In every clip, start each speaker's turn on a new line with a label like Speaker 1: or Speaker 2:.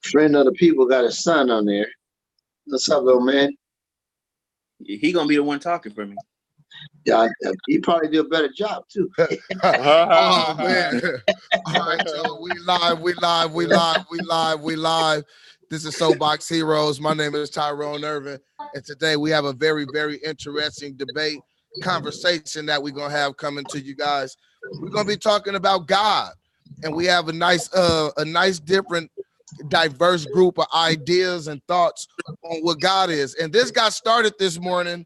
Speaker 1: Friend of the people got a son on there. What's up, little man?
Speaker 2: He gonna be the one talking for me.
Speaker 1: Yeah, he probably do a better job too.
Speaker 3: Oh man! All right, y'all. We live. This is Soapbox Heroes. My name is Tyrone Irvin, and today we have a very, very interesting debate conversation that we're gonna have coming to you guys. We're gonna be talking about God, and we have a nice different, diverse group of ideas and thoughts on what God is. And this got started this morning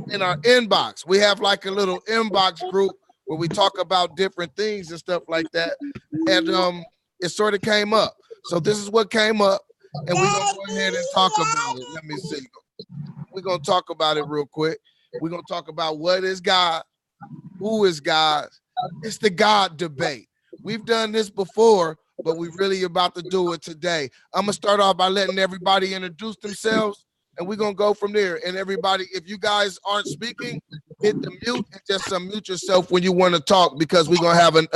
Speaker 3: in our inbox. We have like a little inbox group where we talk about different things and stuff like that. And it sort of came up. So this is what came up, and we're gonna go ahead and talk about it. Let me see. We're gonna talk about it real quick. We're gonna talk about what is God, who is God. It's the God debate. We've done this before, but we're really about to do it today. I'm gonna start off by letting everybody introduce themselves, and we're gonna go from there. And everybody, if you guys aren't speaking, hit the mute and just unmute yourself when you want to talk, because we're gonna have a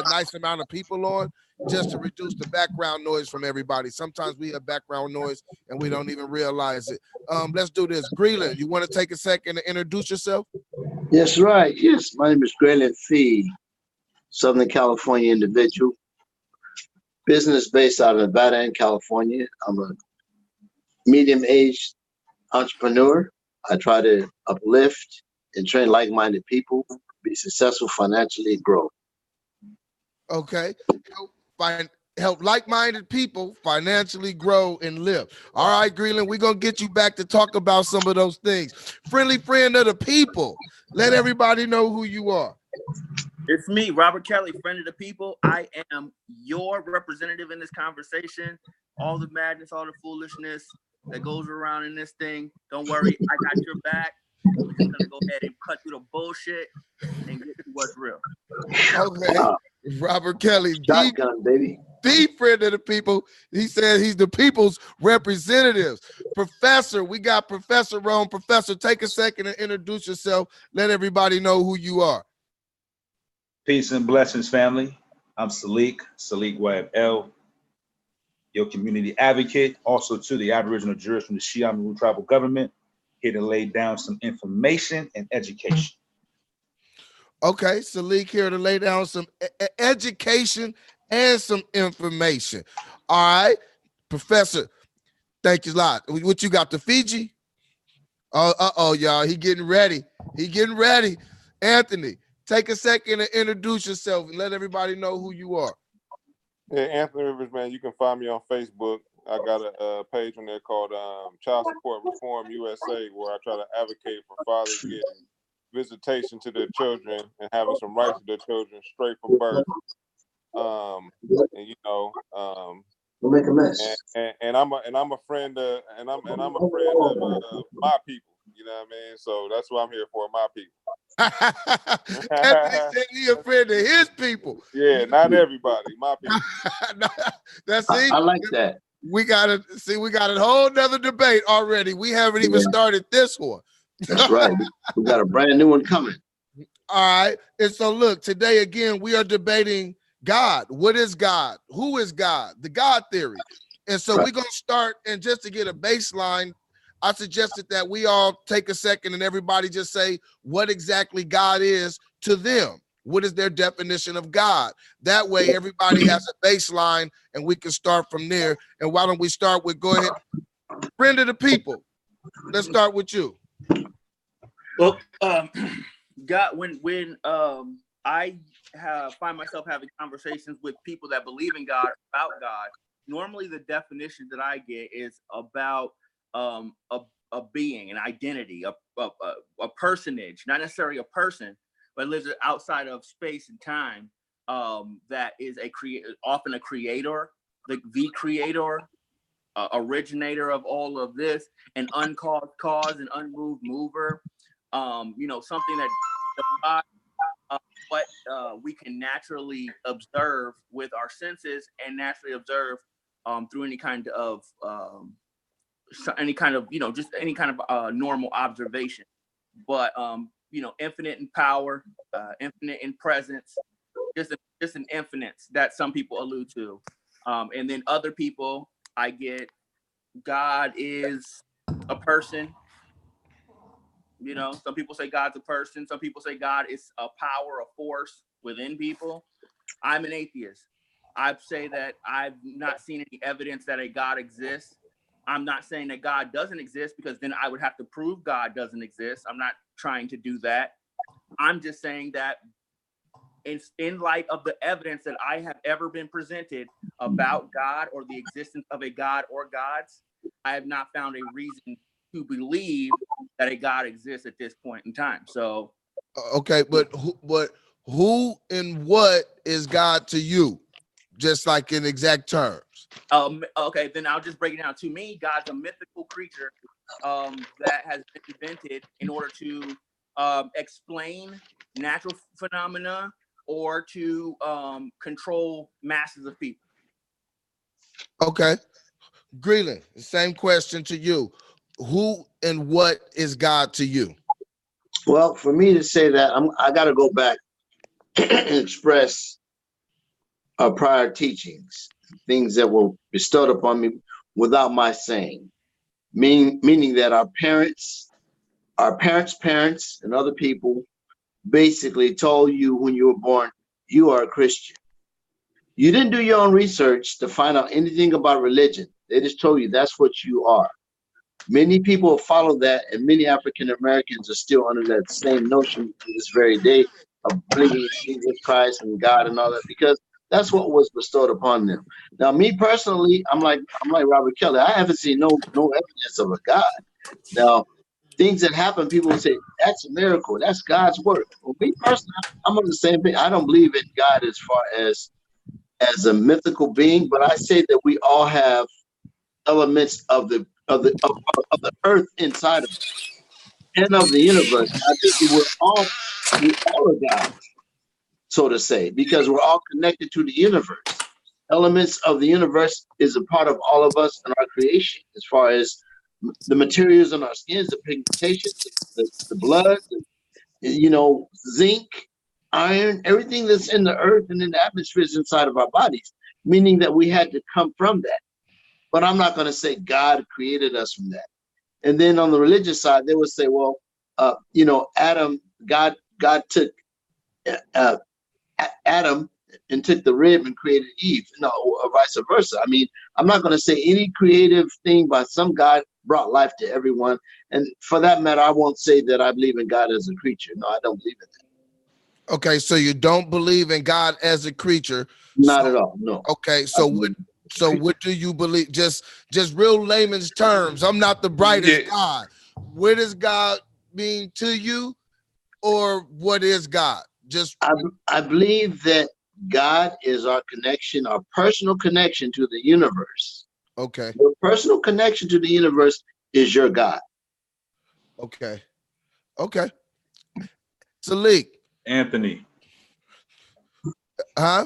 Speaker 3: nice amount of people on, just to reduce the background noise from everybody. Sometimes we have background noise and we don't even realize it. Let's do this. Greeland, you want to take a second to introduce yourself?
Speaker 1: Yes, right. Yes, my name is Grayland Fee, Southern California individual. Business based out of Nevada and California. I'm a medium-aged entrepreneur. I try to uplift and train like-minded people, be successful financially, and grow.
Speaker 3: Okay. Help like-minded people financially grow and live. All right, Greeland, we're going to get you back to talk about some of those things. Friendly friend of the people. Let everybody know who you are.
Speaker 2: It's me, Robert Kelly, friend of the people. I am your representative in this conversation. All the madness, all the foolishness that goes around in this thing. Don't worry, I got your back. We're just gonna go ahead and cut through the bullshit and get to what's real.
Speaker 3: Okay, Robert Kelly,
Speaker 1: Shotgun, baby.
Speaker 3: The friend of the people. He said he's the people's representative. Professor, we got Professor Rome. Professor, take a second and introduce yourself. Let everybody know who you are.
Speaker 4: Peace and blessings, family. I'm Salik YFL, your community advocate, also to the Aboriginal jurist from the Shiamaru tribal government, here to lay down some information and education.
Speaker 3: Okay, Salik here to lay down some education and some information. All right, Professor, thank you a lot. What you got, the Fiji? Oh, y'all, he getting ready. Anthony, take a second to introduce yourself and let everybody know who you are.
Speaker 5: Yeah, Anthony Rivers, man. You can find me on Facebook. I got a page on there called Child Support Reform USA, where I try to advocate for fathers getting visitation to their children and having some rights to their children straight from birth. And you know,
Speaker 1: We'll make a mess.
Speaker 5: and I'm a friend of my people. You know what I mean? So that's what I'm here for, my people.
Speaker 3: Anthony said he a friend of his people.
Speaker 5: Yeah, not everybody, my people.
Speaker 1: I like that.
Speaker 3: We got a whole nother debate already. We haven't even started this one.
Speaker 1: That's right. We got a brand new one coming.
Speaker 3: All right. And so look, today again, we are debating God. What is God? Who is God? The God theory. And so we're going to start, and just to get a baseline, I suggested that we all take a second and everybody just say what exactly God is to them. What is their definition of God? That way everybody has a baseline and we can start from there. And why don't we start with, go ahead, friend of the people. Let's start with you.
Speaker 2: Well, God, when I find myself having conversations with people that believe in God, about God, normally the definition that I get is about a being, an identity, a personage, not necessarily a person, but lives outside of space and time. That is often a creator, the creator, originator of all of this, an uncaused cause, an unmoved mover. Something that what we can naturally observe with our senses and naturally observe through any kind of just any kind of normal observation, but infinite in power, infinite in presence, just an infinite that some people allude to. And then other people, I get God is a person. You know, some people say God's a person. Some people say God is a power, a force within people. I'm an atheist. I say that I've not seen any evidence that a God exists. I'm not saying that God doesn't exist, because then I would have to prove God doesn't exist. I'm not trying to do that. I'm just saying that in light of the evidence that I have ever been presented about God or the existence of a God or gods, I have not found a reason to believe that a God exists at this point in time. So,
Speaker 3: Okay, but who and what is God to you? Just like in exact terms.
Speaker 2: okay, then I'll just break it down. To me, God's a mythical creature that has been invented in order to explain natural phenomena or to control masses of people.
Speaker 3: Okay. Greeland, the same question to you. Who and what is God to you?
Speaker 1: Well, for me to say that, I got to go back and express prior teachings, things that were bestowed upon me without my saying, meaning that our parents' parents, and other people basically told you when you were born, you are a Christian. You didn't do your own research to find out anything about religion. They just told you that's what you are. Many people follow that, and many African Americans are still under that same notion to this very day of believing in Jesus Christ and God and all that, because that's what was bestowed upon them. Now, me personally, I'm like Robert Kelly. I haven't seen no evidence of a God. Now, things that happen, people will say that's a miracle. That's God's work. Well, me personally, I'm on the same thing. I don't believe in God as far as a mythical being, but I say that we all have elements of the earth inside of us and of the universe. I think we're all are God, so to say, because we're all connected to the universe. Elements of the universe is a part of all of us and our creation, as far as the materials on our skins, the pigmentation, the blood, zinc, iron, everything that's in the earth and in the atmosphere is inside of our bodies, meaning that we had to come from that. But I'm not going to say God created us from that. And then on the religious side, they would say, well, Adam, God took Adam and took the rib and created Eve, or vice versa. I mean, I'm not going to say any creative thing by some God brought life to everyone. And for that matter, I won't say that I believe in God as a creature. No, I don't believe in that.
Speaker 3: Okay, so you don't believe in God as a creature.
Speaker 1: Not at all, no.
Speaker 3: Okay, so what do you believe? Just real layman's terms. I'm not the brightest God. What does God mean to you, or what is God?
Speaker 1: I believe that God is our connection, our personal connection to the universe.
Speaker 3: Okay.
Speaker 1: Your personal connection to the universe is your God.
Speaker 3: Okay. Salik.
Speaker 4: Anthony.
Speaker 3: Huh?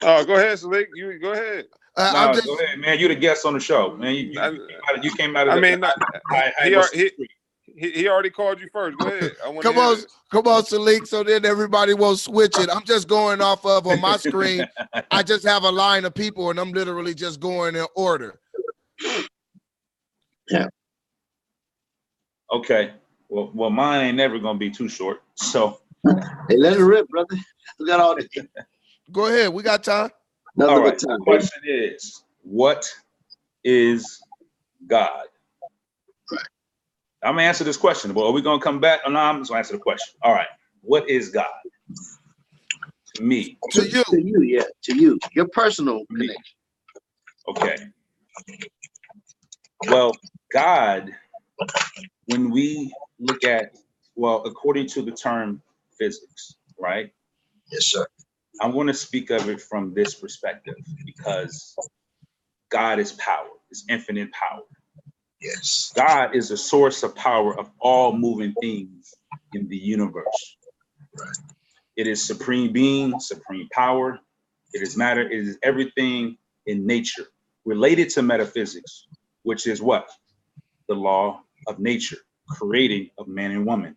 Speaker 5: Oh, go ahead, Salik. You go ahead.
Speaker 4: Go ahead, man. You the guest on the show, man. You came out of.
Speaker 5: I mean, he already called you first. Go ahead.
Speaker 3: Come on, Salik. So then everybody won't switch it. I'm just going off of on my screen. I just have a line of people, and I'm literally just going in order.
Speaker 1: Yeah.
Speaker 4: Okay. Well, mine ain't never gonna be too short. So.
Speaker 1: Hey, let it rip, brother. We got all the.
Speaker 3: Go ahead. We got time.
Speaker 1: Nothing
Speaker 4: all right.
Speaker 1: but time.
Speaker 4: The question is, what is God?
Speaker 1: Right.
Speaker 4: I'm gonna answer this question. Well, are we gonna come back? Oh, no, I'm just gonna answer the question. All right. What is God? To me.
Speaker 3: To you.
Speaker 1: To you, yeah. To you. Your personal connection.
Speaker 4: Okay. Well, God, when we look at, according to the term physics, right?
Speaker 1: Yes, sir.
Speaker 4: I'm going to speak of it from this perspective, because God is power, is infinite power.
Speaker 1: Yes.
Speaker 4: God is a source of power of all moving things in the universe.
Speaker 1: Right.
Speaker 4: It is supreme being, supreme power. It is matter. It is everything in nature related to metaphysics, which is what? The law of nature, creating of man and woman.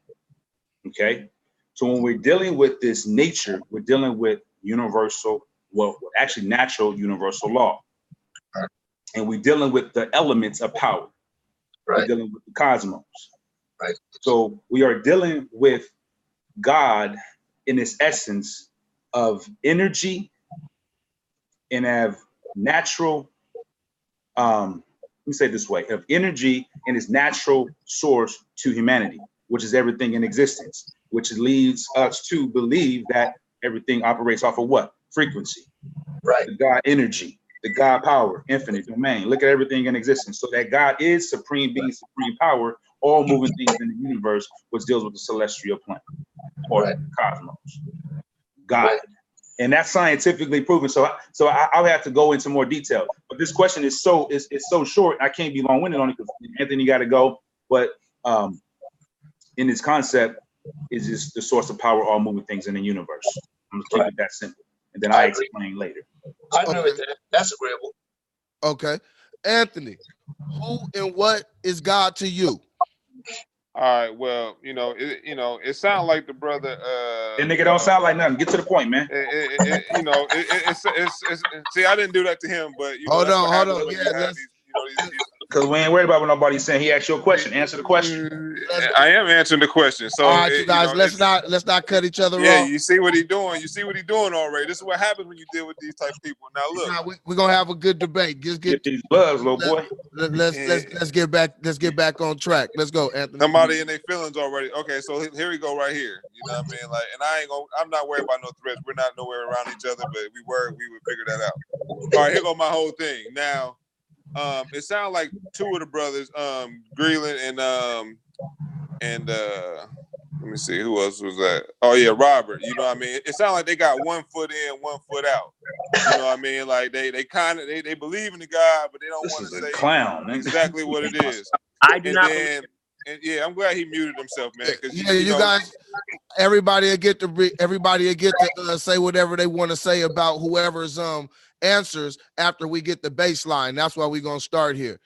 Speaker 4: Okay. So when we're dealing with this nature, we're dealing with universal, well, actually natural universal law. And we're dealing with the elements of power. We're
Speaker 1: Right.
Speaker 4: dealing with the cosmos.
Speaker 1: Right.
Speaker 4: So we are dealing with God in its essence of energy and have natural, let me say it this way, of energy and its natural source to humanity, which is everything in existence, which leads us to believe that everything operates off of what? Frequency.
Speaker 1: Right.
Speaker 4: The God energy, the God power, infinite domain. Look at everything in existence. So that God is supreme being, supreme power, all moving things in the universe, which deals with the celestial plane or
Speaker 1: Right.
Speaker 4: cosmos. God.
Speaker 1: Right.
Speaker 4: And that's scientifically proven. So I'll have to go into more detail. But this question is so short. I can't be long-winded on it because Anthony got to go. But in its concept, is just the source of power, all moving things in the universe. I'm gonna keep it that simple, and then I explain later.
Speaker 1: I agree with that. That's agreeable.
Speaker 3: Okay. Anthony, who and what is God to you?
Speaker 5: All right. Well, it sounds like the brother.
Speaker 4: That nigga don't sound like nothing. Get to the point, man.
Speaker 5: See, I didn't do that to him, but
Speaker 3: Hold
Speaker 5: that's what
Speaker 3: on.
Speaker 5: happens when
Speaker 3: Yeah,
Speaker 5: you have
Speaker 3: let's-
Speaker 5: these.
Speaker 4: Because we ain't worried about what nobody's saying. He asked you a question. Answer the question.
Speaker 5: I am answering the question. So,
Speaker 3: All right, you guys, let's not cut each other
Speaker 5: Yeah,
Speaker 3: off.
Speaker 5: you see what he's doing. You see what he's doing already. This is what happens when you deal with these type of people. Now look,
Speaker 3: Nah, we're gonna have a good debate. Just
Speaker 4: Get
Speaker 3: get
Speaker 4: these buzz, little boy.
Speaker 3: let's get back on track. Let's go, Anthony.
Speaker 5: somebody in their feelings already. Okay, so here we go right here. You know what I mean? Like, and I'm not worried about no threats. We're not nowhere around each other, but we would figure that out. All right, here go my whole thing. Now, it sounds like two of the brothers, Greeland and let me see, who else was that? Oh yeah, Robert. You know what I mean? It sounds like they got 1 foot in, 1 foot out. You know what I mean? Like they believe in the God, but they don't want
Speaker 4: This
Speaker 5: to
Speaker 4: is a
Speaker 5: say
Speaker 4: clown. nigga.
Speaker 5: exactly what it is.
Speaker 2: I do
Speaker 5: And
Speaker 2: not.
Speaker 5: then, and yeah, I'm glad he muted himself, man. Because
Speaker 3: Yeah, you guys, everybody will get to say whatever they want to say about whoever's answers after we get the baseline. That's why we're gonna start here.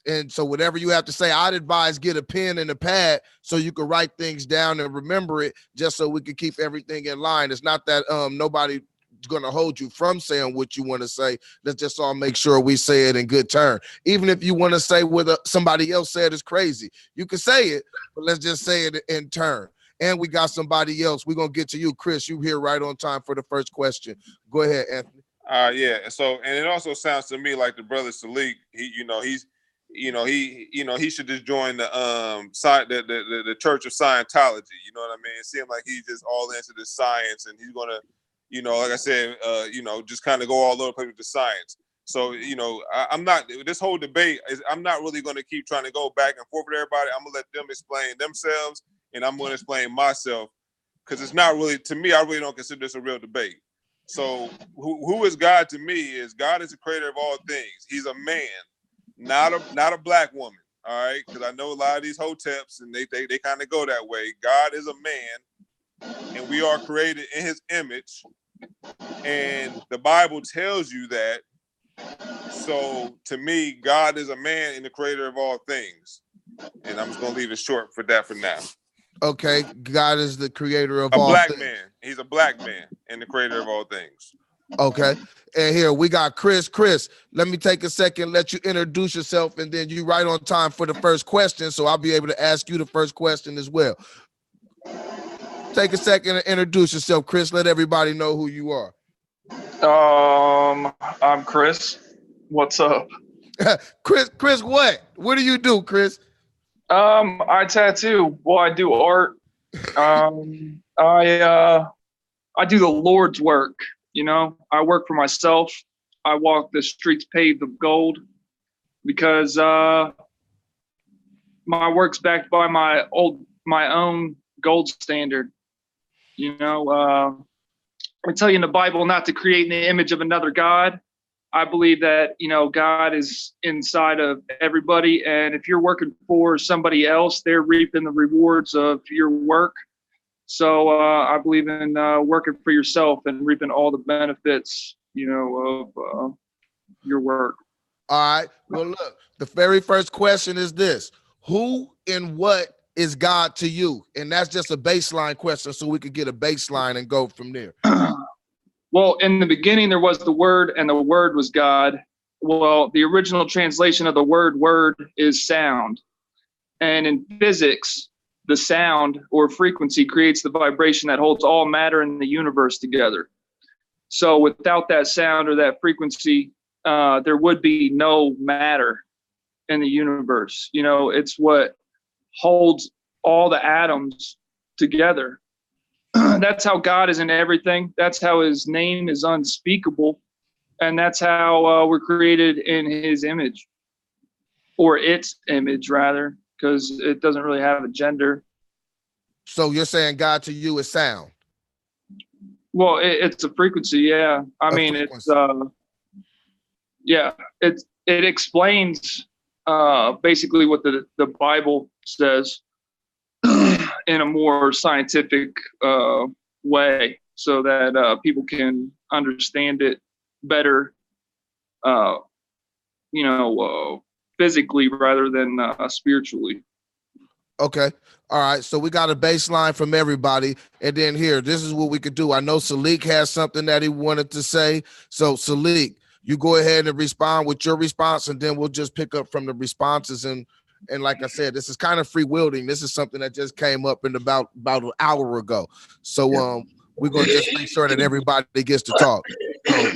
Speaker 3: And so whatever you have to say, I'd advise get a pen and a pad so you can write things down and remember it, just so we can keep everything in line. It's not that nobody's gonna hold you from saying what you want to say. Let's just all make sure we say it in good turn. Even if you want to say what somebody else said is crazy, you can say it, but let's just say it in turn. And we got somebody else. We're gonna get to you, Chris. You here right on time for the first question. Go ahead, Anthony.
Speaker 5: yeah. So, and it also sounds to me like the brother Salik, he should just join the Church of Scientology. You know what I mean? It seems like he's just all into the science, and he's gonna, like I said, just kind of go all over the place with the science. So, I'm not. This whole debate I'm not really going to keep trying to go back and forth with everybody. I'm gonna let them explain themselves, and I'm going to explain myself, because it's not really, to me, I really don't consider this a real debate. So, who is God to me? Is God is the creator of all things. He's a man, not a black woman. All right, because I know a lot of these hoteps, and they kind of go that way. God is a man, and we are created in His image, and the Bible tells you that. So to me, God is a man and the creator of all things, and I'm just gonna leave it short for that for now.
Speaker 3: Okay, God is the creator of
Speaker 5: A
Speaker 3: all
Speaker 5: black
Speaker 3: things.
Speaker 5: man. He's a black man and the creator of all things.
Speaker 3: Okay. And here we got Chris. Chris, let me take a second, let you introduce yourself, and then you right on time for the first question. So I'll be able to ask you the first question as well. Take a second and introduce yourself, Chris. Let everybody know who you are.
Speaker 6: I'm Chris. What's up?
Speaker 3: Chris, what? What do you do, Chris?
Speaker 6: I tattoo. Well, I do art. I do the Lord's work. I work for myself. I walk the streets paved with gold because my work's backed by my own gold standard. I tell you in the Bible not to create in the image of another God. I believe that, God is inside of everybody. And if you're working for somebody else, they're reaping the rewards of your work. So I believe in working for yourself and reaping all the benefits, of your work.
Speaker 3: All right. Well, look, the very first question is this: who and what is God to you? And that's just a baseline question, so we could get a baseline and go from there.
Speaker 6: Well, in the beginning, there was the Word, and the Word was God. Well, the original translation of the word is sound. And in physics, the sound or frequency creates the vibration that holds all matter in the universe together. So without that sound or that frequency, there would be no matter in the universe. You know, it's what holds all the atoms together. That's how God is in everything. That's how his name is unspeakable. And that's how we're created in his image, or its image, rather, because it doesn't really have a gender.
Speaker 3: So you're saying God to you is sound?
Speaker 6: Well, it's a frequency, yeah. I mean,
Speaker 3: frequency.
Speaker 6: it explains basically what the Bible says in a more scientific way, so that people can understand it better, physically rather than spiritually.
Speaker 3: Okay. All right. So we got a baseline from everybody. And then here, this is what we could do. I know Salik has something that he wanted to say. So Salik, you go ahead and respond with your response, and then we'll just pick up from the responses. And like I said, this is kind of free wielding. This is something that just came up in about an hour ago. So we're going to just make sure that everybody gets to talk. So,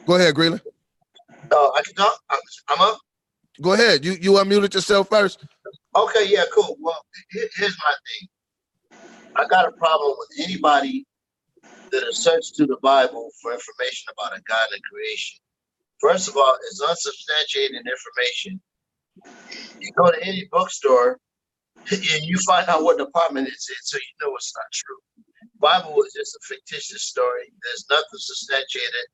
Speaker 3: go ahead, Greeley.
Speaker 1: I can talk. I'm up.
Speaker 3: Go ahead. You unmuted yourself first.
Speaker 1: Okay, yeah, cool. Well, here's my thing. I got a problem with anybody that has searched through the Bible for information about a God and creation. First of all, it's unsubstantiated information. You go to any bookstore and you find out what department it's in, so you know it's not true. Bible is just a fictitious story. There's nothing substantiated,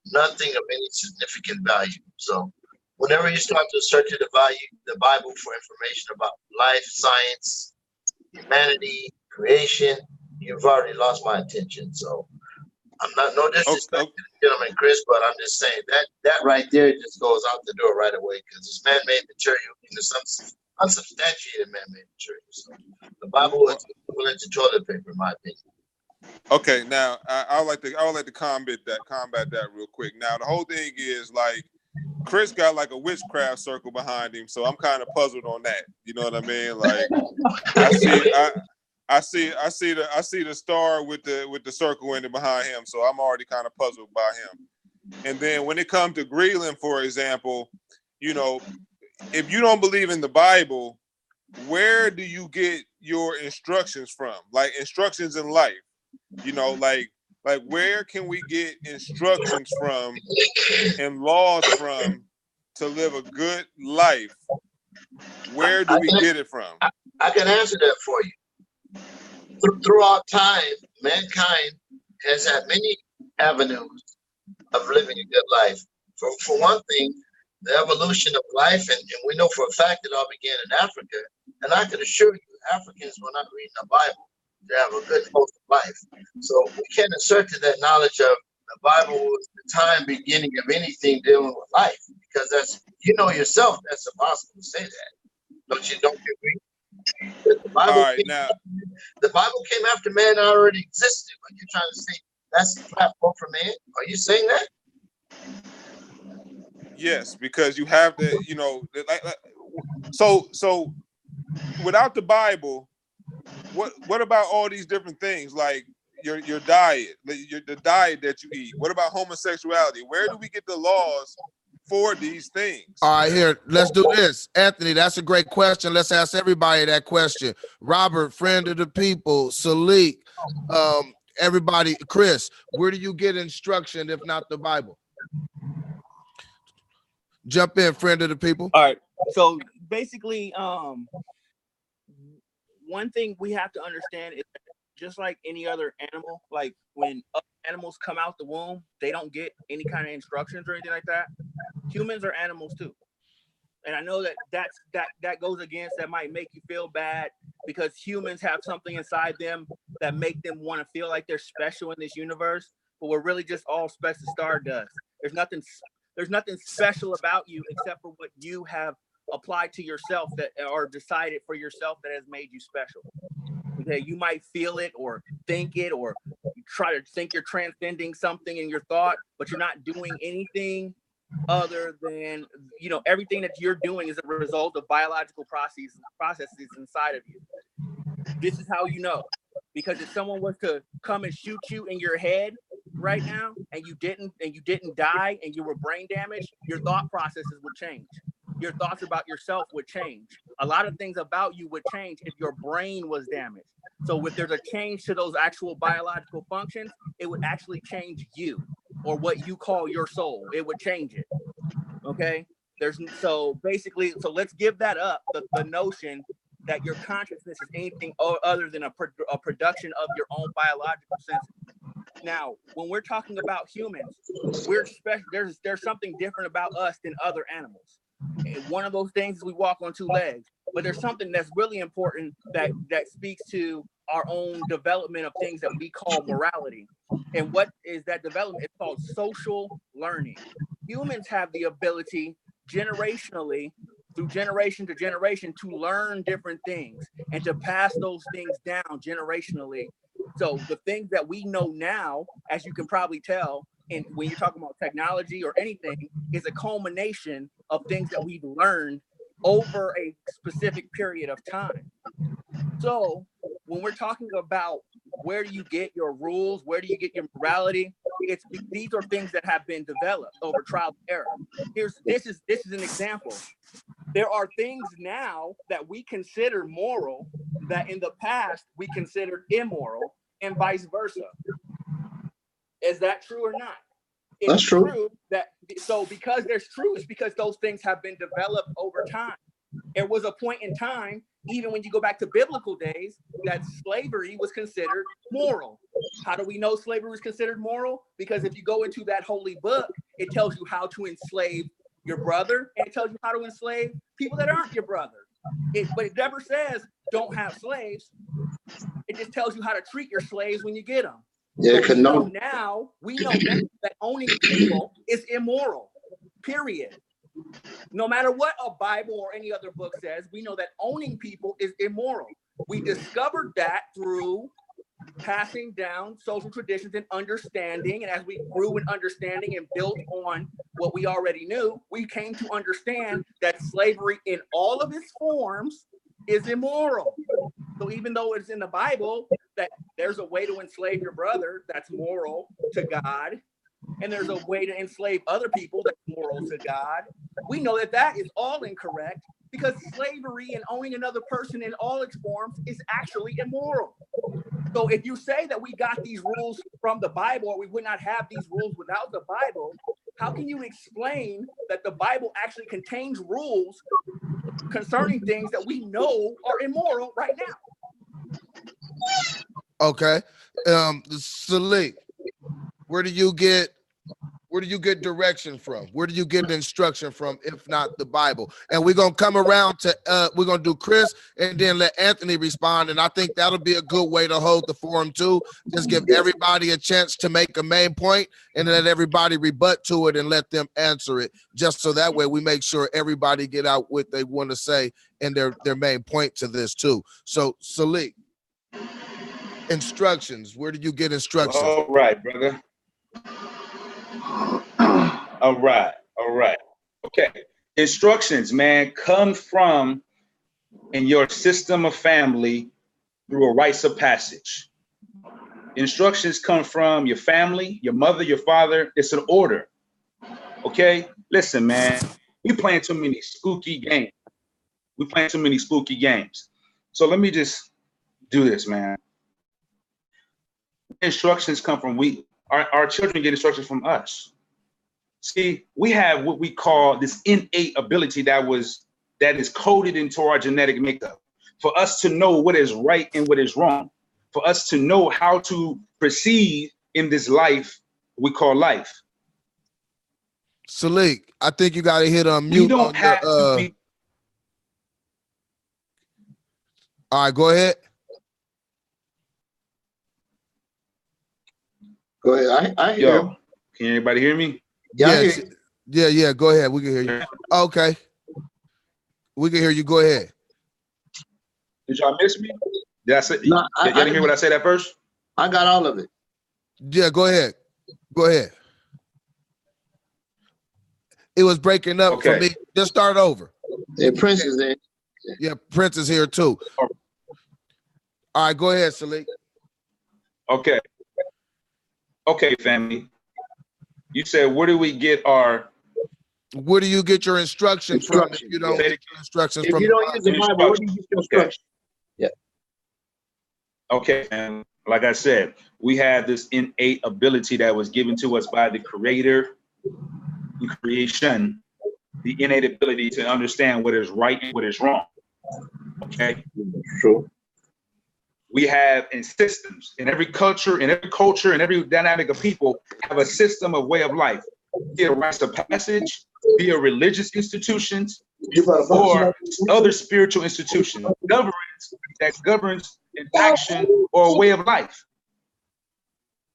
Speaker 1: nothing of any significant value. So whenever you start to search the Bible for information about life, science, humanity, creation, you've already lost my attention. So I'm not, no disrespect to the gentleman, Chris, but I'm just saying that right there just goes out the door right away, because it's man-made material, some unsubstantiated man-made material. So the Bible is equivalent to toilet paper, in my opinion.
Speaker 5: Okay, now I would like to combat that real quick. Now the whole thing is like Chris got like a witchcraft circle behind him, so I'm kind of puzzled on that. You know what I mean? Like I see the star with the circle in it behind him, so I'm already kind of puzzled by him. And then when it comes to Greeland, for example, you know, if you don't believe in the Bible, where do you get your instructions from? Like instructions in life, you know, like where can we get instructions from and laws from to live a good life? Where do we get it from?
Speaker 1: I can answer that for you. Throughout time, mankind has had many avenues of living a good life. For one thing, the evolution of life, and we know for a fact it all began in Africa. And I can assure you, Africans were not reading the Bible to have a good, wholesome life. So we can't assert to that knowledge of the Bible was the time beginning of anything dealing with life, because that's, you know yourself, that's impossible to say that. Don't you agree? The Bible came after man already existed, but you're trying to say that's the platform for man? Are you saying that?
Speaker 5: Yes, because you have to, you know, so without the Bible, what about all these different things like your diet, the diet that you eat? What about homosexuality? Where do we get the laws for these things?
Speaker 3: All right, here, let's do this. Anthony, that's a great question. Let's ask everybody that question. Robert, friend of the people, Salik, everybody, Chris, where do you get instruction if not the Bible? Jump in, friend of the people.
Speaker 2: All right. So basically, one thing we have to understand is that just like any other animal, like when other animals come out the womb, they don't get any kind of instructions or anything like that. Humans are animals too. And I know that goes against, that might make you feel bad, because humans have something inside them that make them want to feel like they're special in this universe, but we're really just all specks of stardust. There's nothing special about you except for what you have applied to yourself that, or decided for yourself, that has made you special. Okay, you might feel it or think it or try to think you're transcending something in your thought, but you're not doing anything other than, you know, everything that you're doing is a result of biological processes inside of you. This is how you know, because if someone was to come and shoot you in your head right now and you didn't die and you were brain damaged, your thought processes would change. Your thoughts about yourself would change. A lot of things about you would change if your brain was damaged. So if there's a change to those actual biological functions, it would actually change you, or what you call your soul. It would change it. Okay? So let's give that up, the notion that your consciousness is anything other than a production of your own biological senses. Now, when we're talking about humans, we're special. There's something different about us than other animals. And one of those things is we walk on two legs. But there's something that's really important that speaks to our own development of things that we call morality. And what is that development? It's called social learning. Humans have the ability generationally, through generation to generation, to learn different things and to pass those things down generationally. So the things that we know now, as you can probably tell, and when you're talking about technology or anything, is a culmination of things that we've learned over a specific period of time. So when we're talking about where do you get your rules, where do you get your morality, these are things that have been developed over trial and error. This is an example. There are things now that we consider moral that in the past we considered immoral, and vice versa. Is that true or not?
Speaker 1: That's true.
Speaker 2: Because there's true, it's because those things have been developed over time. There was a point in time, even when you go back to biblical days, that slavery was considered moral. How do we know slavery was considered moral? Because if you go into that holy book, it tells you how to enslave your brother, and it tells you how to enslave people that aren't your brother. But it never says don't have slaves. It just tells you how to treat your slaves when you get them.
Speaker 1: Yeah,
Speaker 2: So we know now that owning people is immoral, period. No matter what a Bible or any other book says, we know that owning people is immoral. We discovered that through passing down social traditions and understanding. And as we grew in understanding and built on what we already knew, we came to understand that slavery in all of its forms is immoral. So even though it's in the Bible that there's a way to enslave your brother that's moral to God, and there's a way to enslave other people that's moral to God, we know that that is all incorrect, because slavery and owning another person in all its forms is actually immoral. So if you say that we got these rules from the Bible, or we would not have these rules without the Bible, how can you explain that the Bible actually contains rules concerning things that we know are immoral right now?
Speaker 3: Okay. Salik, where do you get direction from? Where do you get instruction from, if not the Bible? And we're gonna come around to we're gonna do Chris and then let Anthony respond. And I think that'll be a good way to hold the forum too. Just give everybody a chance to make a main point and let everybody rebut to it and let them answer it. Just so that way we make sure everybody get out what they want to say and their main point to this too. So Salik, instructions. Where do you get instructions?
Speaker 4: All right, brother. All right. Okay. Instructions, man, come from in your system of family through a rites of passage. Instructions come from your family, your mother, your father. It's an order. Okay? Listen, man, we playing too many spooky games. So let me just do this, man. Instructions come from our children get instructions from us. See, we have what we call this innate ability that is coded into our genetic makeup for us to know what is right and what is wrong, for us to know how to proceed in this life we call life.
Speaker 3: Salik, I think you got to hit on mute.
Speaker 4: You don't have to be.
Speaker 3: All right, go ahead.
Speaker 1: Go ahead. I hear him.
Speaker 4: Can anybody hear me?
Speaker 3: Yeah. Go ahead. We can hear you. Okay. We can hear you. Go ahead.
Speaker 4: Did y'all miss me? Did I say?
Speaker 1: No,
Speaker 4: y'all didn't hear what I said at first?
Speaker 1: I got all of it.
Speaker 3: Yeah, go ahead. Go ahead. It was breaking up for
Speaker 4: Okay.
Speaker 3: me. Just start over.
Speaker 1: Yeah, Prince is there.
Speaker 3: Yeah, Prince is here too. All right, go ahead, Salik.
Speaker 4: Okay. Okay, family. You said, where do we get our
Speaker 3: Where do you get your instruction from if
Speaker 1: Instruction,
Speaker 3: you don't
Speaker 4: yeah.
Speaker 3: get your instructions
Speaker 1: If
Speaker 3: from
Speaker 1: you
Speaker 3: the
Speaker 1: don't use the
Speaker 3: Bible?
Speaker 1: Bible, what do you get your instruction?
Speaker 4: Okay, and like I said, we have this innate ability that was given to us by the Creator in creation, the innate ability to understand what is right and what is wrong. Okay,
Speaker 1: True.
Speaker 4: we have in systems in every culture, and every dynamic of people have a system of way of life, be it rites of passage, be it religious institutions, or other spiritual institutions, governance that governs an action or a way of life.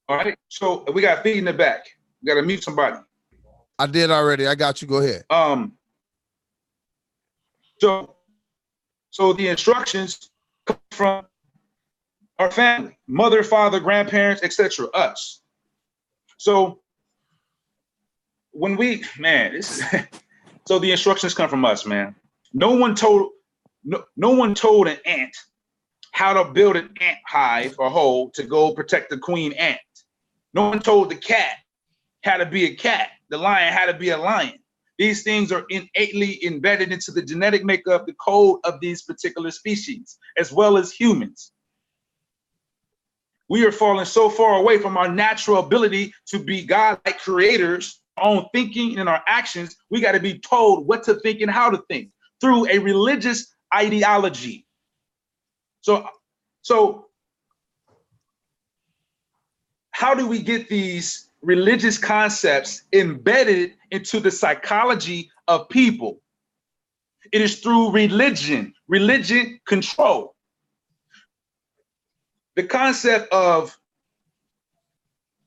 Speaker 4: All right, so we got feet in the back. We got to mute somebody.
Speaker 3: I did already. I got you. Go ahead.
Speaker 4: So the instructions come from our family, mother, father, grandparents, etc., us. So when so the instructions come from us, man. No one told an ant how to build an ant hive or hole to go protect the queen ant. No one told the cat how to be a cat, the lion how to be a lion. These things are innately embedded into the genetic makeup, the code of these particular species, as well as humans. We are falling so far away from our natural ability to be God-like creators, our own thinking and our actions. We got to be told what to think and how to think through a religious ideology. So how do we get these religious concepts embedded into the psychology of people? It is through religion control. The concept of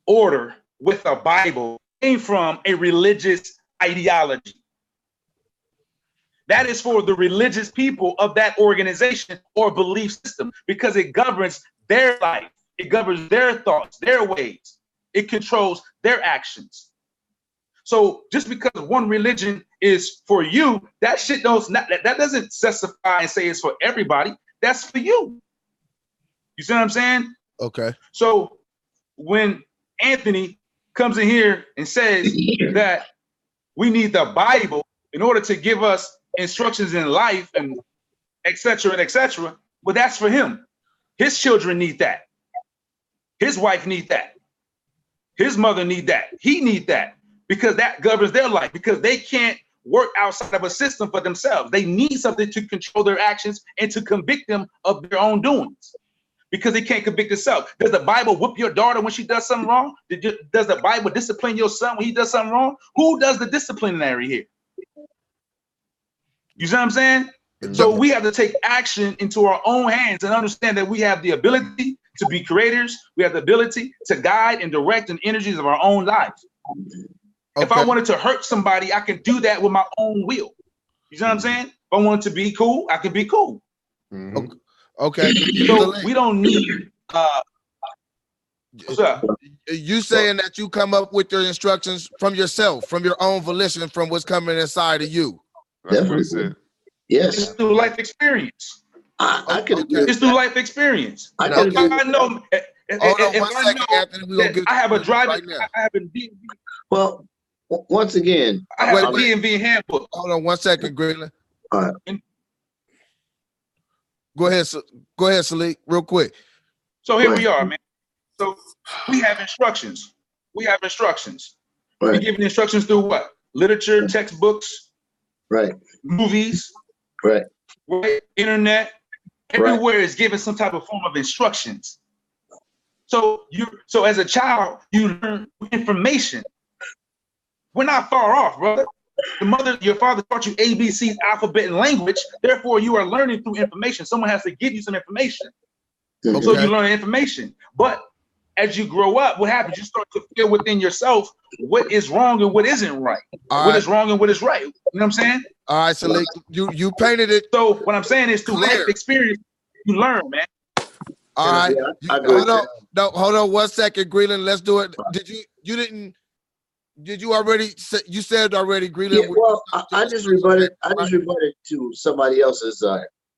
Speaker 4: order with a Bible came from a religious ideology. That is for the religious people of that organization or belief system, because it governs their life. It governs their thoughts, their ways. It controls their actions. So just because one religion is for you, that shit that doesn't specify and say it's for everybody. That's for you. You see what I'm saying?
Speaker 3: Okay.
Speaker 4: So when Anthony comes in here and says that we need the Bible in order to give us instructions in life and et cetera, well, that's for him. His children need that. His wife need that. His mother need that. He need that, because that governs their life, because they can't work outside of a system for themselves. They need something to control their actions and to convict them of their own doings, because they can't convict themselves. Does the Bible whoop your daughter when she does something wrong? Does the Bible discipline your son when he does something wrong? Who does the disciplinary here? You see what I'm saying? So we have to take action into our own hands and understand that we have the ability to be creators. We have the ability to guide and direct the energies of our own lives. Okay. If I wanted to hurt somebody, I can do that with my own will. You see what I'm saying? If I want to be cool, I can be cool.
Speaker 3: Mm-hmm. Okay.
Speaker 4: So we don't need what's up?
Speaker 3: You saying that you come up with your instructions from yourself, from your own volition, from what's coming inside of you.
Speaker 5: That's what he said.
Speaker 1: Yes.
Speaker 4: It's through life experience.
Speaker 1: I can agree.
Speaker 4: It's through life experience.
Speaker 1: I can agree.
Speaker 4: I know.
Speaker 3: Hold on one second, Anthony. We're gonna get
Speaker 4: I have a driving.
Speaker 3: right now.
Speaker 4: I have a DMV.
Speaker 1: Well, once again,
Speaker 4: I have a DMV handbook.
Speaker 3: Hold on one second, Greenland.
Speaker 1: All right.
Speaker 3: Go ahead, Salik, real quick.
Speaker 4: So here we are, man. So we have instructions. Right. We're giving instructions through what? Literature, textbooks,
Speaker 1: right?
Speaker 4: Movies,
Speaker 1: right?
Speaker 4: Internet. Everywhere is given some type of form of instructions. So as a child, you learn information. We're not far off, brother. Your father taught you ABC's alphabet and language. Therefore, you are learning through information. Someone has to give you some information.
Speaker 1: Okay.
Speaker 4: So you learn information. But as you grow up, what happens? You start to feel within yourself what is wrong and what isn't right. What is wrong and what is right. You know what I'm saying?
Speaker 3: All right, Salik, you painted it.
Speaker 4: So what I'm saying is through life experience, you learn, man.
Speaker 3: All right.
Speaker 1: I agree with
Speaker 3: Hold on. No, hold on 1 second, Greenland. Let's do it. Did you already say, you said already, Greenland?
Speaker 1: Yeah, well, I just rebutted to somebody else's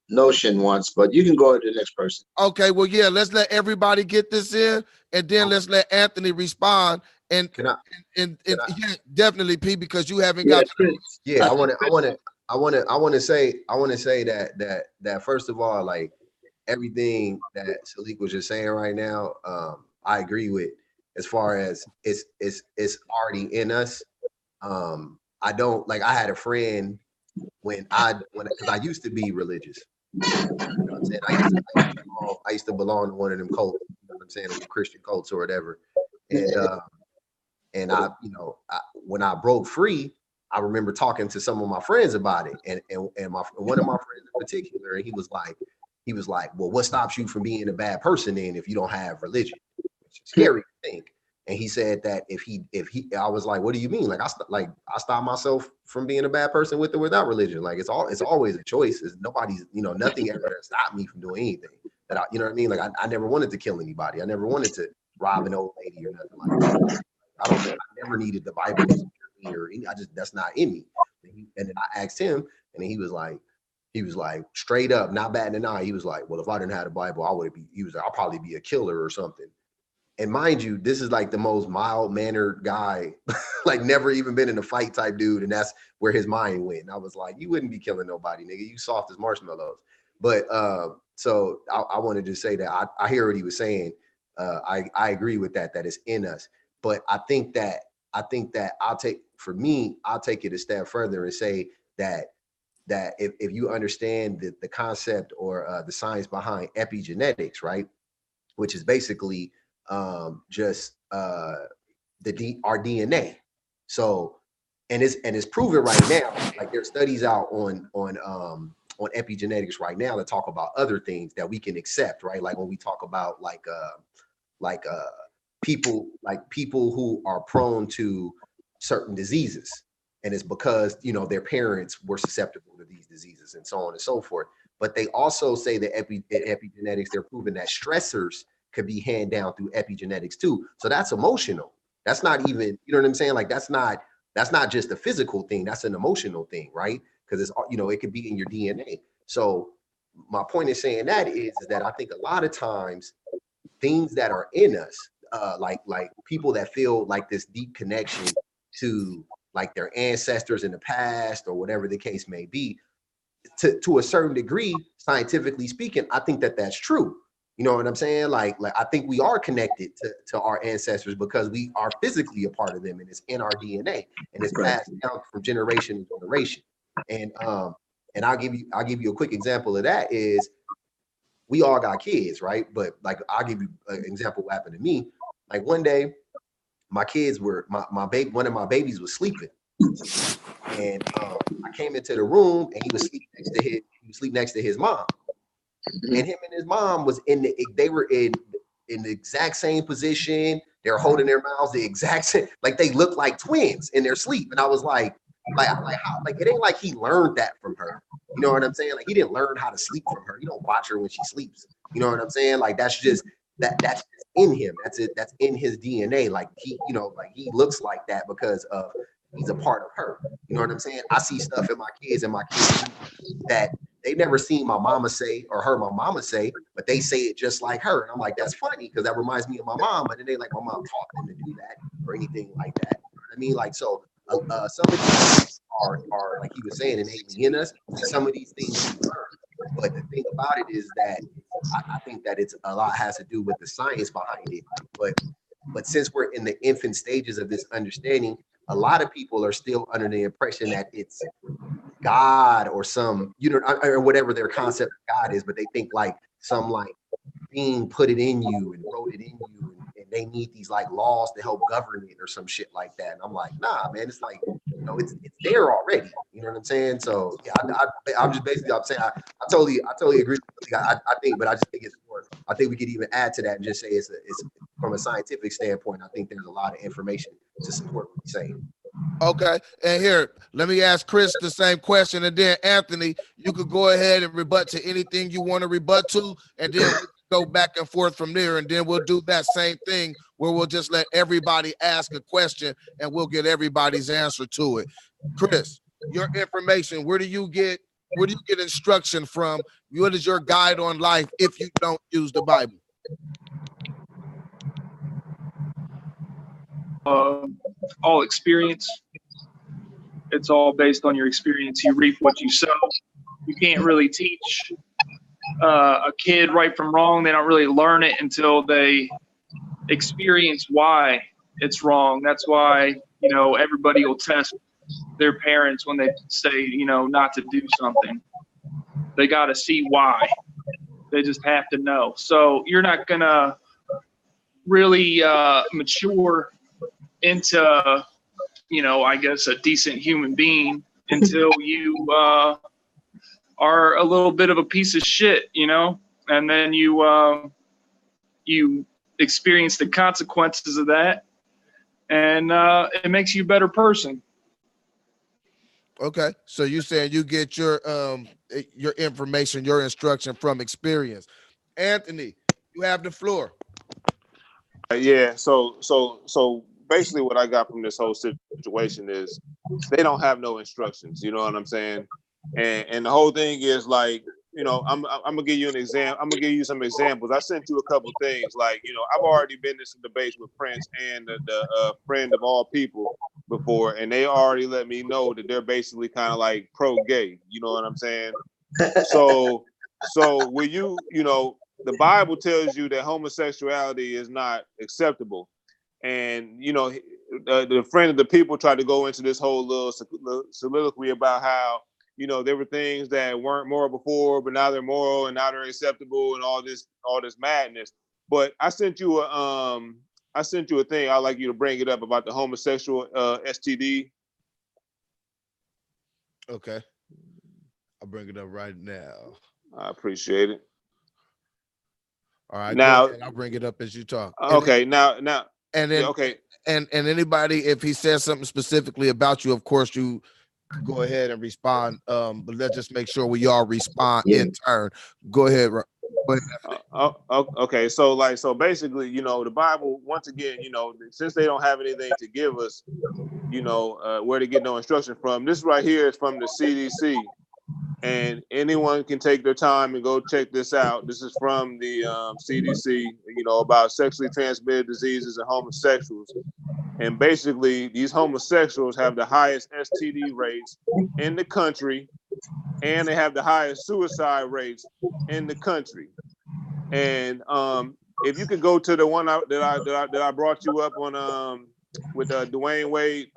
Speaker 1: notion once, but you can go to the next person.
Speaker 3: Okay, well, yeah, let's let everybody get this in, and then let's let Anthony respond. And
Speaker 7: Can I?
Speaker 3: yeah, definitely, P, because you haven't
Speaker 1: Yeah,
Speaker 3: got.
Speaker 1: Chris.
Speaker 7: Yeah, I want to say that first of all, like everything that Salik was just saying right now, I agree with. As far as it's already in us. I don't like. I had a friend because I used to be religious. You know what I'm saying? I used to belong to one of them cults. You know what I'm saying? The Christian cults or whatever. And I, when I broke free, I remember talking to some of my friends about it, and one of my friends in particular, he was like, well, what stops you from being a bad person then if you don't have religion? Which is scary to think. And he said that if he, I was like, what do you mean? Like I stop myself from being a bad person with or without religion. Like it's always a choice. It's nobody's, nothing ever stopped me from doing anything that you know what I mean? Like I never wanted to kill anybody. I never wanted to rob an old lady or nothing like that. I never needed the Bible to secure me or any, that's not in me. And then I asked him, and then he was like straight up, not batting an eye. He was like, well, if I didn't have the Bible, I'll probably be a killer or something. And mind you, this is like the most mild-mannered guy, like never even been in a fight type dude. And that's where his mind went. And I was like, you wouldn't be killing nobody, nigga. You soft as marshmallows. But so I wanted to say that I hear what he was saying. I agree with that it's in us. But I think that I'll take it a step further and say that if you understand the concept or the science behind epigenetics, right, which is basically just our DNA. So and it's proven right now. Like there's studies out on epigenetics right now that talk about other things that we can accept, right? Like when we talk about people who are prone to certain diseases, and it's because their parents were susceptible to these diseases and so on and so forth. But they also say that epigenetics, they're proving that stressors could be handed down through epigenetics too. So that's emotional. That's not even, you know what I'm saying? Like that's not just a physical thing. That's an emotional thing, right? Because it's, it could be in your DNA. So my point in saying that is that I think a lot of times things that are in us, like people that feel like this deep connection to like their ancestors in the past or whatever the case may be, to a certain degree, scientifically speaking, I think that that's true. You know what I'm saying? Like I think we are connected to our ancestors because we are physically a part of them, and it's in our DNA, and it's passed down from generation to generation. And I'll give you a quick example of that is we all got kids, right? But like I'll give you an example of what happened to me. Like one day, my kids were one of my babies was sleeping, and I came into the room and he was sleeping next to his mom. And him and his mom they were in the exact same position. They're holding their mouths the exact same, like they look like twins in their sleep. And I was like how, like it ain't like he learned that from her. You know what I'm saying? Like he didn't learn how to sleep from her. You don't watch her when she sleeps. You know what I'm saying? Like that's just that's in him. That's it. That's in his DNA. Like he, like he looks like that because of he's a part of her. You know what I'm saying? I see stuff in my kids that they never seen my mama say or heard my mama say, but they say it just like her. And I'm like, that's funny because that reminds me of my mom, but it ain't like my mom taught them to do that or anything like that. You know what I mean? Like, so some of these things are like he was saying, innately in us, and some of these things we learn. But the thing about it is that I think that it's a lot has to do with the science behind it. But since we're in the infant stages of this understanding, a lot of people are still under the impression that it's God or some, or whatever their concept of God is, but they think like some like being put it in you and wrote it in you, and they need these like laws to help govern it or some shit like that. And I'm like, nah, man, it's like, it's there already. You know what I'm saying? So yeah, I'm just basically, I'm saying I totally agree. I think, but I just think it's more. I think we could even add to that and just say it's from a scientific standpoint. I think there's a lot of information to support what you're saying.
Speaker 3: Okay, and here, let me ask Chris the same question, and then Anthony, you could go ahead and rebut to anything you want to rebut to, and then go back and forth from there, and then we'll do that same thing where we'll just let everybody ask a question and we'll get everybody's answer to it. Chris, your information, where do you get instruction from? What is your guide on life if you don't use the Bible?
Speaker 6: All experience. It's all based on your experience. You reap what you sow. You can't really teach a kid right from wrong. They don't really learn it until they experience why it's wrong. That's why, everybody will test their parents when they say, not to do something. They got to see why. They just have to know. So you're not going to really mature into, I guess, a decent human being until you are a little bit of a piece of shit, and then you experience the consequences of that, and it makes you a better person.
Speaker 3: Okay, so you saying you get your information, your instruction from experience. Anthony, you have the floor.
Speaker 5: Yeah. So basically, what I got from this whole situation is they don't have no instructions. You know what I'm saying? And the whole thing is like, I'm gonna give you an example. I'm gonna give you some examples. I sent you a couple things. Like, I've already been in some debates with Prince and the friend of all people before, and they already let me know that they're basically kind of like pro-gay. You know what I'm saying? So when the Bible tells you that homosexuality is not acceptable, and the friend of the people tried to go into this whole little soliloquy about how there were things that weren't moral before, but now they're moral and now they're acceptable and all this madness. But I sent you a thing. I'd like you to bring it up about the homosexual STD.
Speaker 3: Okay, I'll bring it up right now.
Speaker 5: I appreciate it.
Speaker 3: All right,
Speaker 5: now
Speaker 3: I'll bring it up as you talk.
Speaker 5: Okay, now,
Speaker 3: and then
Speaker 5: yeah, okay,
Speaker 3: and anybody, if he says something specifically about you, of course you go ahead and respond. But let's just make sure we all respond in turn. Go ahead.
Speaker 5: Okay, so basically, the Bible, once again, since they don't have anything to give us, where to get no instruction from. This right here is from the CDC, and anyone can take their time and go check this out. This is from the CDC, about sexually transmitted diseases and homosexuals. And basically, these homosexuals have the highest STD rates in the country, and they have the highest suicide rates in the country. And if you could go to the one that I brought you up on with Dwayne Wade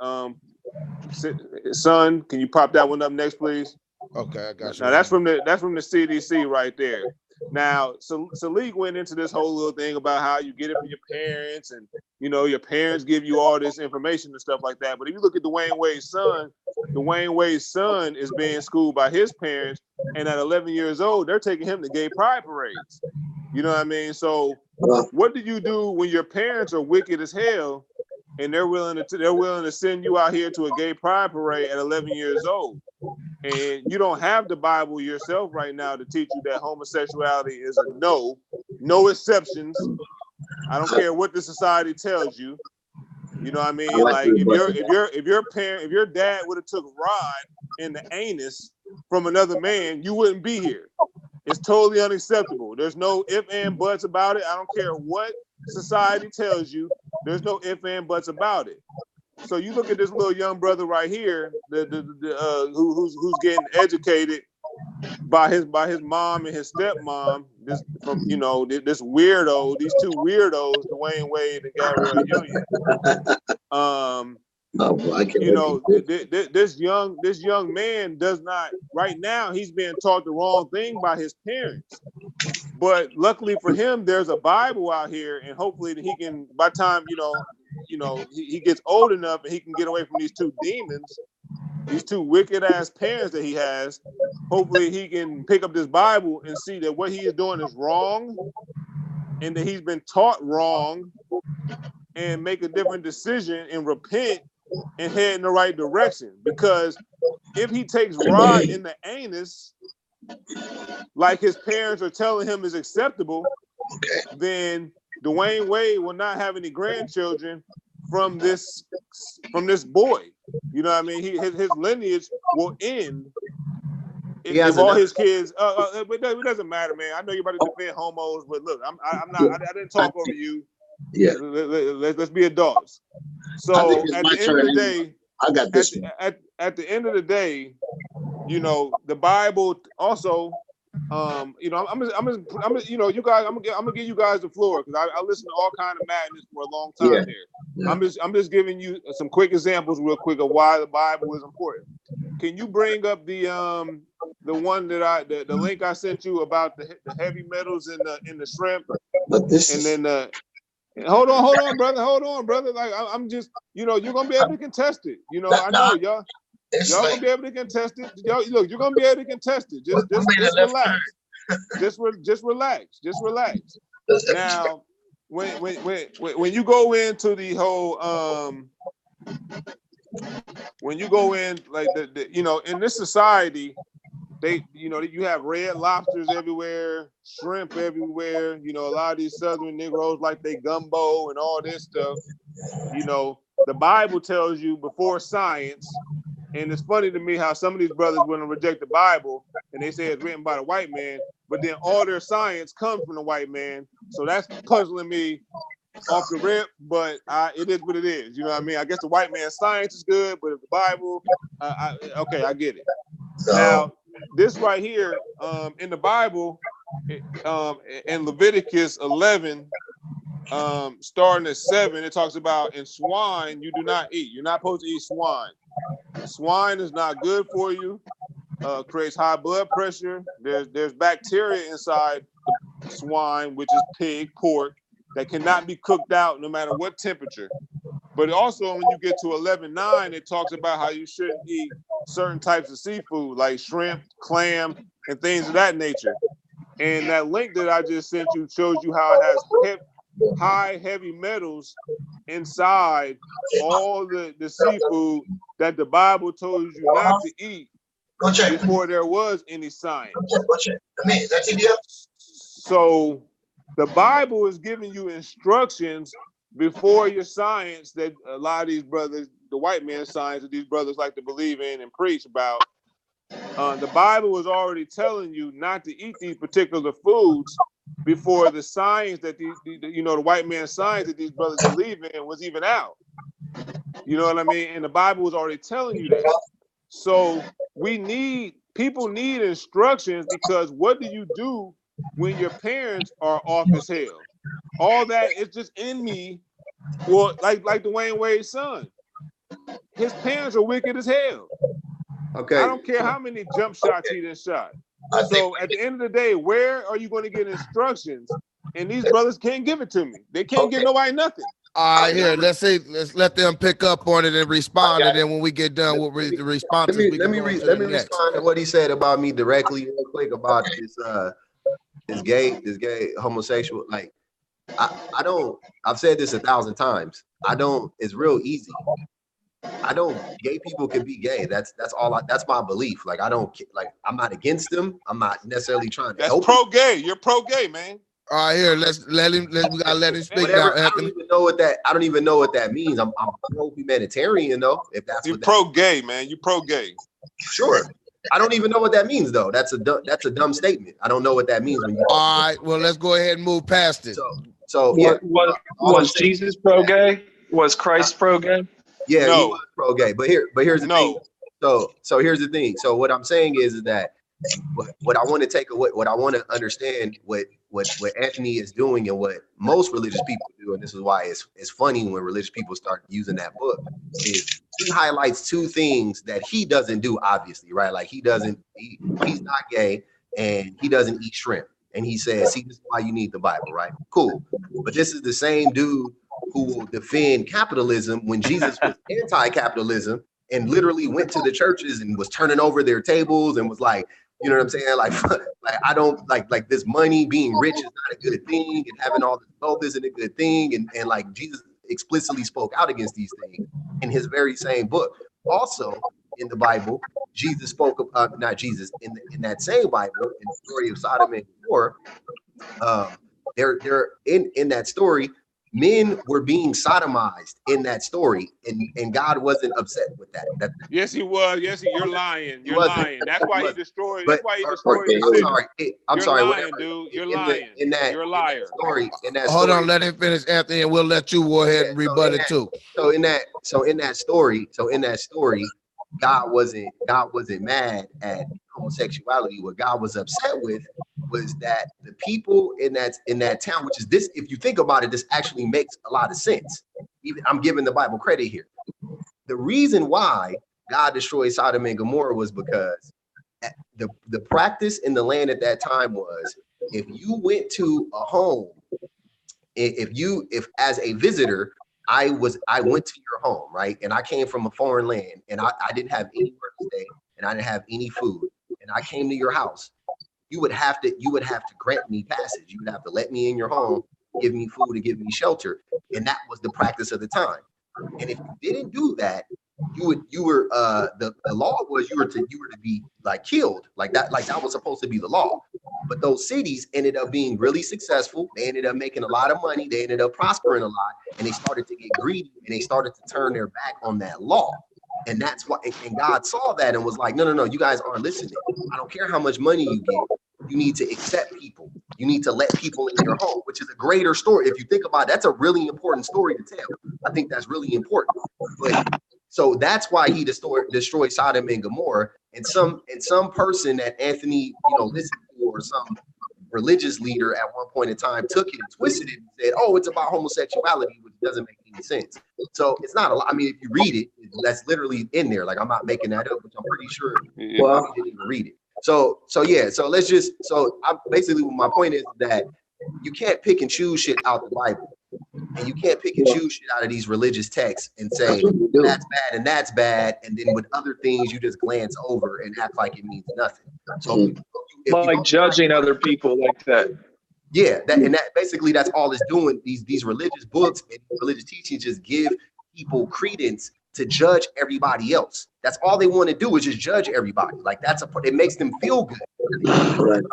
Speaker 5: son, can you pop that one up next, please?
Speaker 3: Okay, I got you.
Speaker 5: Now that's from the CDC right there. Now, Salik went into this whole little thing about how you get it from your parents, and your parents give you all this information and stuff like that. But if you look at Dwayne Wade's son is being schooled by his parents, and at 11 years old, they're taking him to gay pride parades. You know what I mean? So, what do you do when your parents are wicked as hell, and they're willing to send you out here to a gay pride parade at 11 years old? And you don't have the Bible yourself right now to teach you that homosexuality is a no exceptions. I don't care what the society tells you. You know what I mean? Like if your dad would have took Rod in the anus from another man, you wouldn't be here. It's totally unacceptable. There's no ifs and buts about it. I don't care what society tells you. There's no ifs and buts about it. So you look at this little young brother right here, who's getting educated by his mom and his stepmom. This weirdo, these two weirdos, Dwayne Wade and Gabrielle Union. This young man does not. Right now, he's being taught the wrong thing by his parents. But luckily for him, there's a Bible out here, and hopefully he can. By the time he gets old enough and he can get away from these two demons, these two wicked ass parents that he has. Hopefully he can pick up this Bible and see that what he is doing is wrong, and that he's been taught wrong, and make a different decision and repent and head in the right direction. Because if he takes Rod in the anus, like his parents are telling him is acceptable,
Speaker 1: Okay.
Speaker 5: then Dwayne Wade will not have any grandchildren from this boy. You know what I mean? His lineage will end if all his kids. But it doesn't matter, man. I know you're about to defend homos, but look, I'm not. I didn't talk over you.
Speaker 1: Yeah.
Speaker 5: Let's be adults. So
Speaker 1: I think it's
Speaker 5: at
Speaker 1: my
Speaker 5: the end
Speaker 1: turn
Speaker 5: of the
Speaker 1: anyway.
Speaker 5: day,
Speaker 1: I got this one.
Speaker 5: at the end of the day, you know, the Bible also, you know, I'm just, you know, you guys, I'm gonna give you guys the floor because I listen to all kind of madness for a long time
Speaker 1: Yeah.
Speaker 5: here.
Speaker 1: Yeah.
Speaker 5: I'm just giving you some quick examples real quick of why the Bible is important. Can you bring up the one that the link I sent you about the heavy metals in the shrimp,
Speaker 1: But this
Speaker 5: and
Speaker 1: is
Speaker 5: then hold on, brother. Like I'm just, you know, you're gonna be able to contest it. You know, I know y'all
Speaker 1: it's
Speaker 5: gonna
Speaker 1: like
Speaker 5: be able to contest it. Y'all, look, you're gonna be able to contest it. Just
Speaker 1: made a left
Speaker 5: relax. Just relax. Now, when you go into the whole when you go in like the you know, in this society, they, you know, you have red lobsters everywhere, shrimp everywhere. You know, a lot of these Southern Negroes like they gumbo and all this stuff. You know, the Bible tells you before science, and it's funny to me how some of these brothers want to reject the Bible and they say it's written by the white man, but then all their science comes from the white man. So that's puzzling me off the rip, but it is what it is. You know what I mean? I guess the white man's science is good, but if the Bible, okay, I get it. Now, this right here, in the Bible, in Leviticus 11, starting at 7, it talks about in swine you do not eat. You're not supposed to eat swine. Swine is not good for you. Creates high blood pressure. There's bacteria inside the swine, which is pig, pork, that cannot be cooked out no matter what temperature. But also when you get to 11:9, it talks about how you shouldn't eat certain types of seafood like shrimp, clam, and things of that nature. And that link that I just sent you shows you how it has high heavy metals inside all the seafood that the Bible told you not to eat before there was any science. So the Bible is giving you instructions before your science that a lot of these brothers, the white man's science that these brothers like to believe in and preach about. The Bible was already telling you not to eat these particular foods before the science that the white man's science that these brothers believe in was even out. You know what I mean? And the Bible was already telling you that. So people need instructions, because what do you do when your parents are off as hell? All that is just in me. Well, like Dwayne Wade's son, his parents are wicked as hell.
Speaker 7: Okay.
Speaker 5: I don't care how many jump shots he done shot. So at the end of the day, where are you going to get instructions? And these brothers can't give it to me. They can't give nobody nothing.
Speaker 3: All right, here. Let's let them pick up on it and respond, and then when we get done with the responses,
Speaker 7: let me respond to what he said about me directly real quick about this gay homosexual. Like, I've said this 1,000 times. It's real easy. Gay people can be gay. That's my belief. Like, I'm not against them. I'm not necessarily trying to help.
Speaker 5: That's pro-gay. You're pro-gay, man.
Speaker 3: All right, here. We gotta let him speak now.
Speaker 7: I don't even know what that means. I'm pro-humanitarian though. If that's
Speaker 5: you're pro-gay, man. You pro-gay.
Speaker 7: Sure. I don't even know what that means though. That's a dumb statement. I don't know what that means when you.
Speaker 3: All right. Well, let's go ahead and move past it.
Speaker 7: So
Speaker 6: was Jesus pro-gay? Was Christ pro-gay?
Speaker 7: Yeah,
Speaker 5: no.
Speaker 7: He was pro-gay. But here's the thing. So here's the thing. So what I'm saying is that what I want to take away, what I want to understand, what Anthony is doing and what most religious people do, and this is why it's funny when religious people start using that book, is he highlights two things that he doesn't do, obviously, right? Like he's not gay and he doesn't eat shrimp. And he says, see, this is why you need the Bible, right? Cool. But this is the same dude who will defend capitalism when Jesus was anti-capitalism and literally went to the churches and was turning over their tables and was like, you know what I'm saying? Like I don't like this money, being rich is not a good thing, and having all this wealth isn't a good thing. And like Jesus explicitly spoke out against these things in his very same book. Also in the Bible, Jesus spoke not Jesus, in that same Bible, in the story of Sodom and Gomorrah, they're in that story. Men were being sodomized in that story, and God wasn't upset with that.
Speaker 5: Yes, he was. Yes, you're lying.
Speaker 7: He
Speaker 5: You're
Speaker 7: wasn't.
Speaker 5: lying. That's why he destroyed.
Speaker 7: But
Speaker 5: That's why he destroyed
Speaker 1: okay,
Speaker 5: the
Speaker 7: I'm
Speaker 5: city.
Speaker 7: sorry. I'm
Speaker 5: You're
Speaker 7: sorry.
Speaker 5: lying,
Speaker 7: Whatever.
Speaker 5: dude. You're
Speaker 7: In
Speaker 5: lying.
Speaker 7: that
Speaker 5: You're a liar.
Speaker 7: story. In that
Speaker 3: Hold
Speaker 7: story.
Speaker 3: on, let him finish, Anthony, and we'll let you go ahead and rebut it too.
Speaker 7: So in that story, God wasn't mad at homosexuality. What God was upset with was that the people in that town, which is this, if you think about it, this actually makes a lot of sense. Even I'm giving the Bible credit here. The reason why God destroyed Sodom and Gomorrah was because the practice in the land at that time was, if you went to a home, if as a visitor, I went to your home, right? And I came from a foreign land, and I didn't have anywhere to stay, and I didn't have any food, and I came to your house. You would have to grant me passage. You would have to let me in your home, give me food, and give me shelter. And that was the practice of the time. And if you didn't do that, the law was you were to be like killed. Like that was supposed to be the law. But those cities ended up being really successful. They ended up making a lot of money. They ended up prospering a lot, and they started to get greedy, and they started to turn their back on that law. And that's why, and God saw that and was like, no, you guys aren't listening. I don't care how much money you get. You need to accept people. You need to let people in your home, which is a greater story. If you think about it, that's a really important story to tell. I think that's really important. But so that's why he destroyed Sodom and Gomorrah. And some person that Anthony, listened to, or some religious leader at one point in time took it and twisted it and said, "Oh, it's about homosexuality," which doesn't make any sense. So it's not a lot. I mean, if you read it, that's literally in there. Like, I'm not making that up, which I'm pretty sure you didn't even read it. So I'm basically, my point is that you can't pick and choose shit out the Bible. And you can't pick and choose shit out of these religious texts and say that's bad and that's bad, and then with other things you just glance over and act like it means nothing. So
Speaker 6: like judging other people like that.
Speaker 7: Yeah, that basically that's all it's doing. These religious books and religious teachings just give people credence to judge everybody else. That's all they want to do, is just judge everybody. Like, it makes them feel good.
Speaker 1: Right.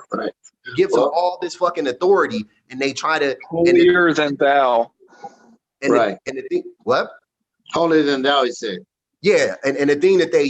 Speaker 7: It gives them all this fucking authority, and they try to
Speaker 6: holier than thou.
Speaker 7: And the thing, what?
Speaker 1: Holier than thou, he said.
Speaker 7: Yeah, and the thing that they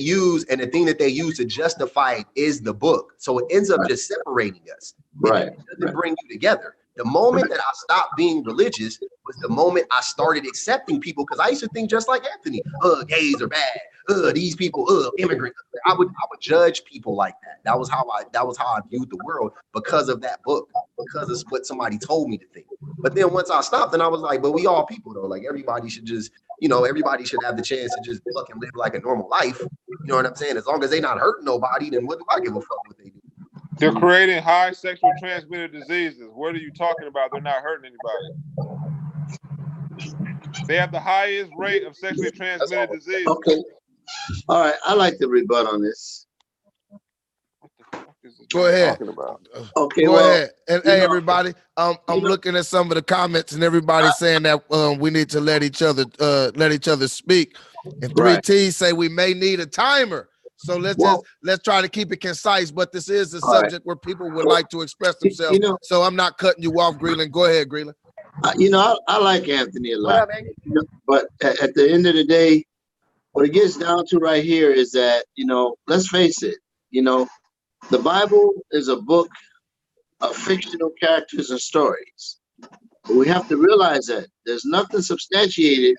Speaker 7: use to justify it is the book. So it ends up just separating us.
Speaker 1: Right.
Speaker 7: It doesn't bring you together. The moment that I stopped being religious was the moment I started accepting people, because I used to think just like Anthony, gays are bad, these people, immigrants. I would judge people like that. That was how I viewed the world, because of that book, because of what somebody told me to think. But then once I stopped, and I was like, but we all people though. Like, everybody should just, everybody should have the chance to just fucking live like a normal life. You know what I'm saying? As long as they not hurting nobody, then what do I give a fuck what they do?
Speaker 5: They're creating high sexual transmitted diseases. What are you talking about? They're not hurting anybody. They have the highest rate of sexually transmitted diseases.
Speaker 1: Okay. All right. I like to rebut on this.
Speaker 5: What the fuck is this
Speaker 3: Go ahead.
Speaker 5: talking about?
Speaker 1: Okay.
Speaker 3: Go ahead. And hey,
Speaker 1: know-
Speaker 3: everybody, I'm looking at some of the comments, and everybody's saying that we need to let each other speak. And 3T say we may need a timer. So let's try to keep it concise, but this is a subject where people would like to express themselves. So I'm not cutting you off, Greenland. Go ahead, Greenland.
Speaker 1: I like Anthony a lot. But at the end of the day, what it gets down to right here is that, let's face it, the Bible is a book of fictional characters and stories. But we have to realize that there's nothing substantiated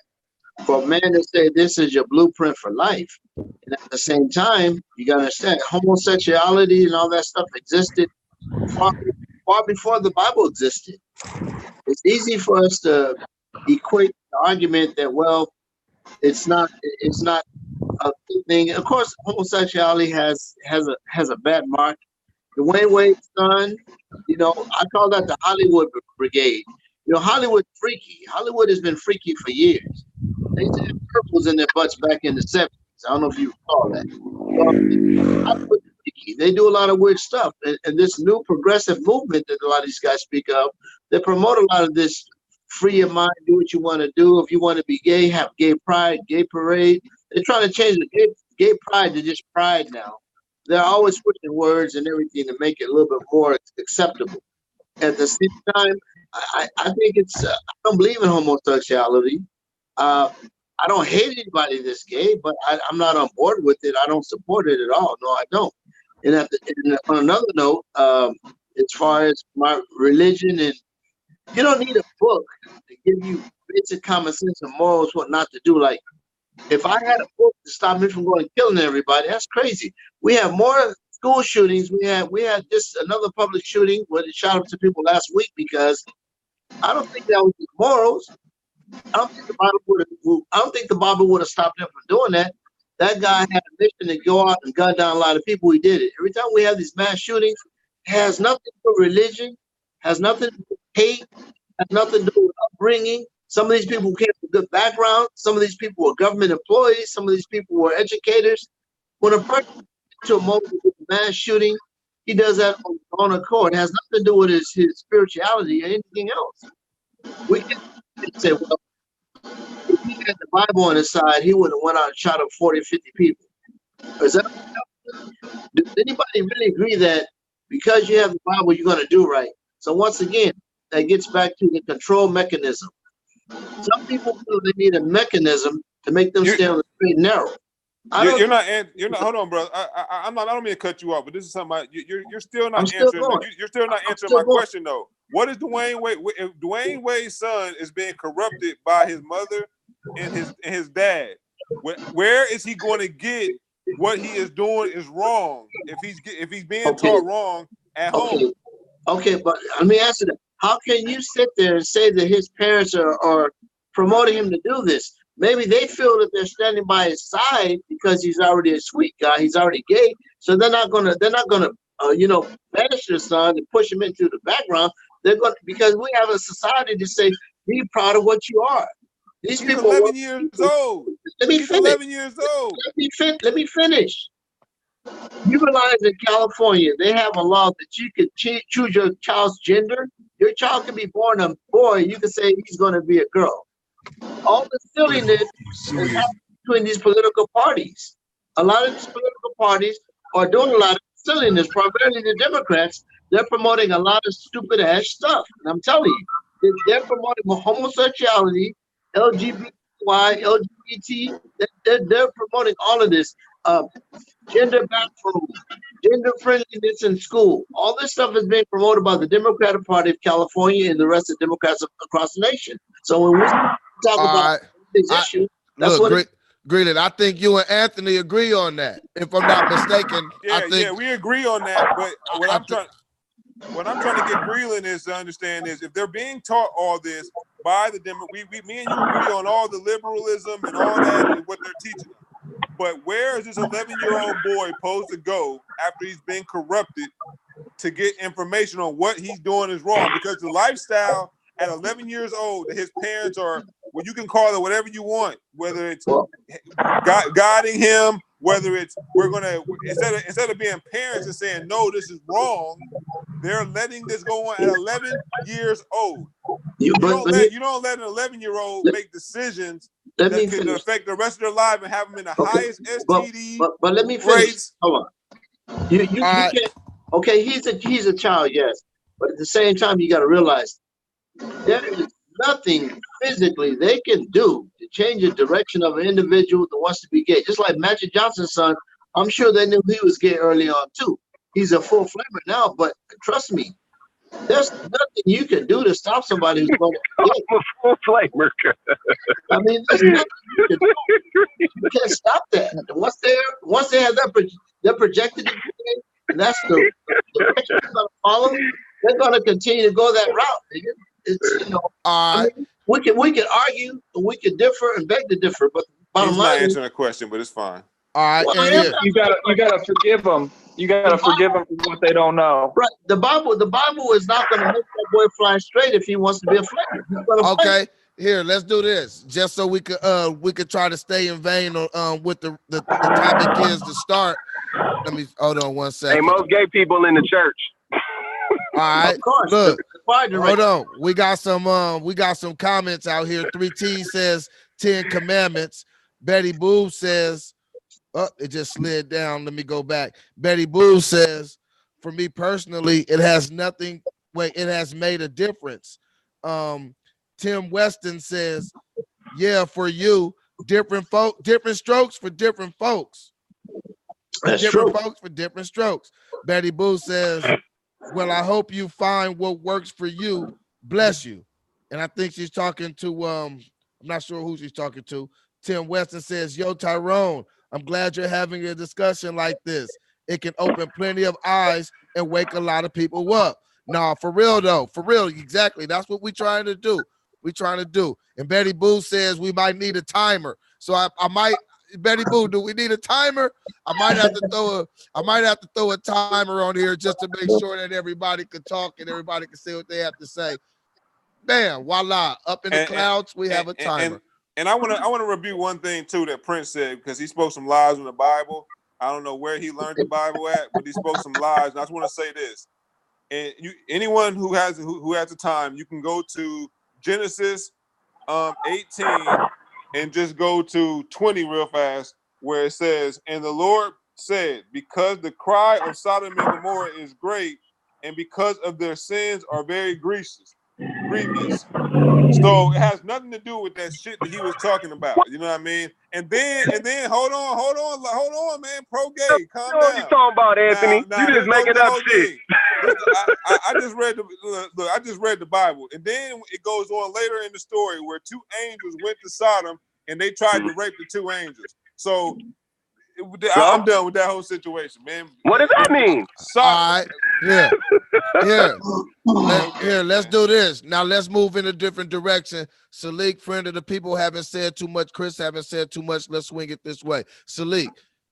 Speaker 1: for a man to say this is your blueprint for life. And at the same time, you gotta understand, homosexuality and all that stuff existed far before the Bible existed. It's easy for us to equate the argument that, well, it's not a good thing. Of course, homosexuality has a bad mark. Dwayne Wade's son, I call that the Hollywood brigade. Hollywood's freaky. Hollywood has been freaky for years. They used to have purples in their butts back in the 70s. I don't know if you recall that. Hollywood's freaky. They do a lot of weird stuff. And this new progressive movement that a lot of these guys speak of, they promote a lot of this free your mind, do what you want to do. If you want to be gay, have gay pride, gay parade. They're trying to change the gay pride to just pride now. They're always switching words and everything to make it a little bit more acceptable. At the same time, I think it's, I don't believe in homosexuality. I don't hate anybody that's gay, but I'm not on board with it. I don't support it at all. No, I don't. And, and on another note, as far as my religion, and you don't need a book to give you basic common sense and morals, what not to do. Like, if I had a book to stop me from going and killing everybody, that's crazy. We have more school shootings. We had just another public shooting where they shot up some people last week because I don't think that was his morals. I don't think the Bible would have stopped him from doing that. That guy had a mission to go out and gun down a lot of people. He did it. Every time we have these mass shootings, it has nothing to do with religion, has nothing to do with hate, has nothing to do with upbringing. Some of these people came from good background. Some of these people were government employees. Some of these people were educators. When a person gets to a moment with a mass shooting, he does that on his own accord. It has nothing to do with his spirituality or anything else. We can say, well, if he had the Bible on his side, he would have went out and shot up 40, 50 people. Does anybody really agree that because you have the Bible, you're going to do right? So once again, that gets back to the control mechanism. Some people feel they need a mechanism to make them stay on the straight and narrow.
Speaker 5: You're not. Hold on, brother. I don't mean to cut you off, but this is something you're still not answering. You're still not answering my question though. What is Dwayne Wade? If Dwayne Wade's son is being corrupted by his mother and his dad, where is he going to get what he is doing is wrong? If he's being taught wrong at home.
Speaker 1: Okay, but let me answer that. How can you sit there and say that his parents are promoting him to do this? Maybe they feel that they're standing by his side because he's already a sweet guy. He's already gay, so they're not gonna banish their son and push him into the background. They're going because we have a society to say, be proud of what you are. These people
Speaker 5: 11 years old.
Speaker 1: Let me finish.
Speaker 5: 11 years old.
Speaker 1: Let me finish. You realize in California, they have a law that you can choose your child's gender. Your child can be born a boy. You can say he's going to be a girl. All the silliness is happening between these political parties. A lot of these political parties are doing a lot of silliness, primarily the Democrats. They're promoting a lot of stupid ass stuff. And I'm telling you, they're promoting homosexuality, LGBTY, LGBT. They're promoting all of this. Gender bathrooms, gender friendliness in school. All this stuff is being promoted by the Democratic Party of California and the rest of Democrats across the nation. So when we talk about this issue, that's what
Speaker 3: Greeley, I think you and Anthony agree on that. If I'm not mistaken,
Speaker 5: yeah, we agree on that. But what I'm trying to get Greeley is to understand is if they're being taught all this by the me and you agree on all the liberalism and all that and what they're teaching them. But where is this 11-year-old boy supposed to go after he's been corrupted to get information on what he's doing is wrong? Because the lifestyle at 11 years old that his parents are, well, you can call it whatever you want, whether it's guiding him, whether it's instead of being parents and saying, no, this is wrong, they're letting this go on at 11 years old. You don't let an 11-year-old make decisions that can affect the rest of their life and have them in the highest STD
Speaker 1: but let me finish.
Speaker 5: rates.
Speaker 1: Hold on. You can't. Okay, he's a child, yes, but at the same time, you got to realize there is nothing physically they can do to change the direction of an individual that wants to be gay. Just like Magic Johnson's son, I'm sure they knew he was gay early on too. He's a full flamer now, but trust me, there's nothing you can do to stop somebody who's going to be gay.
Speaker 8: I'm a full flamer.
Speaker 1: I mean, there's nothing you can do. You can't stop that. Once they have they're projected to be gay, and that's the direction they're going to follow. They're going to continue to go that route. It's I mean, we can argue, we can differ and beg to differ, but bottom line,
Speaker 5: not answering a question, but it's fine.
Speaker 3: All right,
Speaker 1: well,
Speaker 6: You gotta forgive them. You gotta forgive them for what they don't know.
Speaker 1: Right. The Bible is not going to make that boy fly straight if he wants to be a flamer.
Speaker 3: Okay, here, let's do this, just so we could try to stay in vein on with the topic is to start. Let me hold on one second.
Speaker 8: Hey, most gay people in the church.
Speaker 3: All right,
Speaker 1: Of course.
Speaker 3: look, hold on. We got some comments out here. 3T says 10 Commandments. Betty Boo says, oh, it just slid down. Let me go back. Betty Boo says, for me personally, it has nothing wait, it has made a difference. Tim Weston says, yeah, for you, different strokes for different folks.
Speaker 1: That's
Speaker 3: Different
Speaker 1: true.
Speaker 3: folks for different strokes. Betty Boo says, well, I hope you find what works for you. Bless you. And I think she's talking to, I'm not sure who she's talking to. Tim Weston says, yo, Tyrone, I'm glad you're having a discussion like this. It can open plenty of eyes and wake a lot of people up. Nah, for real though, for real, exactly. That's what we're trying to do. We're trying to do. And Betty Boo says we might need a timer. So I might, Betty Boo, do we need a timer? I might have to throw a timer on here just to make sure that everybody can talk and everybody can say what they have to say. Bam, voila, up in the clouds, we have a timer.
Speaker 5: And I want to review one thing too that Prince said, because he spoke some lies in the Bible. I don't know where he learned the Bible at, but he spoke some lies. And I just want to say this: and anyone who has the time, you can go to Genesis 18 and just go to 20 real fast, where it says, "And the Lord said, because the cry of Sodom and Gomorrah is great, and because of their sins are very grievous." So it has nothing to do with that shit that he was talking about. You know what I mean? And then hold on, man. Pro-gay, calm
Speaker 8: You know what
Speaker 5: down.
Speaker 8: you talking about, Anthony?
Speaker 5: Now,
Speaker 8: You
Speaker 5: here
Speaker 8: just
Speaker 5: goes
Speaker 8: making
Speaker 5: the
Speaker 8: up
Speaker 5: whole
Speaker 8: shit.
Speaker 5: thing. I just read I just read the Bible, and then it goes on later in the story where two angels went to Sodom and they tried to rape the two angels. So I'm done with that whole situation, man.
Speaker 8: What does that mean?
Speaker 3: All right, here, let's do this. Now let's move in a different direction. Salik, friend of the people, haven't said too much. Chris haven't said too much. Let's swing it this way. Salik,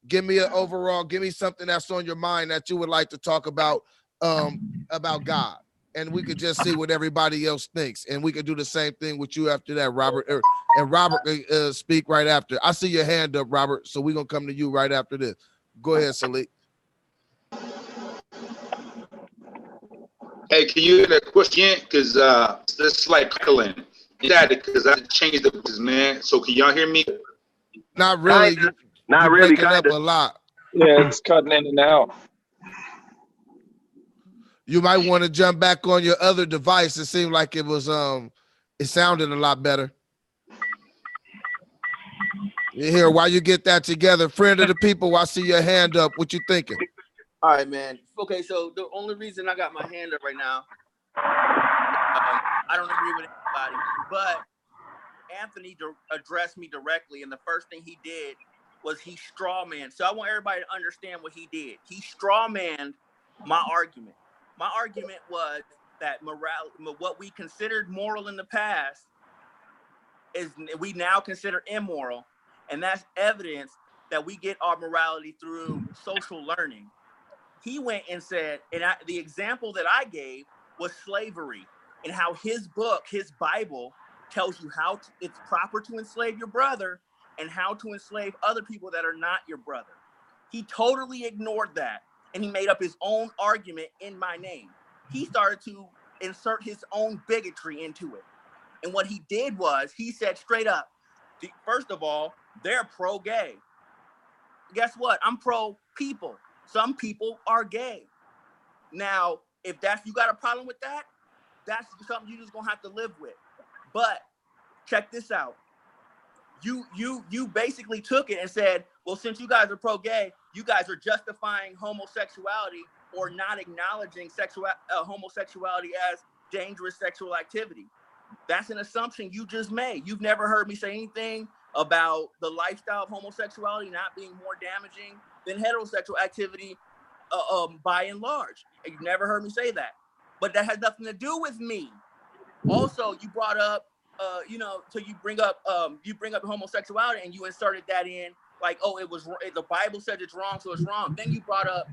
Speaker 3: give me an overall, give me something that's on your mind that you would like to talk about God. And we could just see what everybody else thinks. And we could do the same thing with you after that, Robert. And Robert speak right after. I see your hand up, Robert. So we're going to come to you right after this. Go ahead, Salik.
Speaker 9: Hey, can you hear that question? Because it's like crackling. Because I changed the business, man. So can y'all hear me?
Speaker 3: Not really.
Speaker 8: Not really.
Speaker 3: Breaking up a lot.
Speaker 10: Yeah, it's cutting in and out.
Speaker 3: You might want to jump back on your other device. It seemed like it was it sounded a lot better. Here, while you get that together, friend of the people, I see your hand up. What you thinking?
Speaker 2: All right, man. Okay, so the only reason I got my hand up right now, I don't agree with anybody, but Anthony addressed me directly, and the first thing he did was he strawmanned. So I want everybody to understand what he did. He strawmanned my argument. My argument was that what we considered moral in the past is we now consider immoral, and that's evidence that we get our morality through social learning. He went and said, and the example that I gave was slavery, and how his book, his Bible, tells you how it's proper to enslave your brother and how to enslave other people that are not your brother. He totally ignored that, and he made up his own argument in my name. He started to insert his own bigotry into it. And what he did was he said straight up, first of all, they're pro-gay. Guess what? I'm pro-people. Some people are gay. Now, if you got a problem with that, that's something you're just gonna have to live with. But check this out. You basically took it and said, well, since you guys are pro-gay, you guys are justifying homosexuality or not acknowledging homosexuality as dangerous sexual activity. That's an assumption you just made. You've never heard me say anything about the lifestyle of homosexuality not being more damaging than heterosexual activity by and large. And you've never heard me say that. But that has nothing to do with me. Also, you brought up, so you bring up homosexuality and you inserted that in like, oh, the Bible said it's wrong, so it's wrong. Then you brought up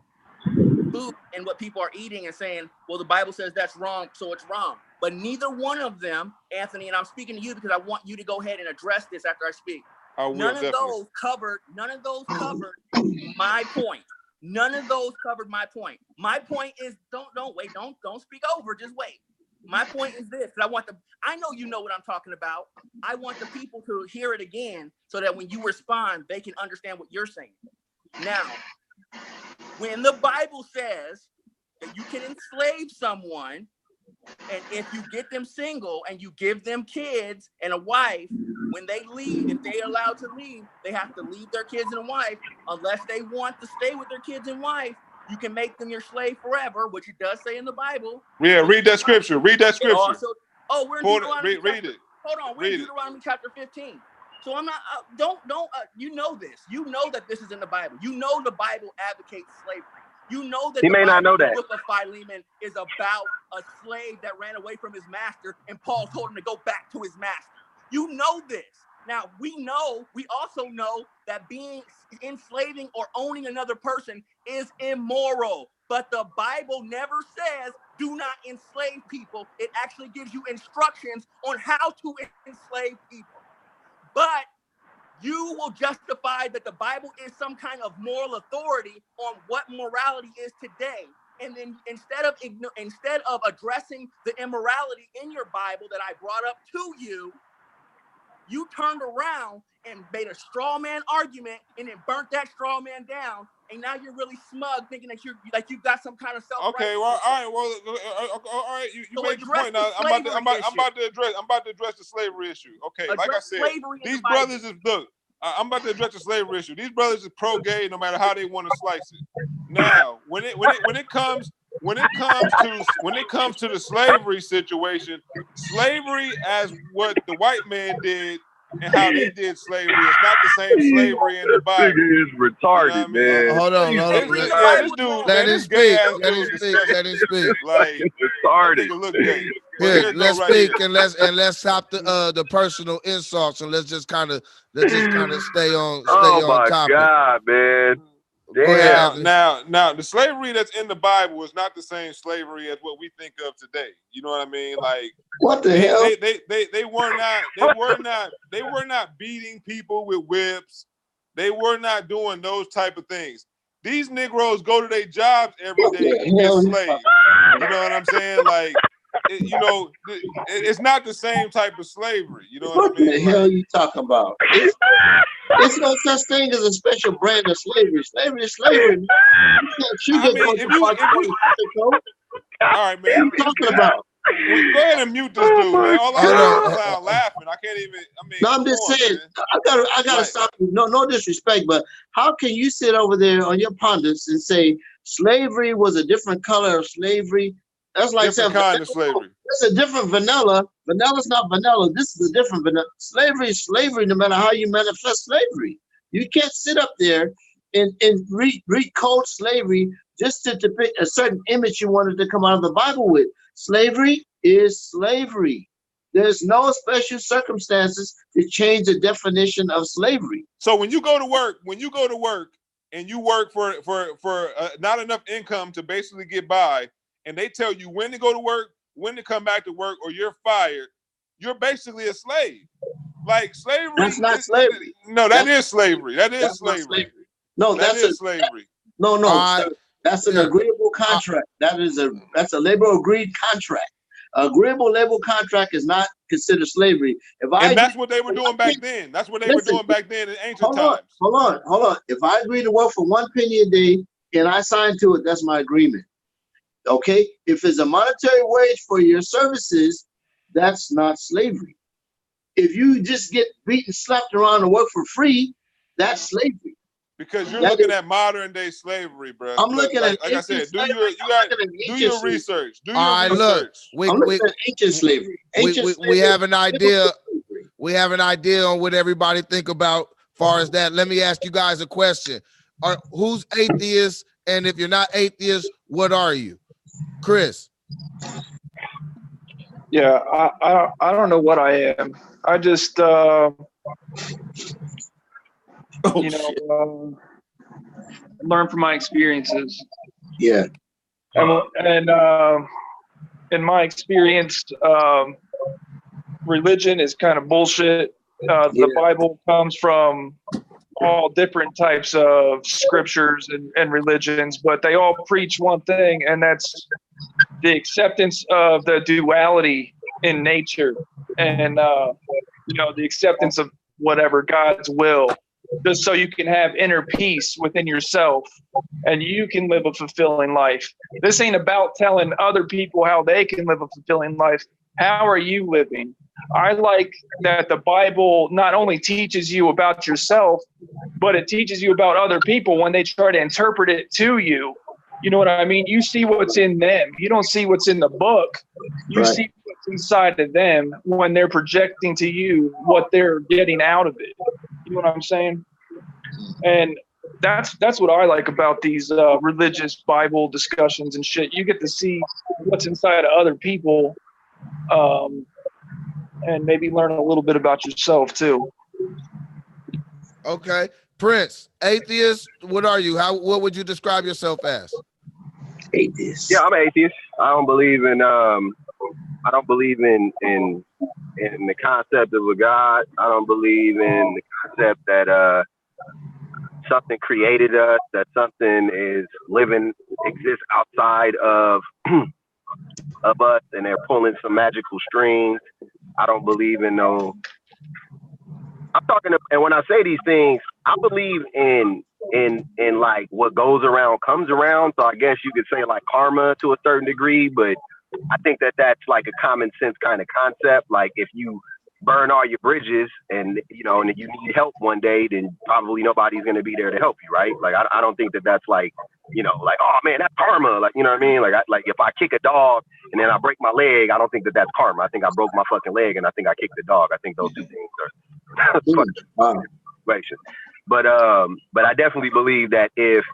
Speaker 2: food and what people are eating and saying, well, the Bible says that's wrong, so it's wrong. But neither one of them, Anthony, and I'm speaking to you because I want you to go ahead and address this after I speak. None of those covered my point. None of those covered my point. My point is, don't speak over, just wait. My point is this, because I know you know what I'm talking about. I want the people to hear it again so that when you respond, they can understand what you're saying. Now, when the Bible says that you can enslave someone And if you get them single and you give them kids and a wife, when they leave, if they're allowed to leave, they have to leave their kids and wife. Unless they want to stay with their kids and wife, you can make them your slave forever, which it does say in the Bible.
Speaker 5: Yeah, read that scripture. Read that scripture.
Speaker 2: Also, we're in Deuteronomy.
Speaker 5: Read it.
Speaker 2: Hold on, we're in Deuteronomy chapter 15. So I'm not. You know this. You know that this is in the Bible. You know the Bible advocates slavery. You know that
Speaker 8: He may not know that.
Speaker 2: The book of Philemon is about a slave that ran away from his master, and Paul told him to go back to his master. You know this. Now, we also know that being enslaving or owning another person is immoral. But the Bible never says do not enslave people. It actually gives you instructions on how to enslave people. But you will justify that the Bible is some kind of moral authority on what morality is today. And then instead of addressing the immorality in your Bible that I brought up to you, you turned around and made a straw man argument and then burnt that straw man down. And now you're really smug, thinking that you've got some kind of self.
Speaker 5: Okay, well, all right. You so made the point. Now I'm about to address the slavery issue. Okay, like I said, these brothers is look. I'm about to address the slavery issue. These brothers is pro-gay, no matter how they want to slice it. Now, when it comes to the slavery situation, slavery as what the white man did and how they did slavery is not the same slavery in the Bible.
Speaker 8: Nigga is retarded, man.
Speaker 3: Hold on. Let him speak.
Speaker 8: Like, retarded.
Speaker 3: Look gay. Here, let's speak and let's stop the personal insults and let's just kind of stay on topic.
Speaker 8: Oh my God, man.
Speaker 5: Damn. Now, the slavery that's in the Bible is not the same slavery as what we think of today. You know what I mean? Like,
Speaker 1: what the hell?
Speaker 5: They were not beating people with whips. They were not doing those type of things. These Negroes go to their jobs every day and get slaves. You know what I'm saying? Like, it's not the same type of slavery. You know what I mean?
Speaker 1: What the hell are you talking about? It's no such thing as a special brand of slavery. Slavery is slavery.
Speaker 5: All right, man.
Speaker 1: What are you talking about?
Speaker 5: Go ahead and mute this dude, man. All I'm laughing. I can't even.
Speaker 1: No, I'm just saying. Man. I gotta stop you. No disrespect, but how can you sit over there on your pundits and say slavery was a different color of slavery? That's like
Speaker 5: different kind of slavery.
Speaker 1: It's a different vanilla. Vanilla's not vanilla. This is a different vanilla. Slavery is slavery, no matter how you manifest slavery. You can't sit up there and recode slavery just to depict a certain image you wanted to come out of the Bible with. Slavery is slavery. There's no special circumstances to change the definition of slavery.
Speaker 5: So when you go to work and you work for not enough income to basically get by, and they tell you when to go to work, when to come back to work, or you're fired, you're basically a slave. Like slavery.
Speaker 1: That's not slavery.
Speaker 5: No, that is slavery. That is slavery.
Speaker 1: No,
Speaker 5: that's slavery.
Speaker 1: No. That's an agreeable contract. That's a labor agreed contract. Agreeable labor contract is not considered slavery.
Speaker 5: And that's what they were doing back then. That's what they were doing back then in ancient times.
Speaker 1: Hold on. If I agree to work for 1 penny a day and I sign to it, that's my agreement. Okay? If it's a monetary wage for your services, that's not slavery. If you just get beaten, slapped around and work for free, that's slavery.
Speaker 5: Because you're looking at modern day slavery, bro.
Speaker 1: I'm looking at,
Speaker 5: like I said, do your research. I'm
Speaker 1: looking at ancient slavery.
Speaker 3: We have an idea. We have an idea on what everybody think about. Far as that, let me ask you guys a question: who's atheist? And if you're not atheist, what are you, Chris?
Speaker 10: Yeah, I don't know what I am. I just learn from my experiences.
Speaker 1: Yeah.
Speaker 10: And in my experience, religion is kind of bullshit. The Bible comes from all different types of scriptures and religions, but they all preach one thing, and that's the acceptance of the duality in nature, and the acceptance of whatever God's will. just so you can have inner peace within yourself and you can live a fulfilling life. This ain't about telling other people how they can live a fulfilling life. How are you living? I like that the Bible not only teaches you about yourself, but it teaches you about other people when they try to interpret it to you. You know what I mean? You see what's in them. You don't see what's in the book. You
Speaker 1: Right.
Speaker 10: see what's inside of them when they're projecting to you what they're getting out of it. You know what I'm saying? And that's what I like about these religious Bible discussions and shit. You get to see what's inside of other people, and maybe learn a little bit about yourself too.
Speaker 3: Okay. Prince, atheist, what are you? What would you describe yourself as?
Speaker 1: Atheist.
Speaker 8: Yeah, I'm an atheist. I don't believe in the concept of a God. I don't believe in the concept that something created us, that something is exists outside of us, and they're pulling some magical strings. I don't believe in no. And when I say these things, I believe in like what goes around comes around. So I guess you could say like karma to a certain degree, but I think that that's like a common sense kind of concept. Like if you burn all your bridges and and you need help one day, then probably nobody's going to be there to help you, right? Like I don't think that that's like like, oh man, that's karma. Like, you know what I mean? Like if I kick a dog and then I break my leg, I don't think that that's karma. I think I broke my fucking leg and I think I kicked the dog. I think those two things are situation. But I definitely believe that if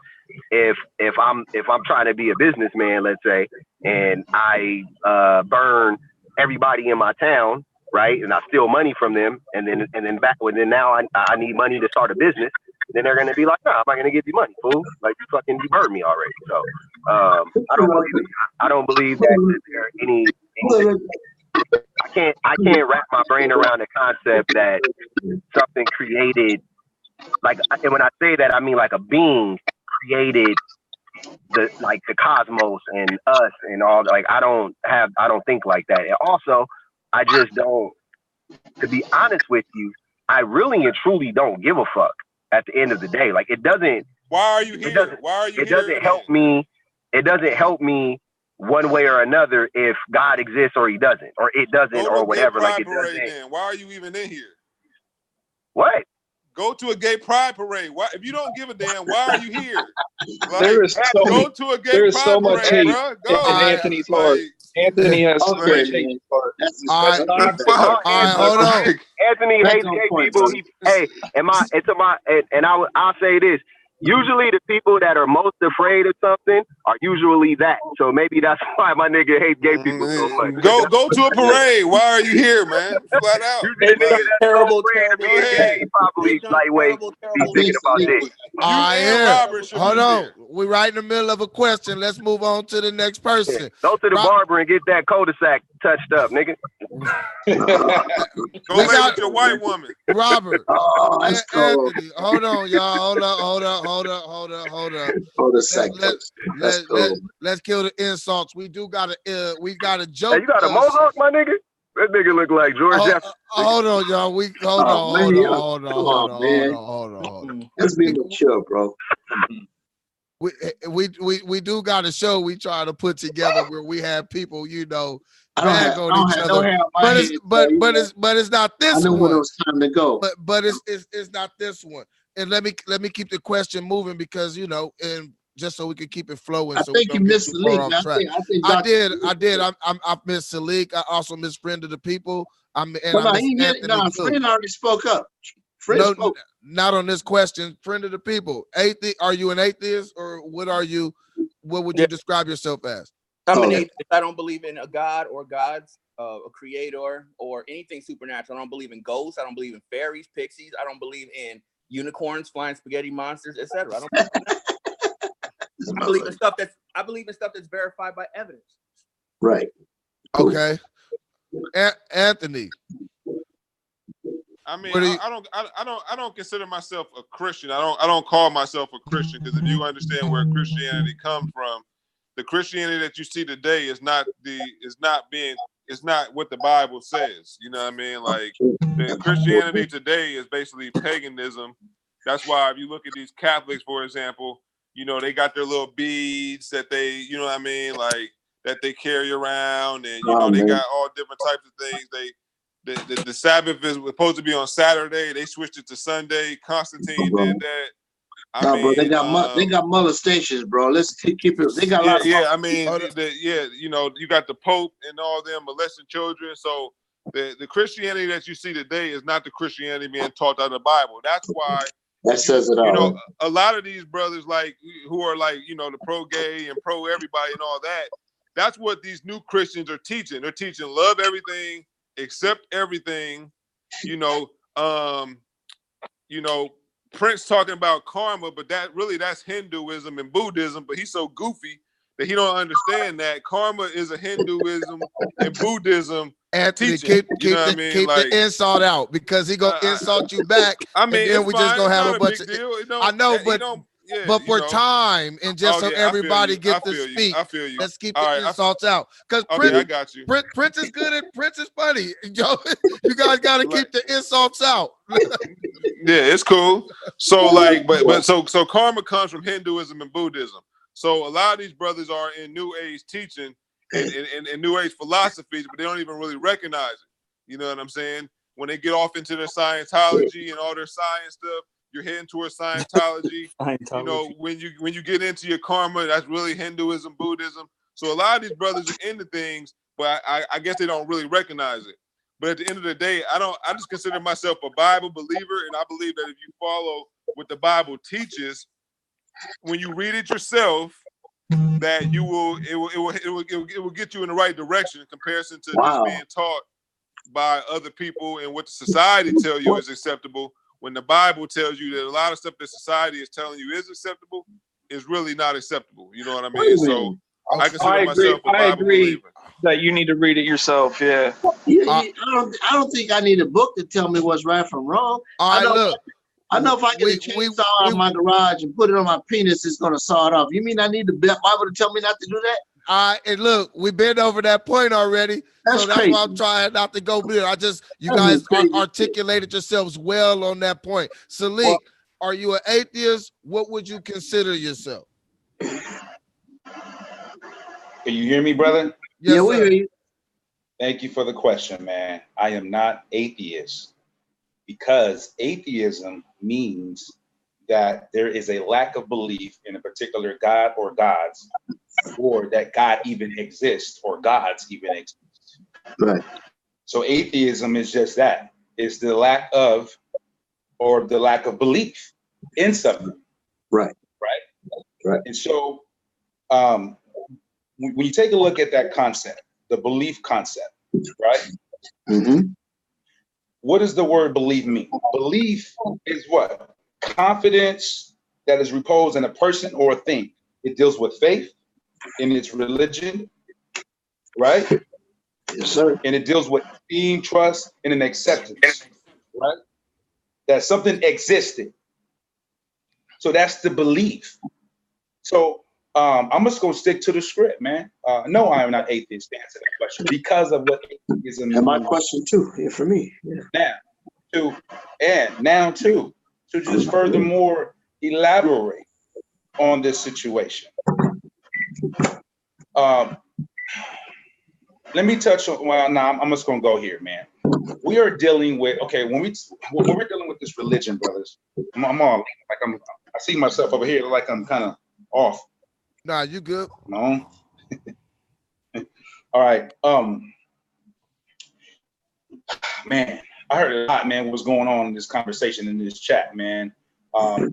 Speaker 8: I'm trying to be a businessman, let's say, and I burn everybody in my town, right, and I steal money from them, and then now I need money to start a business, then they're gonna be like, no, I'm not gonna give you money, fool. Like you burned me already. So I don't believe that there are any I can't wrap my brain around the concept that something created, like, and when I say that, I mean like a being created the cosmos and us and all. Like I don't think like that. And also, I just don't. To be honest with you, I really and truly don't give a fuck. At the end of the day, like it doesn't.
Speaker 5: Why are you here?
Speaker 8: It doesn't help me. It doesn't help me one way or another if God exists or he doesn't, or it doesn't, or whatever. Like it doesn't.
Speaker 5: Then. Why are you even in here?
Speaker 8: What?
Speaker 5: Go to a gay pride parade. Why, if you don't give a damn, why are you here? Like,
Speaker 10: There is
Speaker 5: go to a gay pride
Speaker 10: so much
Speaker 5: parade,
Speaker 10: hate
Speaker 5: bro. Go.
Speaker 10: in Anthony's heart. Anthony has so much hate in his heart.
Speaker 3: All right, hold on.
Speaker 8: Anthony hates gay people. I'll say this. Usually the people that are most afraid of something are usually that. So maybe that's why my nigga hates gay people so much.
Speaker 5: Go to a parade. Why are you here, man? Flat out.
Speaker 2: Terrible.
Speaker 8: Probably lightweight. Be thinking about this.
Speaker 3: I am. Hold on. We're right in the middle of a question. Let's move on to the next person.
Speaker 8: Go to the barber and get that cul-de-sac touched up, nigga.
Speaker 5: Go lay with your white woman.
Speaker 3: Robert.
Speaker 1: Oh, that's cold.
Speaker 3: Anthony, hold on, y'all. Hold up. Let's kill the insults. We got a joke.
Speaker 8: Hey, you got a mohawk, my nigga? That nigga look like George Jefferson.
Speaker 3: Hold on, y'all. Hold on.
Speaker 1: Let's be mature, bro.
Speaker 3: We do got a show we try to put together where we have people,
Speaker 1: bag
Speaker 3: on each other. But it's not this one.
Speaker 1: I know when it was time to go.
Speaker 3: But it's not this one. And let me keep the question moving because and just so we can keep it flowing.
Speaker 1: I think you missed Salik.
Speaker 3: I did. I missed Salik. I also missed Friend of the People. Friend
Speaker 1: already spoke up. Spoke.
Speaker 3: Not on this question. Friend of the People. Are you an atheist or what are you? What would you describe yourself as?
Speaker 2: I'm an atheist. I don't believe in a God or gods, a creator or anything supernatural. I don't believe in ghosts. I don't believe in fairies, pixies. I don't believe in unicorns, flying spaghetti monsters, etc. I don't believe in that. I believe in stuff that's verified by evidence.
Speaker 1: Right.
Speaker 3: Okay. Anthony.
Speaker 5: I mean, I don't consider myself a Christian. I don't call myself a Christian because if you understand where Christianity comes from, the Christianity that you see today is not what the Bible says. You know what I mean? Like the Christianity today is basically paganism That's why if you look at these Catholics, for example, you know, they got their little beads that they, you know what I mean, like that they carry around, and you know, they got all different types of things. The Sabbath is supposed to be on Saturday. They switched it to Sunday. Constantine did that. I mean,
Speaker 1: bro, they got molestations, bro. Let's keep it. They got a lot of
Speaker 5: I mean, you know, you got the Pope and all them molesting children. So the Christianity that you see today is not the Christianity being taught out of the Bible. That's why
Speaker 1: that says it all.
Speaker 5: You know, a lot of these brothers like who are like, you know, the pro-gay and pro-everybody and all that. That's what these new Christians are teaching. They're teaching love everything, accept everything. You know, Prince talking about karma, but that's Hinduism and Buddhism. But he's so goofy that he don't understand that karma is a Hinduism and Buddhism.
Speaker 3: Anthony,
Speaker 5: teaching,
Speaker 3: keep the insult out, because he gonna insult you back.
Speaker 5: I mean,
Speaker 3: and then we just gonna have a bunch of. I know, but for time and just so everybody get to speak,
Speaker 5: I feel you.
Speaker 3: Let's keep the insults out. Because
Speaker 5: I got you.
Speaker 3: Prince is good at Prince is funny. Yo, you guys got to keep the insults out.
Speaker 5: Yeah, it's cool. So like, so karma comes from Hinduism and Buddhism. So a lot of these brothers are in New Age teaching and New Age philosophies, but they don't even really recognize it. You know what I'm saying? When they get off into their Scientology and all their science stuff, you're heading towards Scientology. You know, when you get into your karma, that's really Hinduism, Buddhism. So a lot of these brothers are into things, but I guess they don't really recognize it. But at the end of the day, I just consider myself a Bible believer, and I believe that if you follow what the Bible teaches, when you read it yourself, that it will get you in the right direction in comparison to just being taught by other people and what the society tell you is acceptable. When the Bible tells you that a lot of stuff that society is telling you is acceptable is really not acceptable. You know what I mean? So I consider myself a Bible believer.
Speaker 10: That you need to read it yourself. Yeah.
Speaker 1: I don't think I need a book to tell me what's right from wrong. I know if I get a chainsaw out of my garage and put it on my penis, it's gonna saw it off. You mean I need the Bible to tell me not to do that?
Speaker 3: And look, we've been over that point already. That's why I'm trying not to go there. You guys articulated yourselves well on that point. Salik, are you an atheist? What would you consider yourself?
Speaker 4: Can you hear me, brother?
Speaker 1: Yes, we hear you.
Speaker 4: Thank you for the question, man. I am not atheist, because atheism means that there is a lack of belief in a particular God or gods, or that God even exists or gods even exist.
Speaker 1: Right.
Speaker 4: So atheism is just that. It's the lack of belief in something.
Speaker 1: Right.
Speaker 4: And so when you take a look at that concept, the belief concept, right?
Speaker 1: Mm-hmm.
Speaker 4: What does the word belief mean? Belief is what? Confidence that is reposed in a person or a thing. It deals with faith in its religion, right?
Speaker 1: Yes, sir.
Speaker 4: And it deals with esteem, trust, and an acceptance, right? That something existed. So that's the belief. So I'm just gonna stick to the script, man. No, I am not atheist to answer that question, because of what atheism is.
Speaker 1: And my question too, for me. Yeah.
Speaker 4: Now to just furthermore elaborate on this situation. Let me touch on. Well, no, I'm just gonna go here, man. We are dealing with when we're dealing with this religion, brothers. I'm all like I see myself over here like I'm kind of off.
Speaker 3: Nah, you good.
Speaker 4: No. All right. Man, I heard a lot, man, what's going on in this conversation, in this chat, man.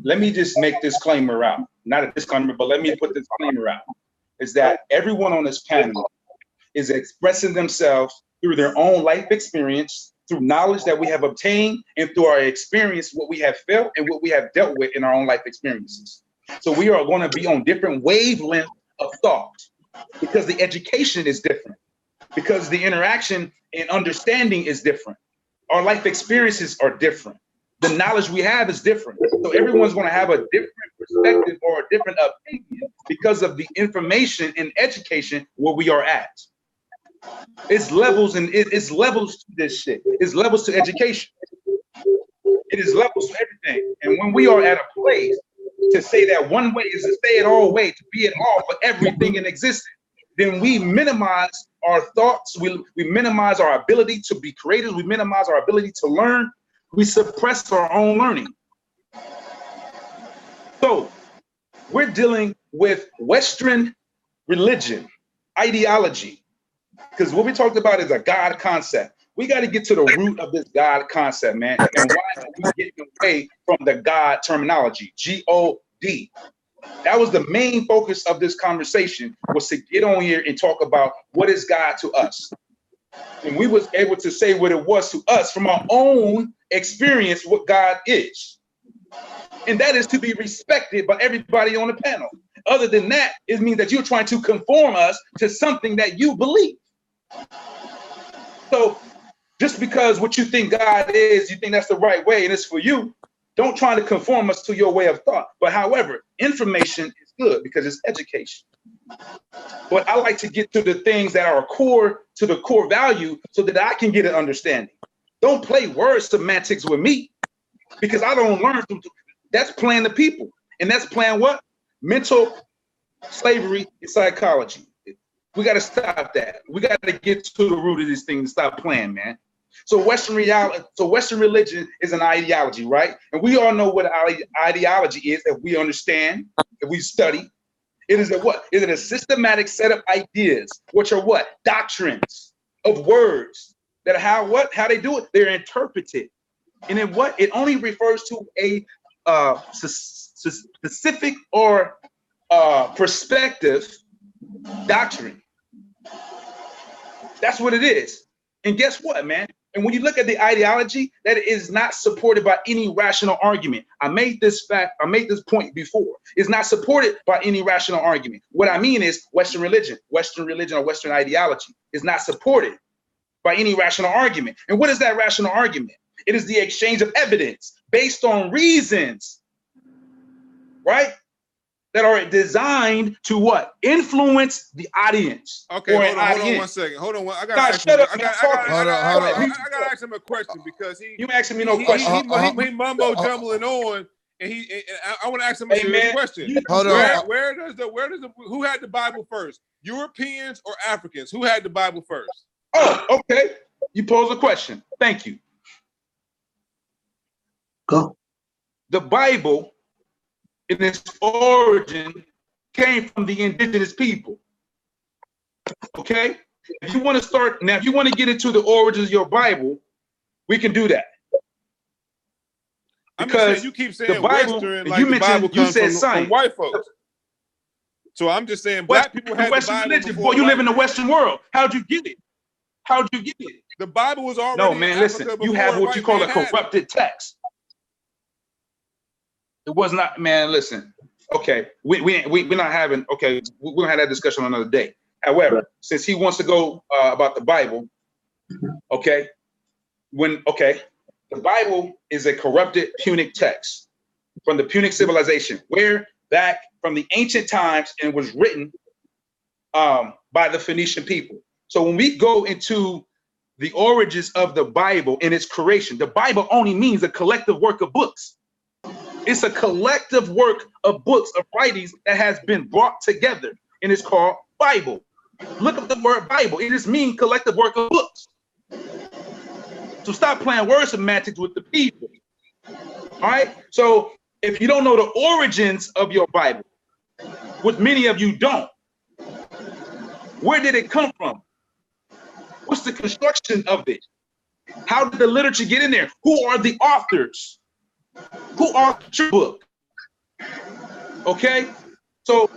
Speaker 4: Let me just make this disclaimer out. Not a disclaimer, but let me put this disclaimer out. Is that everyone on this panel is expressing themselves through their own life experience, through knowledge that we have obtained, and through our experience, what we have felt and what we have dealt with in our own life experiences. So we are going to be on different wavelengths of thought, because the education is different, because the interaction and understanding is different. Our life experiences are different. The knowledge we have is different. So everyone's going to have a different perspective or a different opinion because of the information and education where we are at. It's levels, and it's levels to this shit. It's levels to education. It is levels to everything. And when we are at a place to say that one way is to stay it all way, to be it all for everything in existence, then we minimize our thoughts. We minimize our ability to be creative. We minimize our ability to learn. We suppress our own learning. So we're dealing with Western religion, ideology, because what we talked about is a God concept. We got to get to the root of this God concept, man. And why are we getting away from the God terminology, G-O-D? That was the main focus of this conversation, was to get on here and talk about what is God to us. And we was able to say what it was to us from our own experience, what God is. And that is to be respected by everybody on the panel. Other than that, it means that you're trying to conform us to something that you believe. So just because what you think God is, you think that's the right way and it's for you, don't try to conform us to your way of thought. But however, information is good because it's education. But I like to get to the things that are core to the core value so that I can get an understanding. Don't play word semantics with me because I don't learn from. That's playing the people. And that's playing what? Mental slavery and psychology. We got to stop that. We got to get to the root of this thing and stop playing, man. So Western religion is an ideology, right? And we all know what ideology is if we understand, if we study. It is a what? Is it a systematic set of ideas, which are what? Doctrines of words that are how they do it? They're interpreted. And then what? It only refers to a specific or perspective doctrine. That's what it is. And guess what, man? And when you look at the ideology, that is not supported by any rational argument. I made this point before. It's not supported by any rational argument. What I mean is Western religion or Western ideology is not supported by any rational argument. And what is that rational argument? It is the exchange of evidence based on reasons, right? That are designed to what? Influence the audience.
Speaker 5: Okay, hold on 1 second. Hold on. I gotta ask him a question because
Speaker 4: you asking me no question.
Speaker 5: He mumbo jumbling on, and I want to ask him a serious question.
Speaker 3: Hold on.
Speaker 5: Where does who had the Bible first? Europeans or Africans? Who had the Bible first?
Speaker 4: Oh, okay. You pose a question. Thank you.
Speaker 1: Go.
Speaker 4: The Bible, in its origin, came from the indigenous people. Okay? If you want to start now, if you want to get into the origins of your Bible, we can do that.
Speaker 5: Because you keep saying
Speaker 4: the Bible,
Speaker 5: Western, like
Speaker 4: you
Speaker 5: the
Speaker 4: mentioned,
Speaker 5: Bible comes
Speaker 4: you said
Speaker 5: from white folks. So I'm just saying black people had
Speaker 4: Western
Speaker 5: the Bible
Speaker 4: religion.
Speaker 5: before
Speaker 4: Boy, you
Speaker 5: white
Speaker 4: live in the
Speaker 5: people.
Speaker 4: Western world. How'd you get it? How'd you get it?
Speaker 5: The Bible was already
Speaker 4: No, man,
Speaker 5: in
Speaker 4: listen.
Speaker 5: Africa
Speaker 4: You
Speaker 5: before
Speaker 4: have what
Speaker 5: white
Speaker 4: you call a
Speaker 5: man had it.
Speaker 4: corrupted text. It was not, man, listen. Okay, we're not having, okay, we're gonna have that discussion on another day. However, since he wants to go about the Bible, okay, the Bible is a corrupted Punic text from the Punic civilization, where back from the ancient times, and was written by the Phoenician people. So when we go into the origins of the Bible and its creation, the Bible only means a collective work of books. It's a collective work of books, of writings that has been brought together, and it's called Bible. Look up the word Bible. It just means collective work of books. So stop playing word semantics with the people. All right? So if you don't know the origins of your Bible, which many of you don't, where did it come from? What's the construction of it? How did the literature get in there? Who are the authors? Who authored your book? Okay, so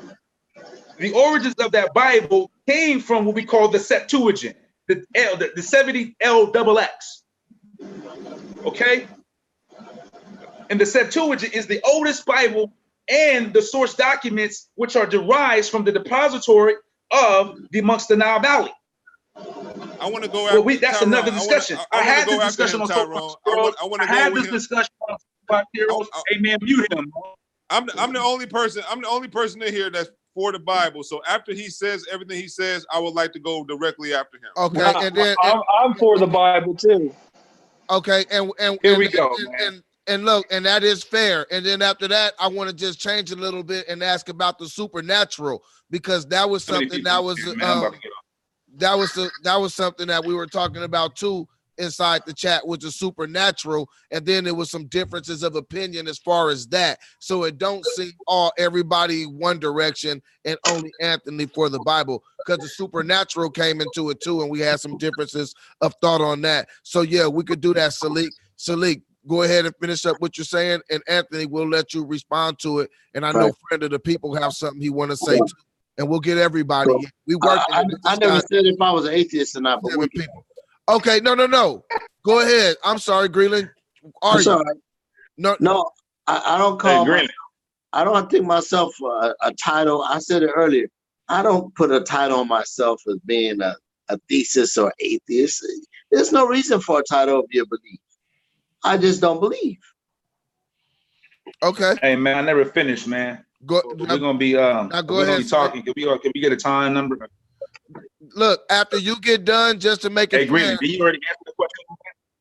Speaker 4: the origins of that Bible came from what we call the Septuagint, the 70 LXX. Okay, and the Septuagint is the oldest Bible and the source documents which are derived from the depository of the amongst the Nile Valley.
Speaker 5: I want to go after
Speaker 4: that's
Speaker 5: Tyrone.
Speaker 4: another discussion. I had this discussion on
Speaker 5: Tyrone.
Speaker 4: I had this discussion on Heroes. Hey man, mute him.
Speaker 5: I'm the only person in here that's for the Bible. So after he says everything he says, I would like to go directly after him.
Speaker 3: Okay, and then
Speaker 10: I'm for the Bible too.
Speaker 3: Okay, and
Speaker 4: Here we go,
Speaker 3: and look, and that is fair. And then after that, I want to just change a little bit and ask about the supernatural, because that was something that was that was something that we were talking about too inside the chat, which is supernatural. And then there was some differences of opinion as far as that. So it don't seem everybody one direction and only Anthony for the Bible, because the supernatural came into it too, and we had some differences of thought on that. So yeah, we could do that. Salik, go ahead and finish up what you're saying, and Anthony, we'll let you respond to it. And I know friend of the people have something he want to say too, and we'll get everybody. We work.
Speaker 1: I never said if I was an atheist or not, but we
Speaker 3: people. Okay, no. Go ahead. I'm sorry, Greenland. Are you?
Speaker 1: Sorry. No, I don't call. I don't think myself a title. I said it earlier. I don't put a title on myself as being a thesis or atheist. There's no reason for a title of your belief. I just don't believe.
Speaker 3: Okay.
Speaker 4: Hey man, I never finished, man. We're gonna be
Speaker 3: go
Speaker 4: we're
Speaker 3: ahead,
Speaker 4: gonna be talking. Can we get a time number?
Speaker 3: Look, after you get done, just to make it
Speaker 4: Hey, Green, did you already answer the question?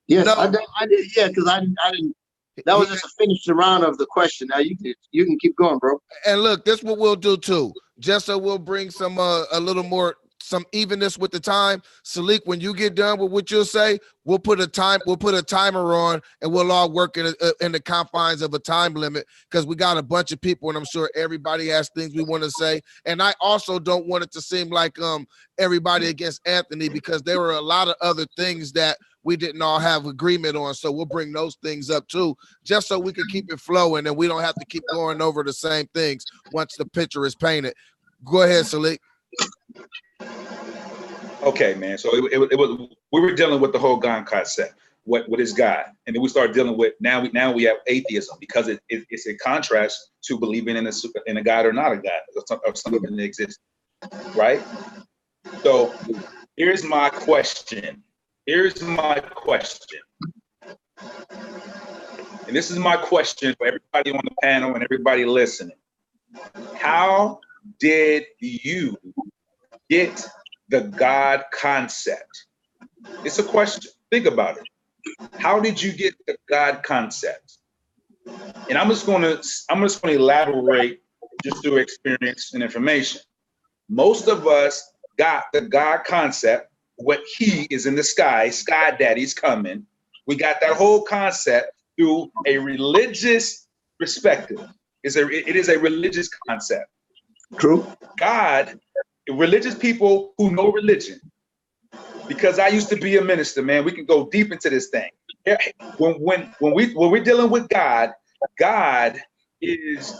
Speaker 1: Yes,
Speaker 3: No.
Speaker 1: I did. Yeah, because I didn't. That was just a finish the round of the question. Now you can keep going, bro.
Speaker 3: And look, this is what we'll do too. Just so we'll bring some a little more some evenness with the time. Salik, when you get done with what you'll say, we'll put a timer on, and we'll all work in the confines of a time limit, because we got a bunch of people, and I'm sure everybody has things we want to say. And I also don't want it to seem like everybody against Anthony, because there were a lot of other things that we didn't all have agreement on. So we'll bring those things up too, just so we can keep it flowing and we don't have to keep going over the same things once the picture is painted. Go ahead, Salik.
Speaker 4: Okay, man. So it was we were dealing with the whole God concept. What is God? And then we started dealing with now we have atheism, because it's a contrast to believing in a God or not a God, of something that exists, right? So here's my question. And this is my question for everybody on the panel and everybody listening. How did you get the God concept? It's a question. Think about it. How did you get the God concept? And I'm just going to elaborate just through experience and information. Most of us got the God concept. What he is in the sky daddy's coming. We got that whole concept through a religious perspective. It is a religious concept.
Speaker 1: True.
Speaker 4: God, religious people who know religion, because I used to be a minister, man. We can go deep into this thing. When we're dealing with God, it is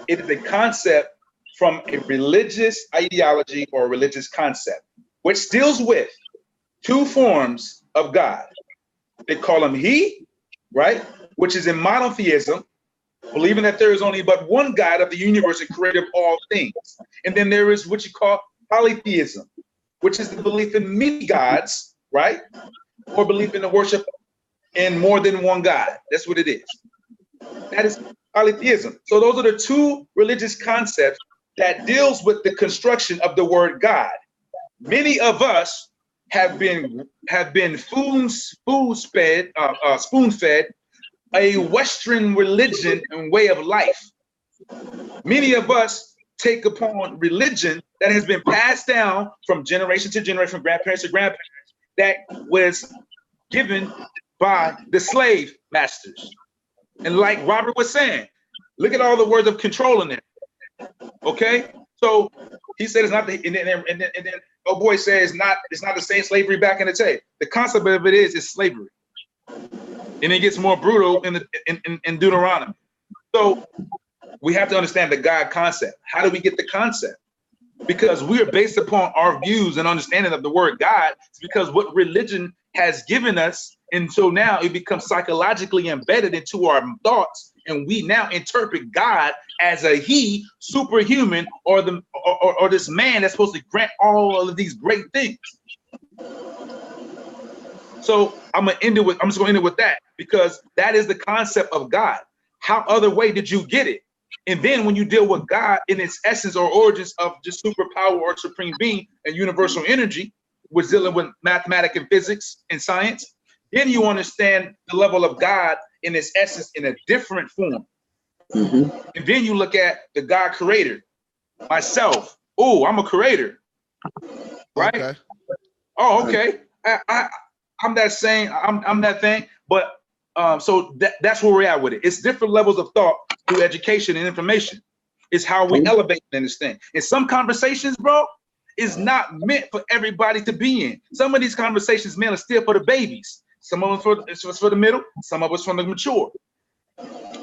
Speaker 4: a concept from a religious ideology or a religious concept, which deals with two forms of God. They call him he, right? Which is in monotheism, believing that there is only but one God of the universe and creator of all things. And then there is what you call polytheism, which is the belief in many gods, right? Or belief in the worship in more than one God. That's what it is. That is polytheism. So those are the two religious concepts that deals with the construction of the word God. Many of us have been spoon-fed a Western religion and way of life. Many of us take upon religion that has been passed down from generation to generation, from grandparents to grandparents, that was given by the slave masters. And like Robert was saying, look at all the words of control in there. Okay, so he said it's not the, and then oh boy says it's not the same slavery back in the day. The concept of it is slavery, and it gets more brutal in Deuteronomy. So we have to understand the God concept. How do we get the concept? Because we are based upon our views and understanding of the word God. It's because what religion has given us, and so now it becomes psychologically embedded into our thoughts, and we now interpret God as a he, superhuman, or this man that's supposed to grant all of these great things. So I'm just gonna end it with that, because that is the concept of God. How other way did you get it? And then when you deal with God in its essence or origins of just superpower or supreme being and universal energy, was dealing with mathematics and physics and science, Then you understand the level of God in its essence in a different form.
Speaker 1: Mm-hmm.
Speaker 4: And then you look at the God creator, myself. Oh, I'm a creator, right?
Speaker 3: Okay.
Speaker 4: Oh, okay. I'm that same. I'm that thing. But so that's where we're at with it. It's different levels of thought through education and information. It's how we elevate in this thing. And some conversations, bro, is not meant for everybody to be in. Some of these conversations, man, are still for the babies. Some of them for the middle. Some of us from the mature.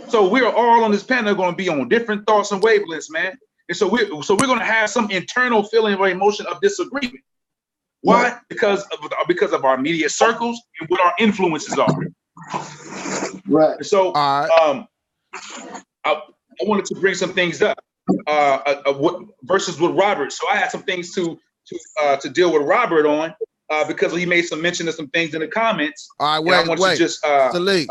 Speaker 4: So we're all on this panel going to be on different thoughts and wavelengths, man. And so we're going to have some internal feeling or emotion of disagreement. Why? Right. Because of our immediate circles and what our influences are.
Speaker 1: Right.
Speaker 4: So I wanted to bring some things up versus with Robert. So I had some things to deal with Robert on because he made some mention of some things in the comments.
Speaker 3: All right, wait.
Speaker 4: Just
Speaker 3: Salik,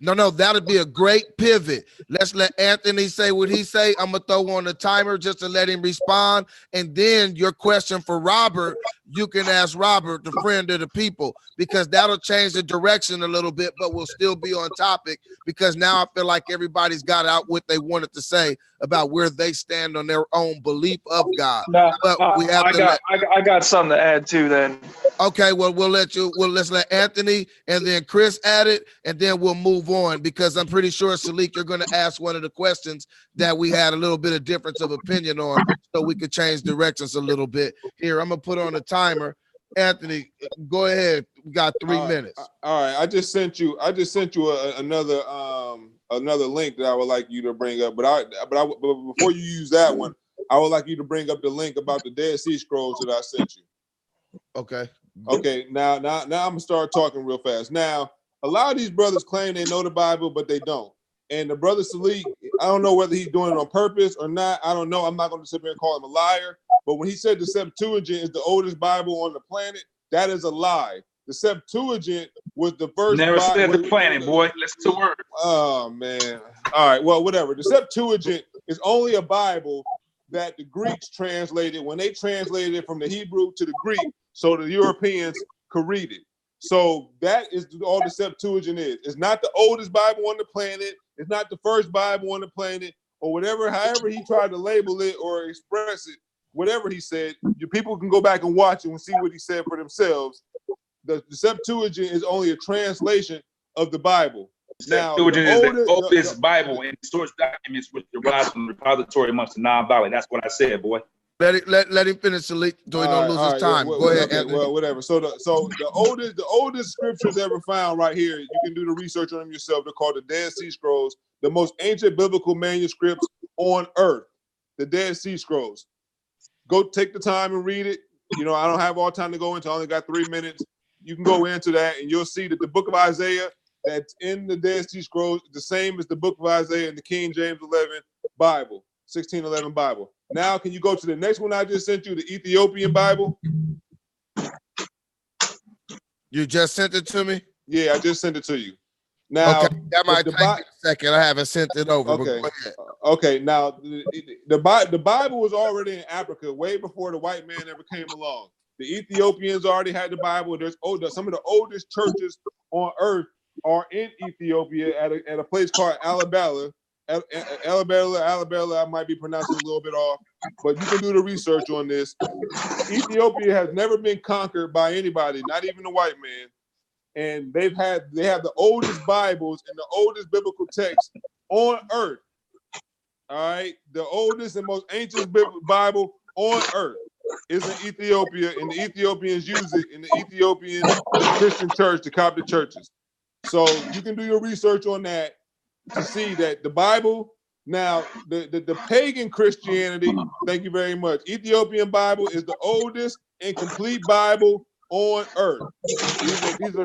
Speaker 3: no. That'll be a great pivot. Let's let Anthony say what he say. I'm gonna throw on the timer just to let him respond, and then your question for Robert, you can ask Robert, the friend of the people, because that'll change the direction a little bit, but we'll still be on topic because now I feel like everybody's got out what they wanted to say about where they stand on their own belief of God.
Speaker 10: No,
Speaker 3: but we have
Speaker 10: I got something to add too. Then.
Speaker 3: Okay, well let's let Anthony and then Chris add it, and then we'll move on because I'm pretty sure, Salik, you're going to ask one of the questions that we had a little bit of difference of opinion on, so we could change directions a little bit. Here, I'm gonna put on a timer. Anthony, go ahead. We got 3 minutes.
Speaker 5: All right, I just sent you another link that I would like you to bring up. But before you use that one, I would like you to bring up the link about the Dead Sea Scrolls that I sent you.
Speaker 3: Okay.
Speaker 5: Okay, now I'm gonna start talking real fast. Now, a lot of these brothers claim they know the Bible, but they don't. And the brother Salik, I don't know whether he's doing it on purpose or not. I don't know. I'm not going to sit here and call him a liar. But when he said the Septuagint is the oldest Bible on the planet, that is a lie. The Septuagint was the first.
Speaker 4: Never said the planet, boy. Listen to words.
Speaker 5: Oh man. All right. Well, whatever. The Septuagint is only a Bible that the Greeks translated when they translated it from the Hebrew to the Greek, so the Europeans could read it. So that is all the Septuagint is. It's not the oldest Bible on the planet. It's not the first Bible on the planet, or whatever, however he tried to label it or express it, whatever he said, you people can go back and watch it and see what he said for themselves. The Septuagint is only a translation of the Bible.
Speaker 4: Now, Septuagint is the oldest Bible and source documents which derive from the repository amongst the non-violent. That's what I said, boy.
Speaker 3: Let him finish, Salik, so he don't lose his time. Go ahead, Anthony.
Speaker 5: Well, whatever. So the oldest scriptures ever found right here, you can do the research on them yourself. They're called the Dead Sea Scrolls, the most ancient biblical manuscripts on earth, the Dead Sea Scrolls. Go take the time and read it. You know, I don't have all time to go into. I only got 3 minutes. You can go into that and you'll see that the book of Isaiah that's in the Dead Sea Scrolls is the same as the book of Isaiah in the King James 1611 Bible. Now, can you go to the next one I just sent you, the Ethiopian Bible?
Speaker 3: You just sent it to me?
Speaker 5: Yeah, I just sent it to you. Now,
Speaker 3: okay, that might take a second. I haven't sent it over.
Speaker 5: Okay.
Speaker 3: But go ahead.
Speaker 5: Okay. Now, the Bible was already in Africa way before the white man ever came along. The Ethiopians already had the Bible. Some of the oldest churches on earth are in Ethiopia at a place called Alabala. Alabala, I might be pronouncing a little bit off, but you can do the research on this. Ethiopia has never been conquered by anybody, not even the white man. And they have the oldest Bibles and the oldest biblical texts on earth. All right, the oldest and most ancient Bible on earth is in Ethiopia, and the Ethiopians use it in the Ethiopian Christian church, the Coptic churches. So you can do your research on that to see that the Bible, now the pagan Christianity, thank you very much. Ethiopian Bible is the oldest and complete Bible on earth. This is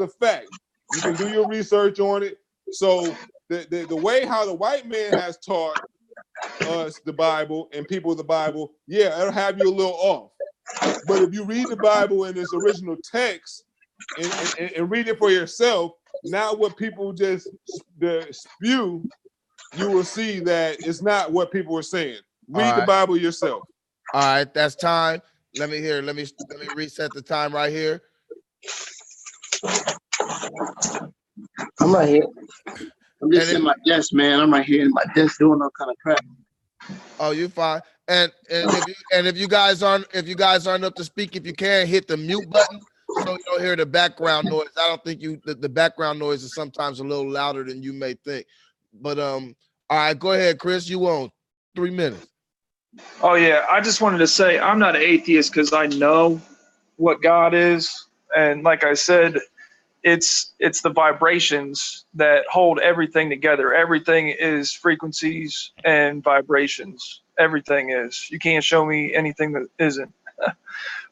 Speaker 5: a fact. You can do your research on it. So the way how the white man has taught us the Bible and people the Bible, yeah, it'll have you a little off. But if you read the Bible in its original text and read it for yourself, not what people just spew, you will see that it's not what people are saying. Read the Bible yourself.
Speaker 3: All right, that's time. Let me reset the time right here.
Speaker 1: I'm right here. I'm just in my desk, man. I'm right here in my desk doing all kind of crap.
Speaker 3: Oh, you fine. And if you guys aren't up to speak, if you can hit the mute button so you don't hear the background noise. I don't think the background noise is sometimes a little louder than you may think. But all right, go ahead, Chris. You on 3 minutes.
Speaker 10: Oh yeah, I just wanted to say I'm not an atheist because I know what God is, and like I said, it's the vibrations that hold everything together. Everything is frequencies and vibrations. Everything is. You can't show me anything that isn't.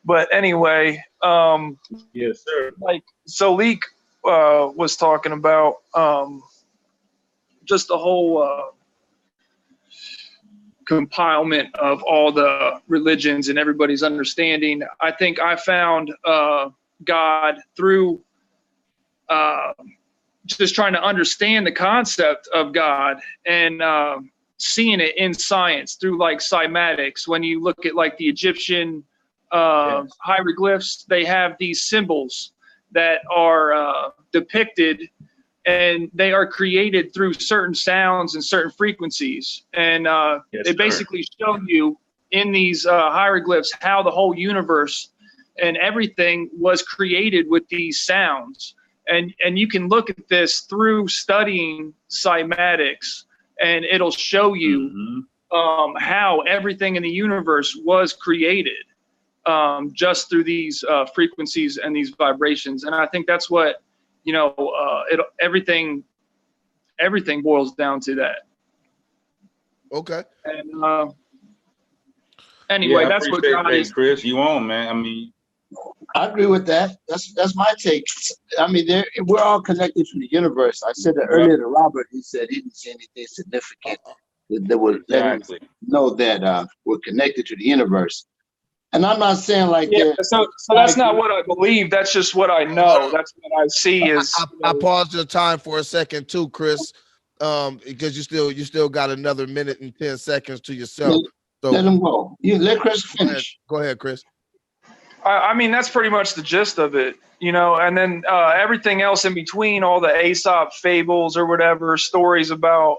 Speaker 10: But anyway,
Speaker 4: Yes, sir.
Speaker 10: like Salik was talking about just the whole compilement of all the religions and everybody's understanding. I think I found God through just trying to understand the concept of God and seeing it in science through like cymatics. When you look at like the Egyptian hieroglyphs, they have these symbols that are depicted, and they are created through certain sounds and certain frequencies. And they basically show you in these hieroglyphs how the whole universe and everything was created with these sounds. And you can look at this through studying cymatics, and it'll show you how everything in the universe was created just through these frequencies and these vibrations. And I think that's what, everything boils down to that.
Speaker 3: Okay.
Speaker 10: And anyway,
Speaker 4: Yeah,
Speaker 10: that's what God is.
Speaker 4: Chris, you on, man. I mean,
Speaker 1: I agree with that. That's my take. I mean, we're all connected to the universe. I said that earlier to Robert. He said he didn't see anything significant that would let him know that we're connected to the universe. And I'm not saying like that.
Speaker 10: So that's not what I believe. That's just what I know. That's what I see is.
Speaker 3: I paused your time for a second too, Chris, because you still got another minute and 10 seconds to yourself. So
Speaker 1: let him go. You let Chris finish.
Speaker 3: Go ahead, Chris.
Speaker 10: I mean, that's pretty much the gist of it, and then everything else in between, all the Aesop fables or whatever, stories about,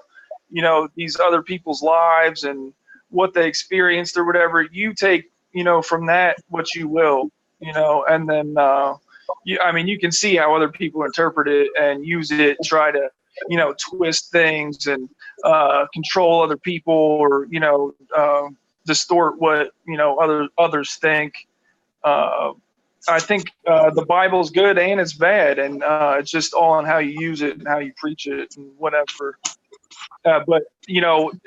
Speaker 10: these other people's lives and what they experienced or whatever, you take, from that what you will, and then, you can see how other people interpret it and use it, try to, twist things and control other people or, distort what, others think. I think the Bible's good and it's bad, and it's just all on how you use it and how you preach it and whatever. But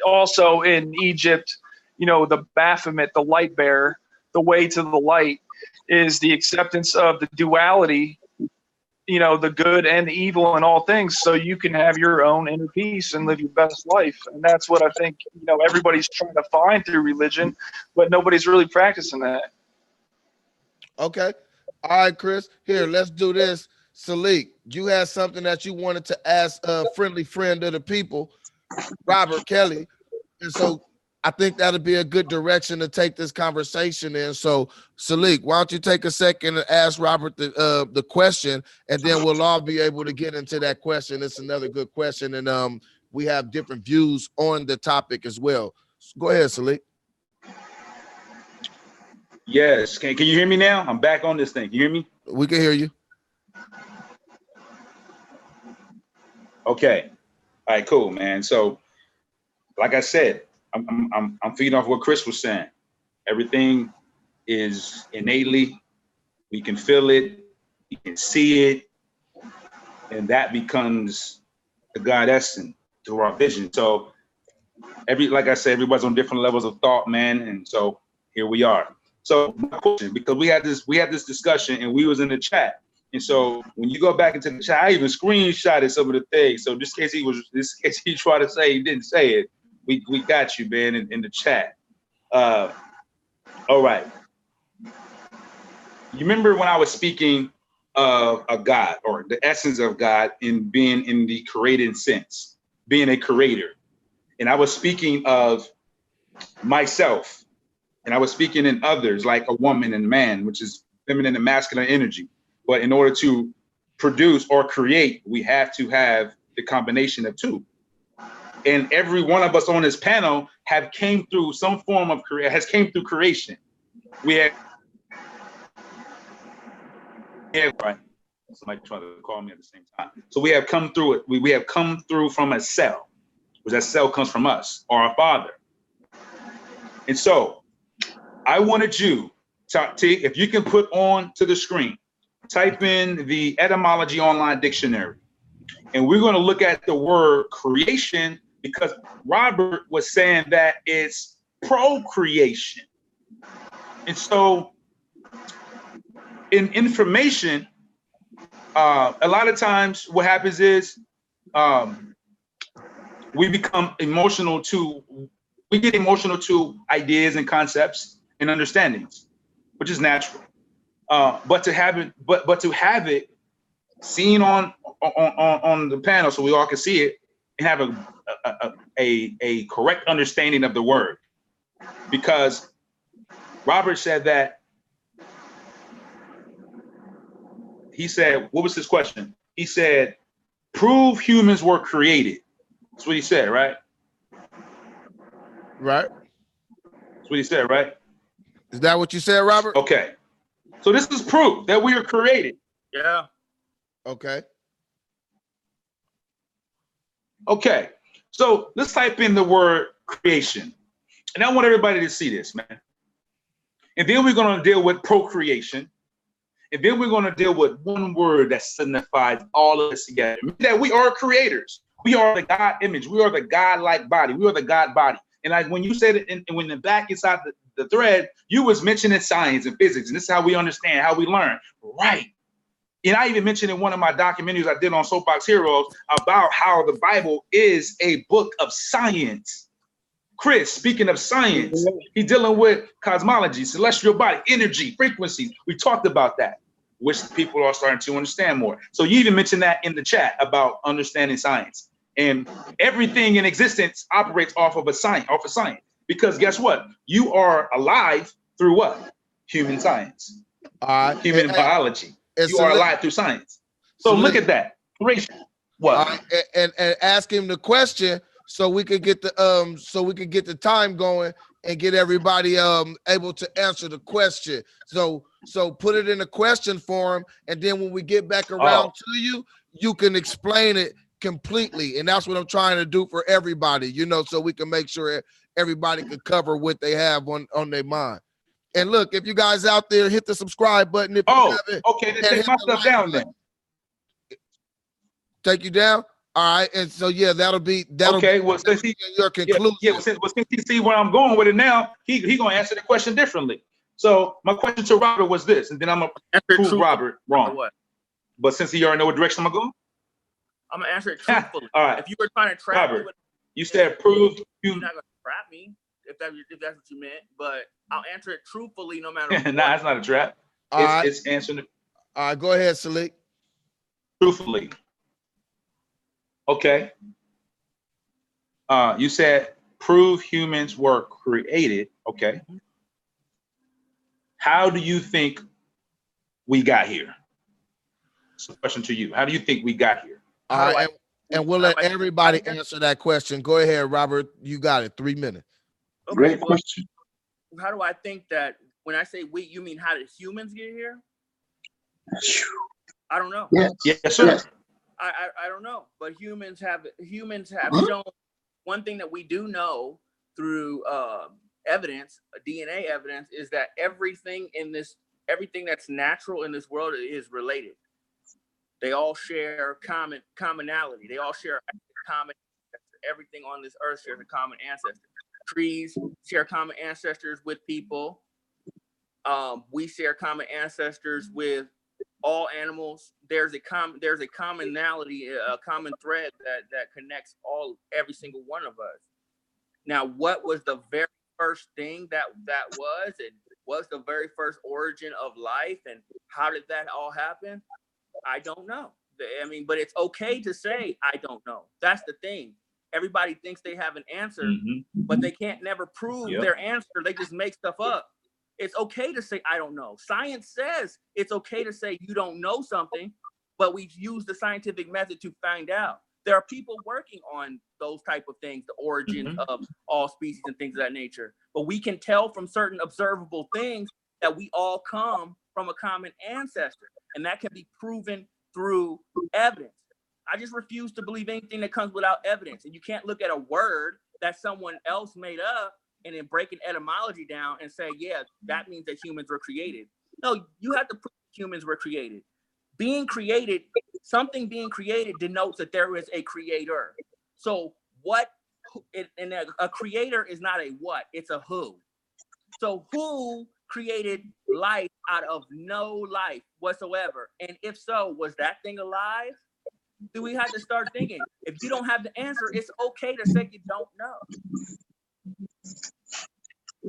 Speaker 10: also in Egypt, the Baphomet, the light bearer, the way to the light is the acceptance of the duality, the good and the evil in all things, so you can have your own inner peace and live your best life. And that's what I think, everybody's trying to find through religion, but nobody's really practicing that.
Speaker 3: Okay. All right, Chris. Here, let's do this. Salik, you had something that you wanted to ask a friendly friend of the people, Robert Kelly. And so I think that'll be a good direction to take this conversation in. So, Salik, why don't you take a second and ask Robert the question, and then we'll all be able to get into that question. It's another good question, and we have different views on the topic as well. So go ahead, Salik.
Speaker 4: Yes. Can you hear me now? I'm back on this thing. Can you hear me?
Speaker 3: We can hear you.
Speaker 4: Okay. All right, cool, man. So, like I said, I'm feeding off what Chris was saying. Everything is innately, we can feel it, we can see it, and that becomes the God essence through our vision. So, like I said, everybody's on different levels of thought, man, and so here we are. So my question, because we had this discussion and we was in the chat, and so when you go back into the chat, I even screenshotted some of the things. So just in case he tried to say he didn't say it, we got you, man, in the chat. All right. You remember when I was speaking of a God or the essence of God in being in the created sense, being a creator, and I was speaking of myself and I was speaking in others, like a woman and man, which is feminine and masculine energy. But in order to produce or create, we have to have the combination of two. And every one of us on this panel have came through some form of creation. We have right. Somebody trying to call me at the same time. So we have come through it. We have come through from a cell, which that cell comes from us or our father. And so I wanted you to, if you can put on to the screen, type in the etymology online dictionary. And we're going to look at the word creation, because Robert was saying that it's procreation. And so in information, a lot of times what happens is we become emotional to, we get emotional to ideas and concepts and understandings, which is natural. But to have it, but to have it seen on the panel so we all can see it and have a correct understanding of the word. Because Robert said that, he said, what was his question? He said, prove humans were created. That's what he said, right?
Speaker 3: Right.
Speaker 4: That's what he said, right?
Speaker 3: Is that what you said, Robert?
Speaker 4: Okay. So this is proof that we are created.
Speaker 2: Yeah.
Speaker 3: Okay.
Speaker 4: Okay. So let's type in the word creation. And I want everybody to see this, man. And then we're going to deal with procreation. And then we're going to deal with one word that signifies all of this together. That we are creators. We are the God image. We are the God-like body. We are the God body. And like when you said it, and when the back inside the thread, you was mentioning science and physics. And this is how we understand, how we learn. Right. And I even mentioned in one of my documentaries I did on Soapbox Heroes about how the Bible is a book of science. Chris, speaking of science, he's dealing with cosmology, celestial body, energy, frequencies. We talked about that, which people are starting to understand more. So you even mentioned that in the chat about understanding science. And everything in existence operates off of science. Because guess what? You are alive through what? Human science. Human biology. You are alive through science. So look at that. Creation. What?
Speaker 3: And ask him the question so we could get the time going and get everybody able to answer the question. So put it in a question form, and then when we get back around to you, you can explain it completely. And that's what I'm trying to do for everybody, you know, so we can make sure everybody can cover what they have on their mind. And look, if you guys out there, hit the subscribe button. If you haven't,
Speaker 4: okay, then take my stuff down then.
Speaker 3: Take you down? All right, and so yeah, that'll be
Speaker 4: okay. Well, since he
Speaker 3: your conclusion.
Speaker 4: Yeah, since he see where I'm going with it now, he gonna answer the question differently. So my question to Robert was this, and then I'm gonna prove Robert wrong.
Speaker 2: What?
Speaker 4: But since he already know what direction I'm gonna go,
Speaker 2: I'm gonna answer it truthfully.
Speaker 4: All right.
Speaker 2: If you were trying to trap
Speaker 4: Robert,
Speaker 2: me,
Speaker 4: you said prove
Speaker 2: you're not gonna trap me if that's what you meant. But I'll answer it truthfully no matter what.
Speaker 4: Nah, it's not a trap. It's answering it.
Speaker 3: All right, go ahead, Salik.
Speaker 4: Truthfully. Okay. You said prove humans were created. Okay. How do you think we got here? It's a question to you. How do you think we got here?
Speaker 3: All right, and we'll let everybody answer that question. Go ahead, Robert. You got it. 3 minutes.
Speaker 2: Okay,
Speaker 1: Great question.
Speaker 2: How do I think that when I say we, you mean how did humans get here? I don't know.
Speaker 1: Yes.
Speaker 4: Yes, sir.
Speaker 1: Yes.
Speaker 2: I don't know, but humans have shown one thing that we do know through evidence, DNA evidence, is that everything that's natural in this world is related. They all share commonality. They all share common. Everything on this earth shares a common ancestor. Trees share common ancestors with people. We share common ancestors with all animals. There's a commonality, a common thread that connects every single one of us. Now, what was the very first thing that was? It was the very first origin of life, and how did that all happen? I don't know. I mean, but it's okay to say I don't know. That's the thing. Everybody thinks they have an answer,
Speaker 4: Mhm.
Speaker 2: but they can't never prove
Speaker 4: Yep.
Speaker 2: their answer. They just make stuff up. It's okay to say, I don't know. Science says it's okay to say you don't know something, but we use the scientific method to find out. There are people working on those type of things, the origins of all species and things of that nature. But we can tell from certain observable things that we all come from a common ancestor, and that can be proven through evidence. I just refuse to believe anything that comes without evidence. And you can't look at a word that someone else made up and then break an etymology down and say, yeah, that means that humans were created. No, you have to prove humans were created. Being created, something being created denotes that there is a creator. So a creator is not a what, it's a who. So who created life out of no life whatsoever? And if so, was that thing alive? Do we have to start thinking? If you don't have the answer, it's okay to say you don't know.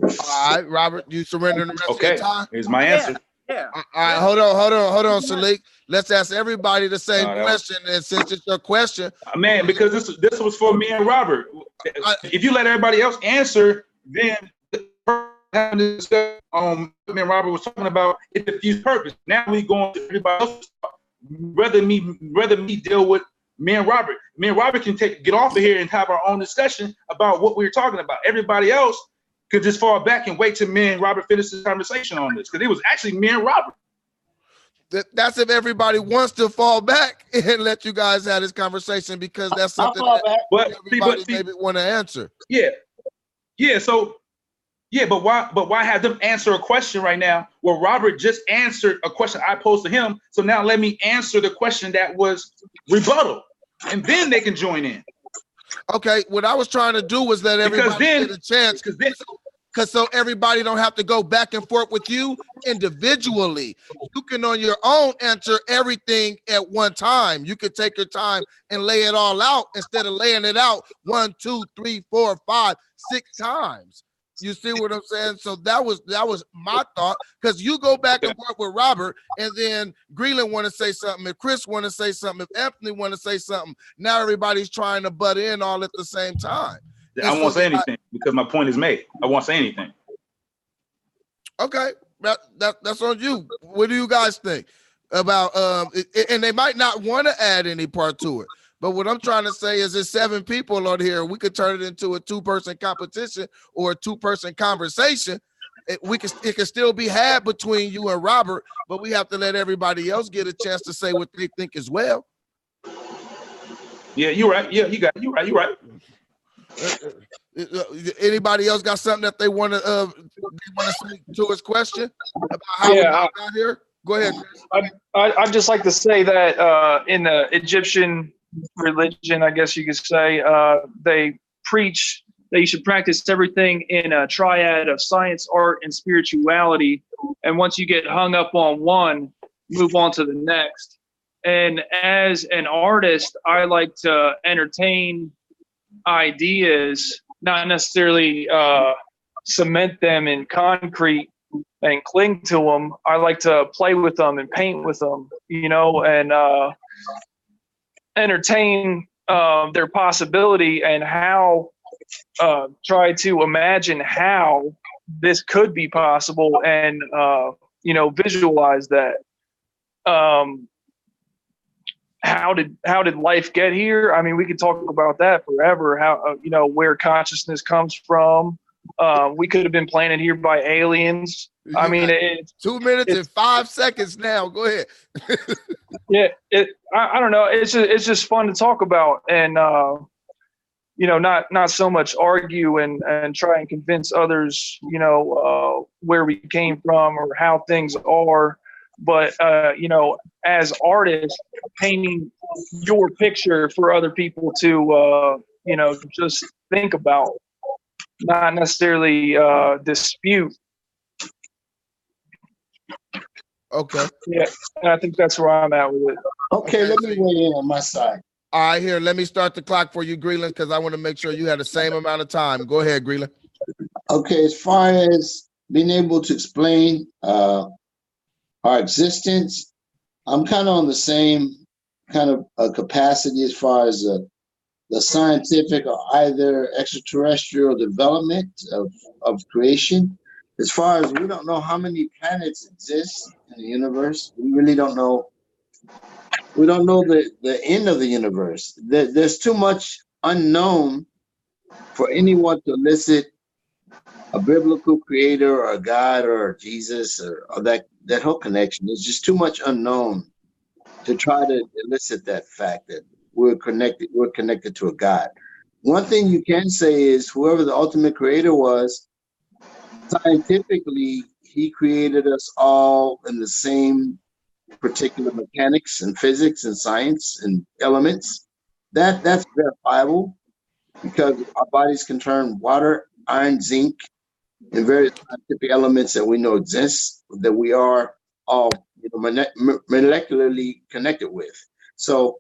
Speaker 3: All right, Robert, you surrender the rest of your
Speaker 4: Okay,
Speaker 3: time.
Speaker 4: here's my answer.
Speaker 2: Yeah.
Speaker 3: All right, hold on, Salik. Let's ask everybody the same
Speaker 4: No, that
Speaker 3: question. And since it's your question,
Speaker 4: Man, because this was for me and Robert. If you let everybody else answer, then having this me and Robert was talking about it diffused purpose. Now we going to everybody else. Rather me deal with me and Robert. Me and Robert can get off of here and have our own discussion about what we were talking about. Everybody else could just fall back and wait till me and Robert finish this conversation on this, because it was actually me and Robert.
Speaker 3: that's if everybody wants to fall back and let you guys have this conversation, because that's
Speaker 1: I'll
Speaker 3: something
Speaker 1: fall
Speaker 3: that
Speaker 1: back.
Speaker 4: But
Speaker 3: everybody maybe want to answer.
Speaker 4: But why have them answer a question right now? Well, Robert just answered a question I posed to him, so now let me answer the question that was rebuttal, and then they can join in.
Speaker 3: Okay, what I was trying to do was let everybody get a chance, because so everybody don't have to go back and forth with you individually. You can on your own answer everything at one time. You can take your time and lay it all out instead of laying it out 1, 2, 3, 4, 5, 6 times. You see what I'm saying? So that was my thought, because you go back and forth with Robert, and then Greeland want to say something, if Chris want to say something, if Anthony want to say something, now everybody's trying to butt in all at the same time.
Speaker 4: I won't say anything because my point is made. I won't say anything.
Speaker 3: Okay, that's on you. What do you guys think about and they might not want to add any part to it, but what I'm trying to say is there's 7 people on here. We could turn it into a 2-person competition or a 2-person conversation. It can still be had between you and Robert, but we have to let everybody else get a chance to say what they think as well.
Speaker 4: Yeah, you're right. Yeah, you're right.
Speaker 3: Anybody else got something that they want to say to his question about how we got here? Go ahead, Chris.
Speaker 10: I'd just like to say that in the Egyptian religion, I guess you could say, they preach that you should practice everything in a triad of science, art, and spirituality. And once you get hung up on one, move on to the next. And as an artist, I like to entertain ideas, not necessarily cement them in concrete and cling to them. I like to play with them and paint with them, and entertain their possibility and how try to imagine how this could be possible and visualize that. How did life get here? I mean, we could talk about that forever. How where consciousness comes from. We could have been planted here by aliens. I mean, it's
Speaker 3: 2 minutes and 5 seconds now. Go ahead.
Speaker 10: I don't know. It's just fun to talk about, and not so much argue and try and convince others, where we came from or how things are. But as artists, painting your picture for other people to just think about, not necessarily dispute.
Speaker 3: Okay.
Speaker 10: Yeah, and I think that's where I'm at with it.
Speaker 1: Okay, let me weigh in on my side.
Speaker 3: All right, here, let me start the clock for you, Greeland, because I want to make sure you have the same amount of time. Go ahead, Greeland.
Speaker 1: Okay, as far as being able to explain our existence, I'm kind of on the same kind of capacity as far as the scientific or either extraterrestrial development of creation. As far as we don't know how many planets exist in the universe, we really don't know. We don't know the end of the universe. There's too much unknown for anyone to elicit a biblical creator or a God or Jesus or that whole connection. There's just too much unknown to try to elicit that fact that we're connected to a God. One thing you can say is whoever the ultimate creator was, scientifically, he created us all in the same particular mechanics and physics and science and elements. That's verifiable because our bodies can turn water, iron, zinc, and various scientific elements that we know exist, that we are all molecularly connected with. So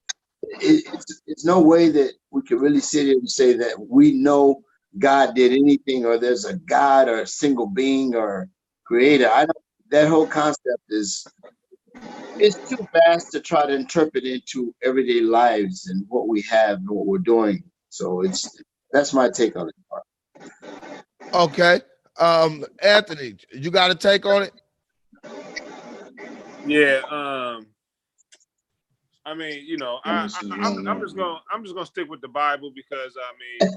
Speaker 1: it's no way that we can really sit here and say that we know God did anything, or there's a God or a single being or creator. That whole concept is too vast to try to interpret into everyday lives and what we have and what we're doing. So that's my take on it.
Speaker 3: Okay. Anthony, you got a take on it?
Speaker 11: Yeah. I mean, I'm just gonna stick with the Bible because I mean,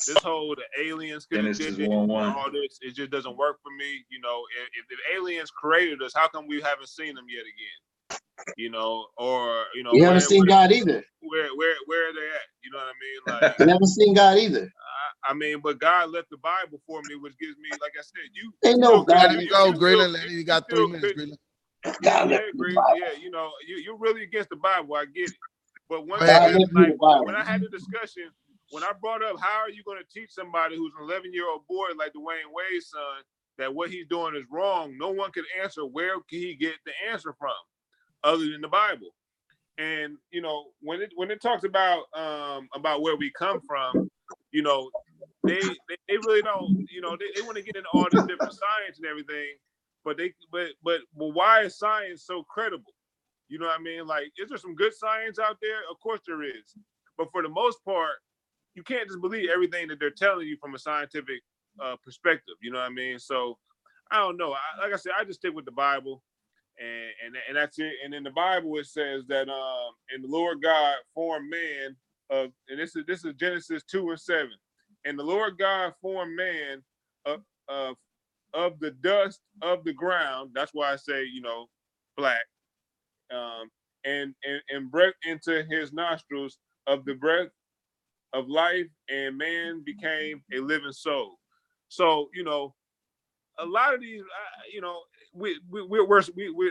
Speaker 11: this whole the aliens could have did it and all this, it just doesn't work for me. If the aliens created us, how come we haven't seen them yet again?
Speaker 1: You haven't seen God either.
Speaker 11: Where are they at? You know what I mean? Like
Speaker 1: you haven't seen God either.
Speaker 11: I mean, but God left the Bible for me, which gives me, like I said,
Speaker 1: ain't no God.
Speaker 3: Let him go, Greenland. You got 3 minutes, Greenland.
Speaker 11: Yeah, you're really against the Bible. I get it, but one thing, like when I had the discussion, when I brought up how are you going to teach somebody who's an 11-year-old boy like Dwayne Wade's son that what he's doing is wrong, no one could answer where can he get the answer from other than the Bible. And when it talks about where we come from, they really don't, they want to get into all this different science and everything. But why is science so credible? You know what I mean? Like, is there some good science out there? Of course there is. But for the most part, you can't just believe everything that they're telling you from a scientific perspective. You know what I mean? So I don't know. Like I said, I just stick with the Bible, and that's it. And in the Bible it says that and the Lord God formed man of, and this is Genesis 2:7. And the Lord God formed man of the dust of the ground. That's why I say, black. And breath into his nostrils of the breath of life, and man became a living soul. So, a lot of these, we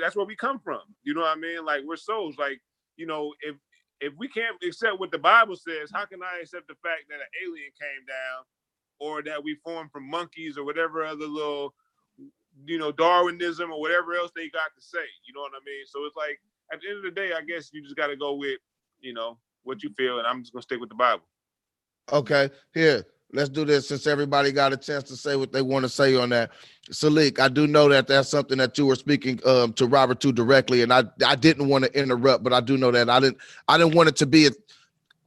Speaker 11: that's where we come from. You know what I mean? Like, we're souls. Like, if we can't accept what the Bible says, how can I accept the fact that an alien came down, or that we formed from monkeys, or whatever other little, Darwinism or whatever else they got to say? You know what I mean? So it's like, at the end of the day, I guess you just got to go with, what you feel, and I'm just gonna stick with the Bible.
Speaker 3: Okay, here, let's do this since everybody got a chance to say what they want to say on that. Salik, I do know that that's something that you were speaking to Robert to directly, and I didn't want to interrupt, but I do know that I didn't want it to be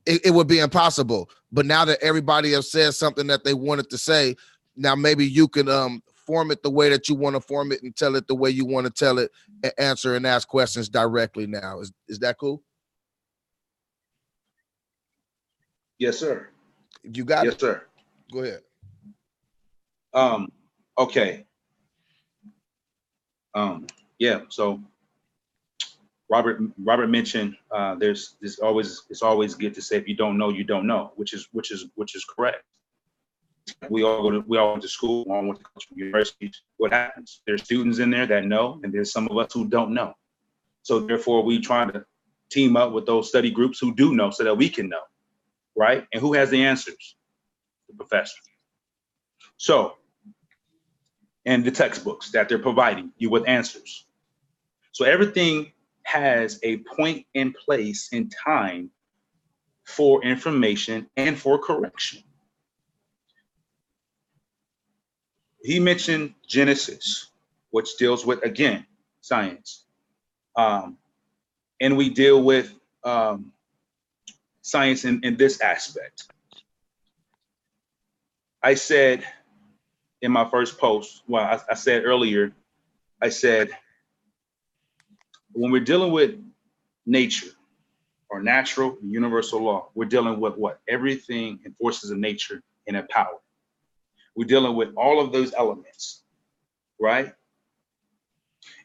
Speaker 3: it would be impossible. But now that everybody has said something that they wanted to say, now maybe you can form it the way that you want to form it and tell it the way you want to tell it, and answer and ask questions directly. Now, is that cool?
Speaker 4: Yes, sir.
Speaker 3: You got it?
Speaker 4: Yes, sir.
Speaker 3: Go ahead.
Speaker 4: Okay. Yeah. So Robert mentioned it's always good to say if you don't know, you don't know, which is correct. We all went to school, we all went to universities. What happens? There's students in there that know, and there's some of us who don't know. So therefore, we try to team up with those study groups who do know, so that we can know, right? And who has the answers? The professor. So, and the textbooks that they're providing you with answers. So everything has a point in place in time for information and for correction. He mentioned Genesis, which deals with, again, science. And we deal with science in this aspect. I said in my first post, well, I said earlier, I said, when we're dealing with nature or natural universal law, we're dealing with what? Everything and forces of nature and their power. We're dealing with all of those elements, right?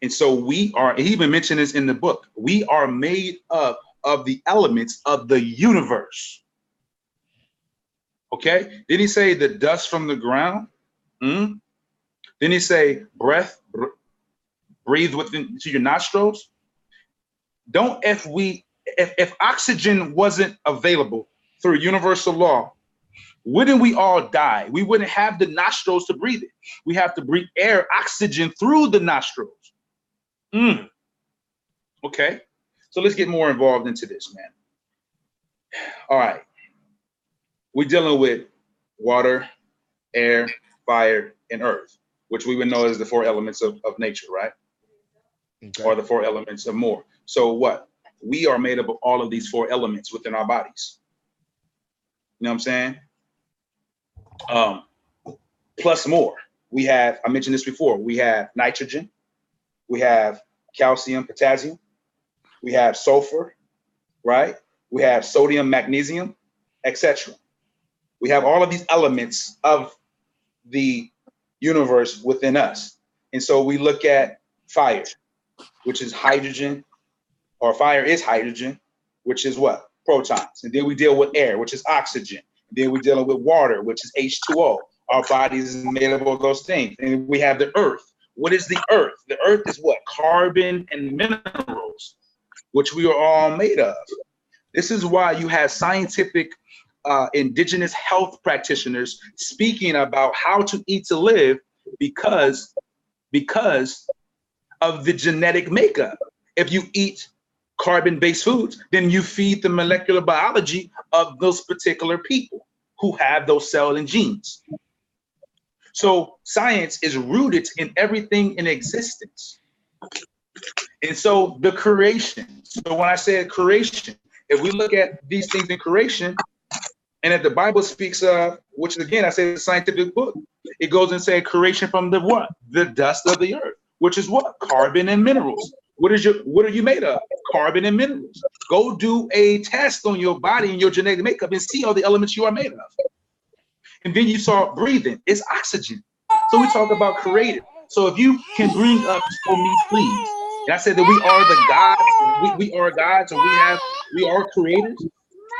Speaker 4: And so we are, he even mentioned this in the book, we are made up of the elements of the universe. Okay? Did he say the dust from the ground? Didn't he say breath, breathe within to your nostrils? Don't, if oxygen wasn't available through universal law, wouldn't we all die? We wouldn't have the nostrils to breathe it. We have to breathe air, oxygen through the nostrils. Okay, so let's get more involved into this, man. All right, we're dealing with water, air, fire, and earth, which we would know as the four elements of nature, right? Okay. Or the four elements of more. So what? We are made up of all of these four elements within our bodies. You know what I'm saying? Plus more. We have, I mentioned this before, we have nitrogen, we have calcium, potassium, we have sulfur, right? We have sodium, magnesium, etc. We have all of these elements of the universe within us. And so we look at fire, which is hydrogen, or fire is hydrogen, which is what? Protons. And then we deal with air, which is oxygen. And then we're dealing with water, which is H2O. Our bodies is made up of those things. And we have the earth. What is the earth? The earth is what? Carbon and minerals, which we are all made of. This is why you have scientific indigenous health practitioners speaking about how to eat to live because of the genetic makeup. If you eat carbon-based foods, then you feed the molecular biology of those particular people who have those cells and genes. So science is rooted in everything in existence. And so the creation, so when I said creation, if we look at these things in creation, and if the Bible speaks of, which again, I say it's a scientific book, it goes and say creation from the what? The dust of the earth, which is what? Carbon and minerals. What are you made of? Carbon and minerals. Go do a test on your body and your genetic makeup and see all the elements you are made of. And then you saw breathing, it's oxygen. So we talk about creative. So if you can bring up for me, please. And I said that we are the gods, we are gods, and we are creators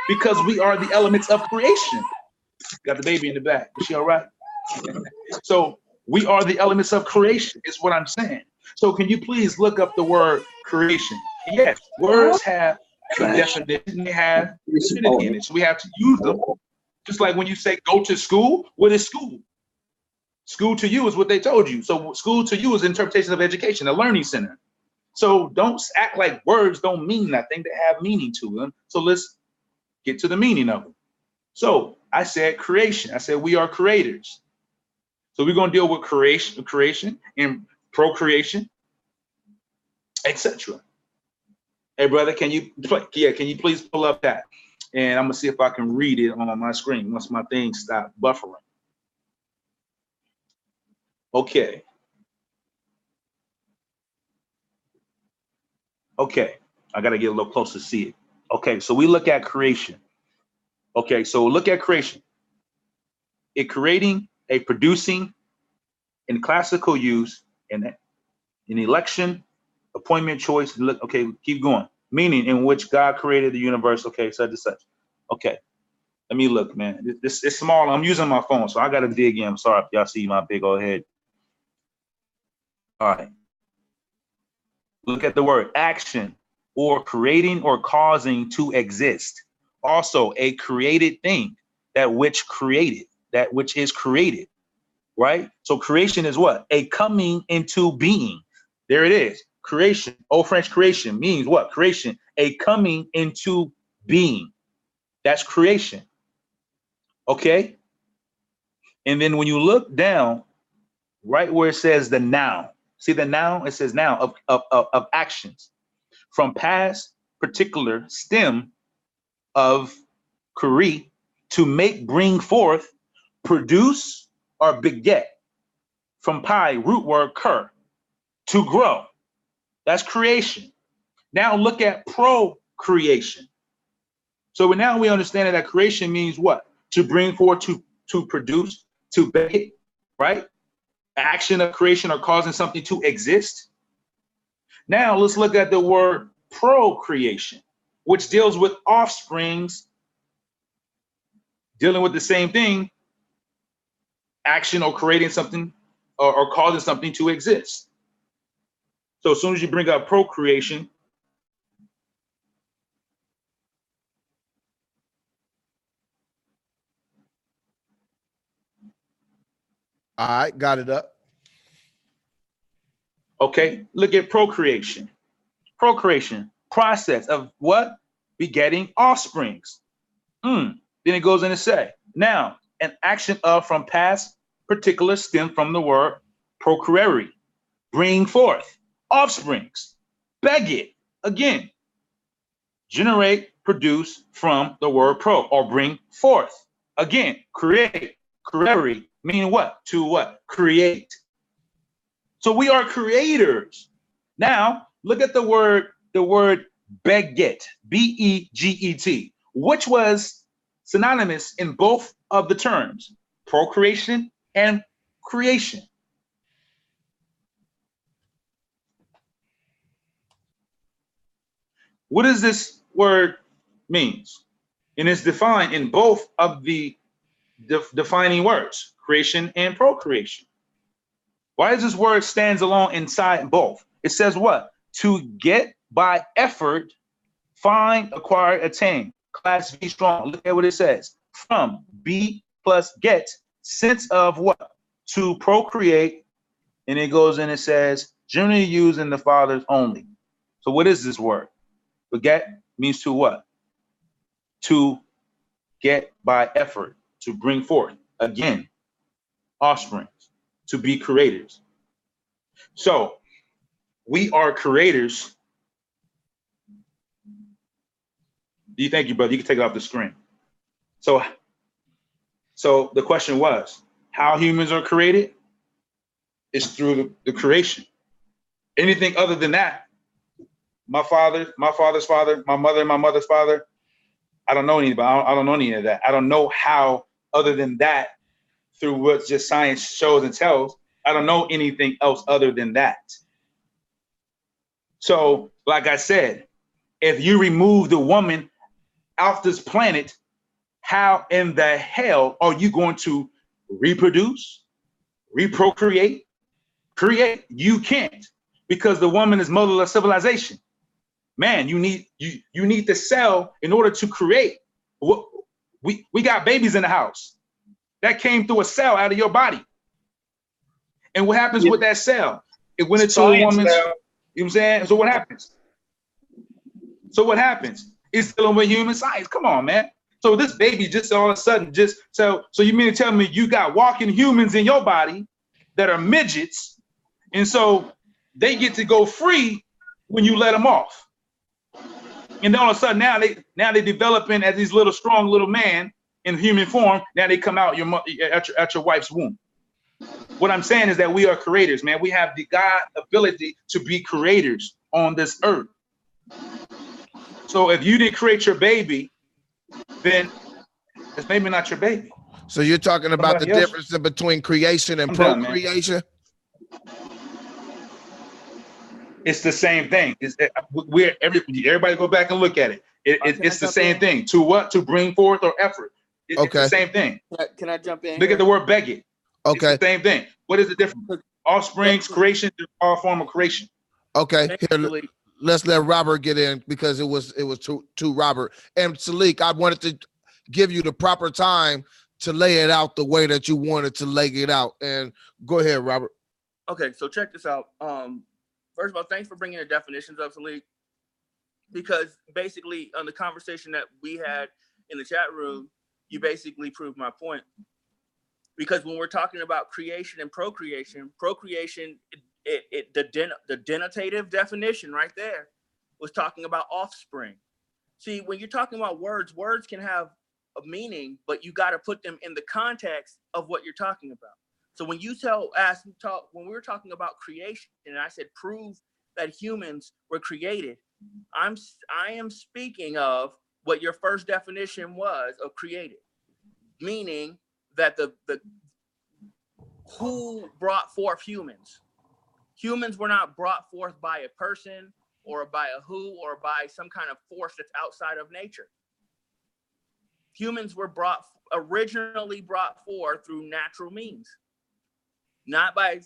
Speaker 4: because we are the elements of creation. Got the baby in the back. Is she all right? So we are the elements of creation, is what I'm saying. So can you please look up the word creation? Yes, words have a definition, they have divinity in it. So we have to use them. Just like when you say go to school, what is school? School to you is what they told you. So school to you is interpretation of education, a learning center. So don't act like words don't mean nothing. They have meaning to them. So let's get to the meaning of them. So I said creation. I said we are creators. So we're going to deal with creation and procreation, etc. Hey, brother, can you please pull up that? And I'm gonna see if I can read it on my screen once my thing stops buffering. Okay. Okay, I gotta get a little closer to see it. Okay, so we look at creation. Okay, so look at creation. It creating, a producing, in classical use, in election, appointment, choice. Look, okay, keep going. Meaning in which God created the universe. Okay, such and such. Okay, let me look, man. This is small. I'm using my phone, so I gotta dig in. I'm sorry if y'all see my big old head. All right. Look at the word action, or creating or causing to exist. Also a created thing, that which created, that which is created, right? So creation is what? A coming into being. There it is. Creation, Old French creation means what? Creation, a coming into being. That's creation. Okay. And then when you look down, right where it says the noun, see the noun, it says noun of actions from past particular stem of kuri, to make, bring forth, produce, or beget. From pi, root word kur, to grow. That's creation. Now look at procreation. So now we understand that creation means what? To bring forth, to produce, to beget, right? Action of creation or causing something to exist. Now let's look at the word procreation, which deals with offsprings, dealing with the same thing, action or creating something or causing something to exist. So as soon as you bring up procreation,
Speaker 3: All right, got it up.
Speaker 4: okay, look at procreation. Procreation, process of what? Begetting offsprings. Then it goes in to say, now, an action of from past particular stem from the word procreare, bring forth, offsprings, beget, again, generate, produce from the word pro, or bring forth, again, create, creare, meaning what? To what? Create. So we are creators. Now, look at the word beget, B-E-G-E-T, which was synonymous in both of the terms, procreation and creation. What does this word means? And it's defined in both of the defining words, creation and procreation. Why does this word stands alone inside both? It says what? To get by effort, find, acquire, attain. Class V strong. Look at what it says. From, be plus get, sense of what? To procreate. And it goes in and says, generally used in the fathers only. So what is this word? Beget means to what? To get by effort, to bring forth. Again, offspring, to be creators. So we are creators. Thank you, brother. You can take it off the screen. So the question was, how humans are created is through the creation. Anything other than that, my father's father, my mother, my mother's father, I don't know anybody. I don't know any of that. I don't know how other than that, through what just science shows and tells, I don't know anything else other than that. So, like I said, if you remove the woman off this planet, how in the hell are you going to reproduce, reprocreate, create? You can't, because the woman is mother of civilization. Man, you need the cell in order to create. We got babies in the house that came through a cell out of your body. And what happens with that cell? It went into a woman's, you know what I'm saying? So what happens? It's dealing with human science. Come on, man. So this baby just all of a sudden so you mean to tell me you got walking humans in your body that are midgets, and so they get to go free when you let them off. And then all of a sudden now they developing as these little strong little man in human form. Now they come out at your wife's womb. What I'm saying is that we are creators, man. We have the God ability to be creators on this earth. So if you didn't create your baby, then it's maybe not your baby.
Speaker 3: So you're talking about the difference between creation and procreation?
Speaker 4: It's the same thing. Everybody go back and look at it. It's the same thing. To what? To bring forth or effort. It's the same thing.
Speaker 2: Can I jump in?
Speaker 4: Look at the word beget.
Speaker 3: Okay.
Speaker 4: It's the same thing. What is the difference? Offsprings, creation, they're all form of creation.
Speaker 3: Okay. Here, let's let Robert get in, because it was to Robert. And Salik, I wanted to give you the proper time to lay it out the way that you wanted to lay it out. And go ahead, Robert.
Speaker 2: Okay, so check this out. First of all, thanks for bringing the definitions up, Salik, because basically on the conversation that we had in the chat room, you basically proved my point. Because when we're talking about creation and procreation, the denotative definition right there was talking about offspring. See, when you're talking about words can have a meaning, but you got to put them in the context of what you're talking about. So when you when we were talking about creation, and I said prove that humans were created, I am speaking of what your first definition was of created, meaning that the who brought forth humans. Humans were not brought forth by a person or by a who or by some kind of force that's outside of nature. Humans were originally brought forth through natural means, not by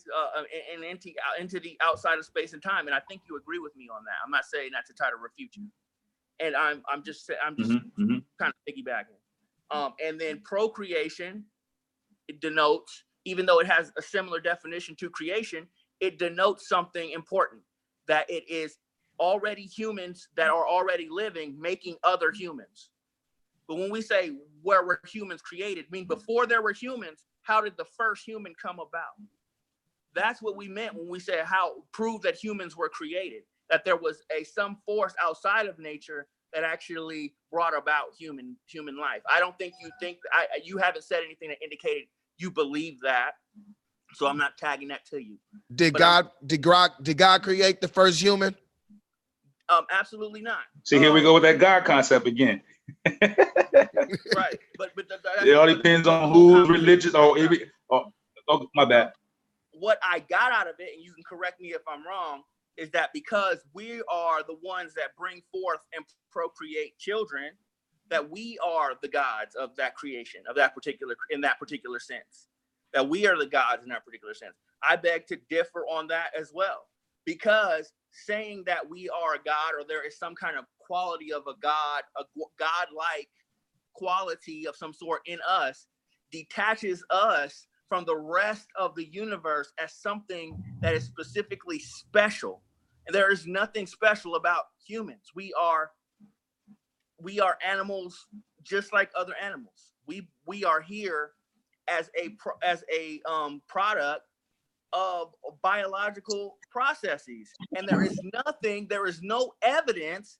Speaker 2: an entity outside of space and time. And I think you agree with me on that. I'm not saying that to try to refute you. And I'm just kind of piggybacking. And then procreation, it denotes, even though it has a similar definition to creation, it denotes something important, that it is already humans that are already living, making other humans. But when we say where were humans created, I mean, before there were humans, how did the first human come about? That's what we meant when we said prove that humans were created, that there was some force outside of nature that actually brought about human life. I don't think you haven't said anything that indicated you believe that, so I'm not tagging that to you.
Speaker 3: Did God create the first human?
Speaker 2: Absolutely not.
Speaker 4: See, here we go with that God concept again.
Speaker 2: Right, but
Speaker 4: it all depends on who's religious. Oh, my bad.
Speaker 2: What I got out of it, and you can correct me if I'm wrong, is that because we are the ones that bring forth and procreate children, that we are the gods of that creation, in that particular sense. That we are the gods in that particular sense. I beg to differ on that as well, because saying that we are a god, or there is some kind of quality of a godlike quality of some sort in us, detaches us from the rest of the universe as something that is specifically special. And there is nothing special about humans. We are animals just like other animals. We are here as a product of biological processes, and there is no evidence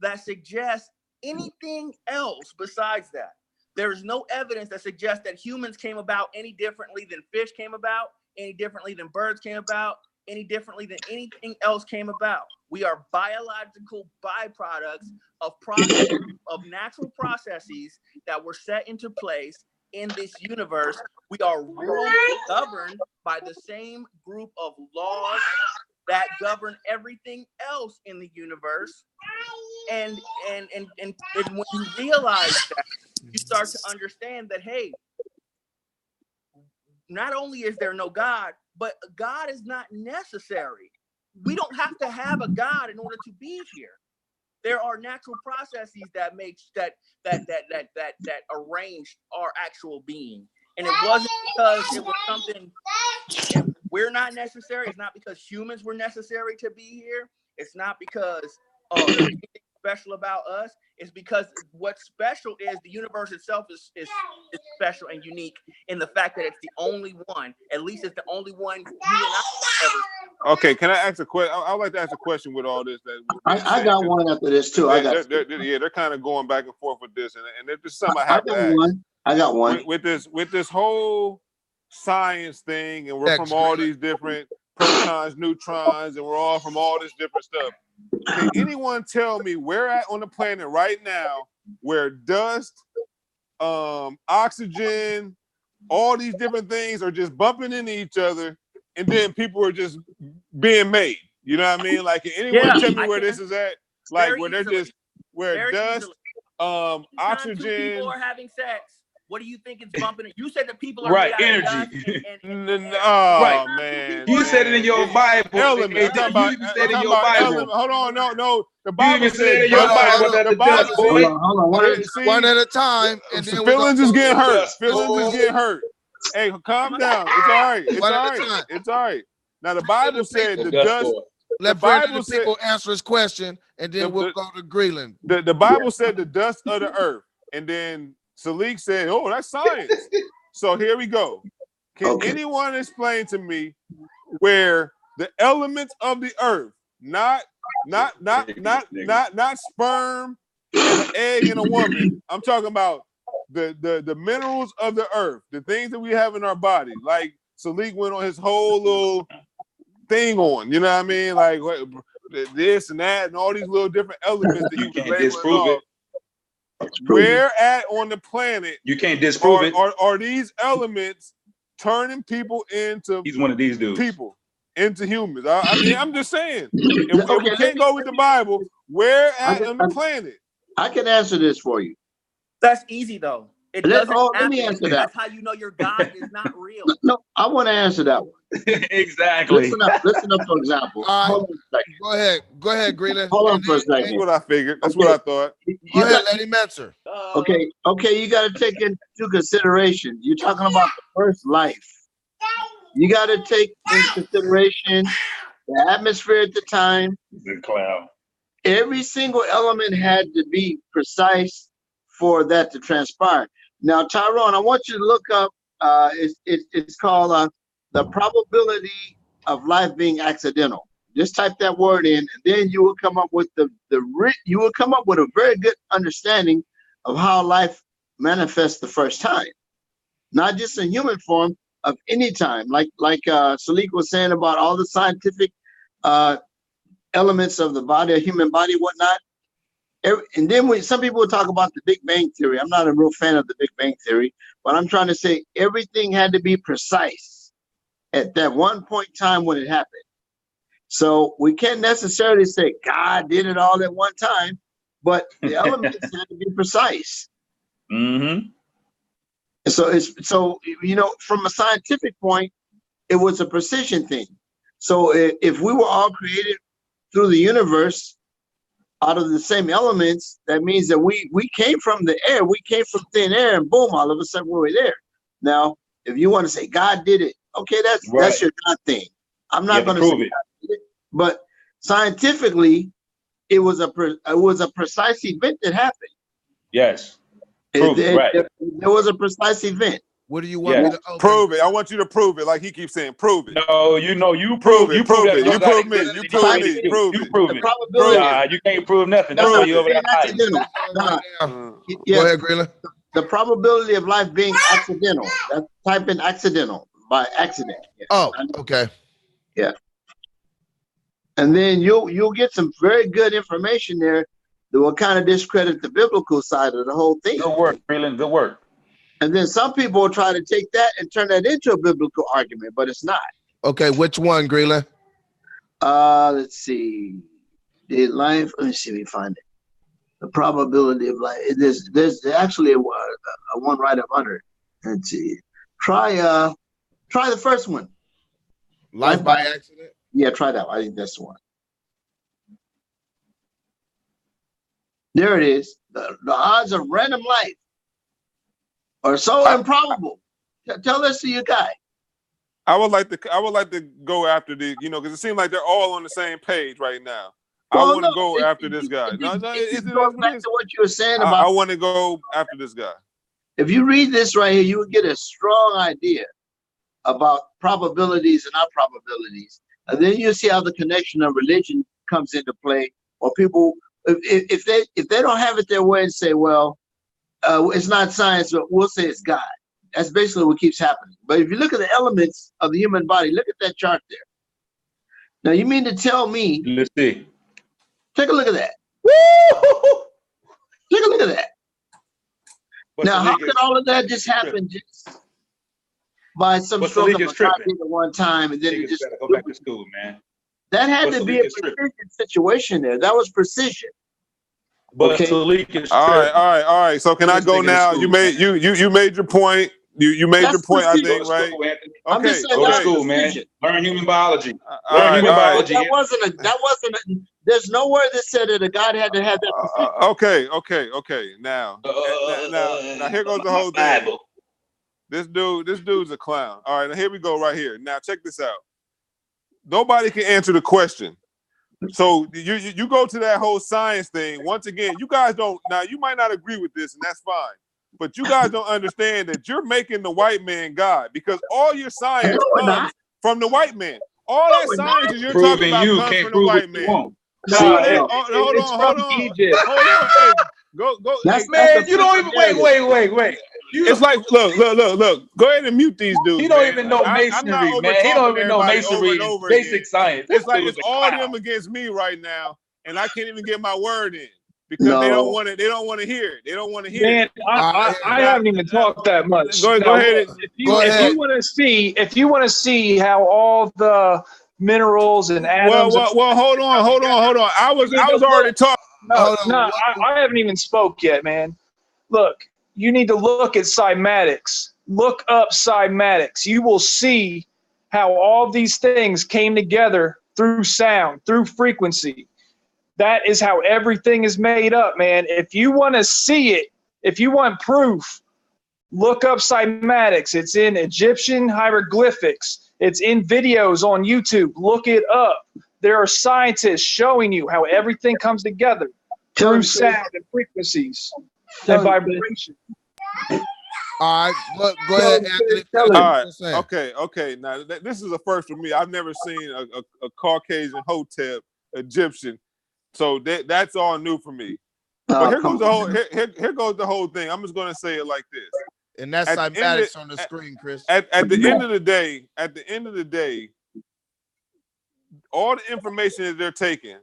Speaker 2: that suggests anything else besides that. There is no evidence that suggests that humans came about any differently than fish came about, any differently than birds came about, any differently than anything else came about. We are biological byproducts of natural processes that were set into place in this universe. We are ruled, governed by the same group of laws that govern everything else in the universe. And when you realize that, you start to understand that, hey, not only is there no God, but God is not necessary. We don't have to have a God in order to be here. There are natural processes that arrange our actual being. And it wasn't because it was something we're not necessary. It's not because humans were necessary to be here. It's not because there's anything special about us. It's because what's special is the universe itself is special and unique in the fact that it's the only one. At least it's the only one you and I ever.
Speaker 11: Okay, can I ask a question? I would like to ask a question with all this.
Speaker 1: I got one after this too.
Speaker 11: They're kind of going back and forth with this, and this is something I have to ask.
Speaker 1: I got one.
Speaker 11: With this whole science thing, and we're from all these different protons, neutrons, and we're all from all this different stuff. Can anyone tell me where at on the planet right now where dust, oxygen, all these different things are just bumping into each other, and then people are just being made? You know what I mean? Like, can anyone tell me where this is at? Like, where they're just dust, oxygen.
Speaker 2: People are having sex. What do you think is bumping? You said that people are
Speaker 4: right, energy.
Speaker 11: Right, man.
Speaker 4: You said it in your Bible.
Speaker 11: Element.
Speaker 4: You even said it in your Bible.
Speaker 11: Hold on, no. The Bible
Speaker 4: you even said in your Bible that the dust, boy.
Speaker 3: One at a time. And then
Speaker 11: feelings is getting hurt. Feelings is getting hurt. Hey, calm down. It's all right. It's all right. It's all right. Now the Bible said the dust.
Speaker 3: Let Bible people answer his question, and then we'll go to Greenland.
Speaker 11: The Bible said the dust of the earth, and then Salik said, "Oh, that's science." So here we go. Can anyone explain to me where the elements of the earth, not sperm and an egg in a woman? I'm talking about the minerals of the earth, the things that we have in our body. Like Salik went on his whole little thing on, you know what I mean? Like this and that and all these little different elements that
Speaker 4: You
Speaker 11: he was
Speaker 4: can't disprove
Speaker 11: labeling
Speaker 4: it.
Speaker 11: off. Where at on the planet
Speaker 4: You can't disprove it.
Speaker 11: are these elements turning people into
Speaker 4: He's one of these dudes.
Speaker 11: people, into humans? I mean, I'm just saying, if we can't go with the Bible, where at on the planet?
Speaker 1: I can answer this for you.
Speaker 2: That's easy though. It
Speaker 1: Let
Speaker 2: doesn't
Speaker 1: me
Speaker 2: happen.
Speaker 1: answer that.
Speaker 2: That's how you know your God is not real.
Speaker 1: No, I want to answer that one.
Speaker 4: Exactly.
Speaker 1: Listen up, for example.
Speaker 3: All right.
Speaker 1: Hold on a second.
Speaker 3: Go ahead, Greenland.
Speaker 1: Hold on for a
Speaker 11: That's
Speaker 1: second.
Speaker 11: what I figured. That's what I thought.
Speaker 3: Go ahead, let him answer.
Speaker 1: Okay, you got to take into consideration. You're talking about the first life. You got to take into consideration the atmosphere at the time.
Speaker 4: The cloud.
Speaker 1: Every single element had to be precise for that to transpire. Now, Tyrone, I want you to look up. It's called the probability of life being accidental. Just type that word in, and then you will come up with you will come up with a very good understanding of how life manifests the first time, not just in human form, of any time. Like Salik was saying about all the scientific elements of the body, a human body, whatnot. And then some people will talk about the Big Bang Theory. I'm not a real fan of the Big Bang Theory, but I'm trying to say everything had to be precise at that one point in time when it happened. So we can't necessarily say God did it all at one time, but the elements had to be precise.
Speaker 4: Mm-hmm.
Speaker 1: So you know, from a scientific point, it was a precision thing. So if we were all created through the universe out of the same elements, that means that we came from the air, we came from thin air, and boom, all of a sudden we're there. Now, if you want to say God did it, okay, that's your God thing. I'm not going to say God did it, but scientifically, it was a precise event that happened.
Speaker 4: Yes.
Speaker 1: There was a precise event.
Speaker 3: What do you want me to
Speaker 11: prove it? I want you to prove it, like he keeps saying. Prove it.
Speaker 4: No, you prove it.
Speaker 11: You prove it. You prove me. You prove me. Prove it.
Speaker 4: You prove it. Nah, you can't prove nothing. That's how you over there hiding.
Speaker 3: Go ahead, Greenland.
Speaker 1: The probability of life being accidental. That's type in accidental, by accident. Yeah.
Speaker 3: Oh, okay.
Speaker 1: Yeah. And then you'll get some very good information there that will kind of discredit the biblical side of the whole thing.
Speaker 4: Good work, Greenland. Good work.
Speaker 1: And then some people will try to take that and turn that into a biblical argument, but it's not.
Speaker 3: Okay, which one, Greenland?
Speaker 1: Let's see. The life. Let me see if we find it. The probability of life. There's actually a one right up under it. Let's see. Try the first one.
Speaker 3: Life by accident.
Speaker 1: Yeah, try that one. I think that's the one. There it is. The odds of random life are so improbable. Tell us who you got.
Speaker 11: I would like to go after the, because it seems like they're all on the same page right now. Well, I want to go after this guy.
Speaker 1: It goes back to what you were saying about.
Speaker 11: I want to go after this guy.
Speaker 1: If you read this right here, you will get a strong idea about probabilities and improbabilities, and then you see how the connection of religion comes into play. Or people, if they don't have it their way and say, well, it's not science, but we'll say it's God. That's basically what keeps happening. But if you look at the elements of the human body, look at that chart there. Now, you mean to tell me?
Speaker 4: Let's see.
Speaker 1: Take a look at that. Woo! Take a look at that. Now, how can all of that just happen just by some stroke of a clock at one time, and then it just
Speaker 4: go back to school, man?
Speaker 1: That had to be a precision situation there. That was precision.
Speaker 4: But
Speaker 1: okay.
Speaker 4: Salik is
Speaker 11: all right. So can I go now? You made your point. You made your point. I think, right?
Speaker 1: I'm just saying,
Speaker 4: go to school, man. Learn human biology. Learn human biology.
Speaker 1: That wasn't. There's nowhere that said that a God had to have that precision.
Speaker 11: Okay. Now here goes the whole thing. This dude's a clown. All right, now here we go right here. Now check this out. Nobody can answer the question. So you go to that whole science thing. Once again, you guys don't. Now you might not agree with this, and that's fine. But you guys don't understand that you're making the white man God, because all your science comes from the white man. All that science that you're talking about comes from the white man. Hold on. Go.
Speaker 1: That's-
Speaker 11: hey,
Speaker 4: Man, you don't even wait.
Speaker 11: It's like, look. Go ahead and mute these dudes.
Speaker 4: He don't
Speaker 11: man.
Speaker 4: even know
Speaker 11: I'm
Speaker 4: masonry,
Speaker 11: not
Speaker 4: man. He don't
Speaker 11: over-talking
Speaker 4: even know
Speaker 11: everybody
Speaker 4: masonry
Speaker 11: over and
Speaker 4: and
Speaker 11: over
Speaker 4: basic
Speaker 11: again.
Speaker 4: science.
Speaker 11: It's like
Speaker 4: This
Speaker 11: it's
Speaker 4: dude's a
Speaker 11: all
Speaker 4: clown.
Speaker 11: them against me right now, and I can't even get my word in because they don't want to. They don't want to hear it. They don't want to hear
Speaker 6: Man,
Speaker 11: it.
Speaker 6: I haven't even talked that much.
Speaker 11: Go
Speaker 6: Now,
Speaker 11: ahead.
Speaker 6: If you want to see how all the minerals and atoms.
Speaker 11: Well, hold on. I was already talking.
Speaker 6: No, I haven't even spoke yet, man. Look, you need to look at cymatics. Look up cymatics. You will see how all these things came together through sound, through frequency. That is how everything is made up, man. If you want to see it, if you want proof, look up cymatics. It's in Egyptian hieroglyphics. It's in videos on YouTube. Look it up. There are scientists showing you how everything comes together through sound and frequencies and vibration.
Speaker 3: All right, go ahead, Anthony.
Speaker 11: All right, okay. Now this is a first for me. I've never seen a Caucasian Hotep Egyptian, so that's all new for me. But here goes the whole thing. I'm just going to say it like this.
Speaker 3: And that's cymatics on the screen, Chris.
Speaker 11: At the end of the day, all the information that they're taking,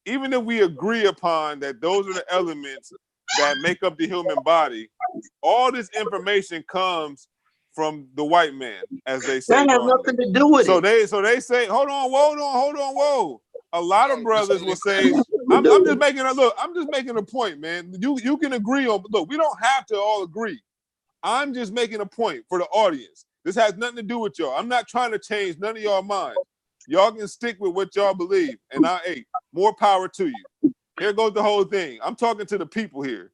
Speaker 11: even if we agree upon that those are the elements that make up the human body, all this information comes from the white man, as they say.
Speaker 1: That has nothing to do with it.
Speaker 11: So they say, hold on. A lot of brothers will say, I'm just making a point, man. You can agree on, look, we don't have to all agree. I'm just making a point for the audience. This has nothing to do with y'all. I'm not trying to change none of y'all minds. Y'all can stick with what y'all believe, and more power to you. Here goes the whole thing. I'm talking to the people here.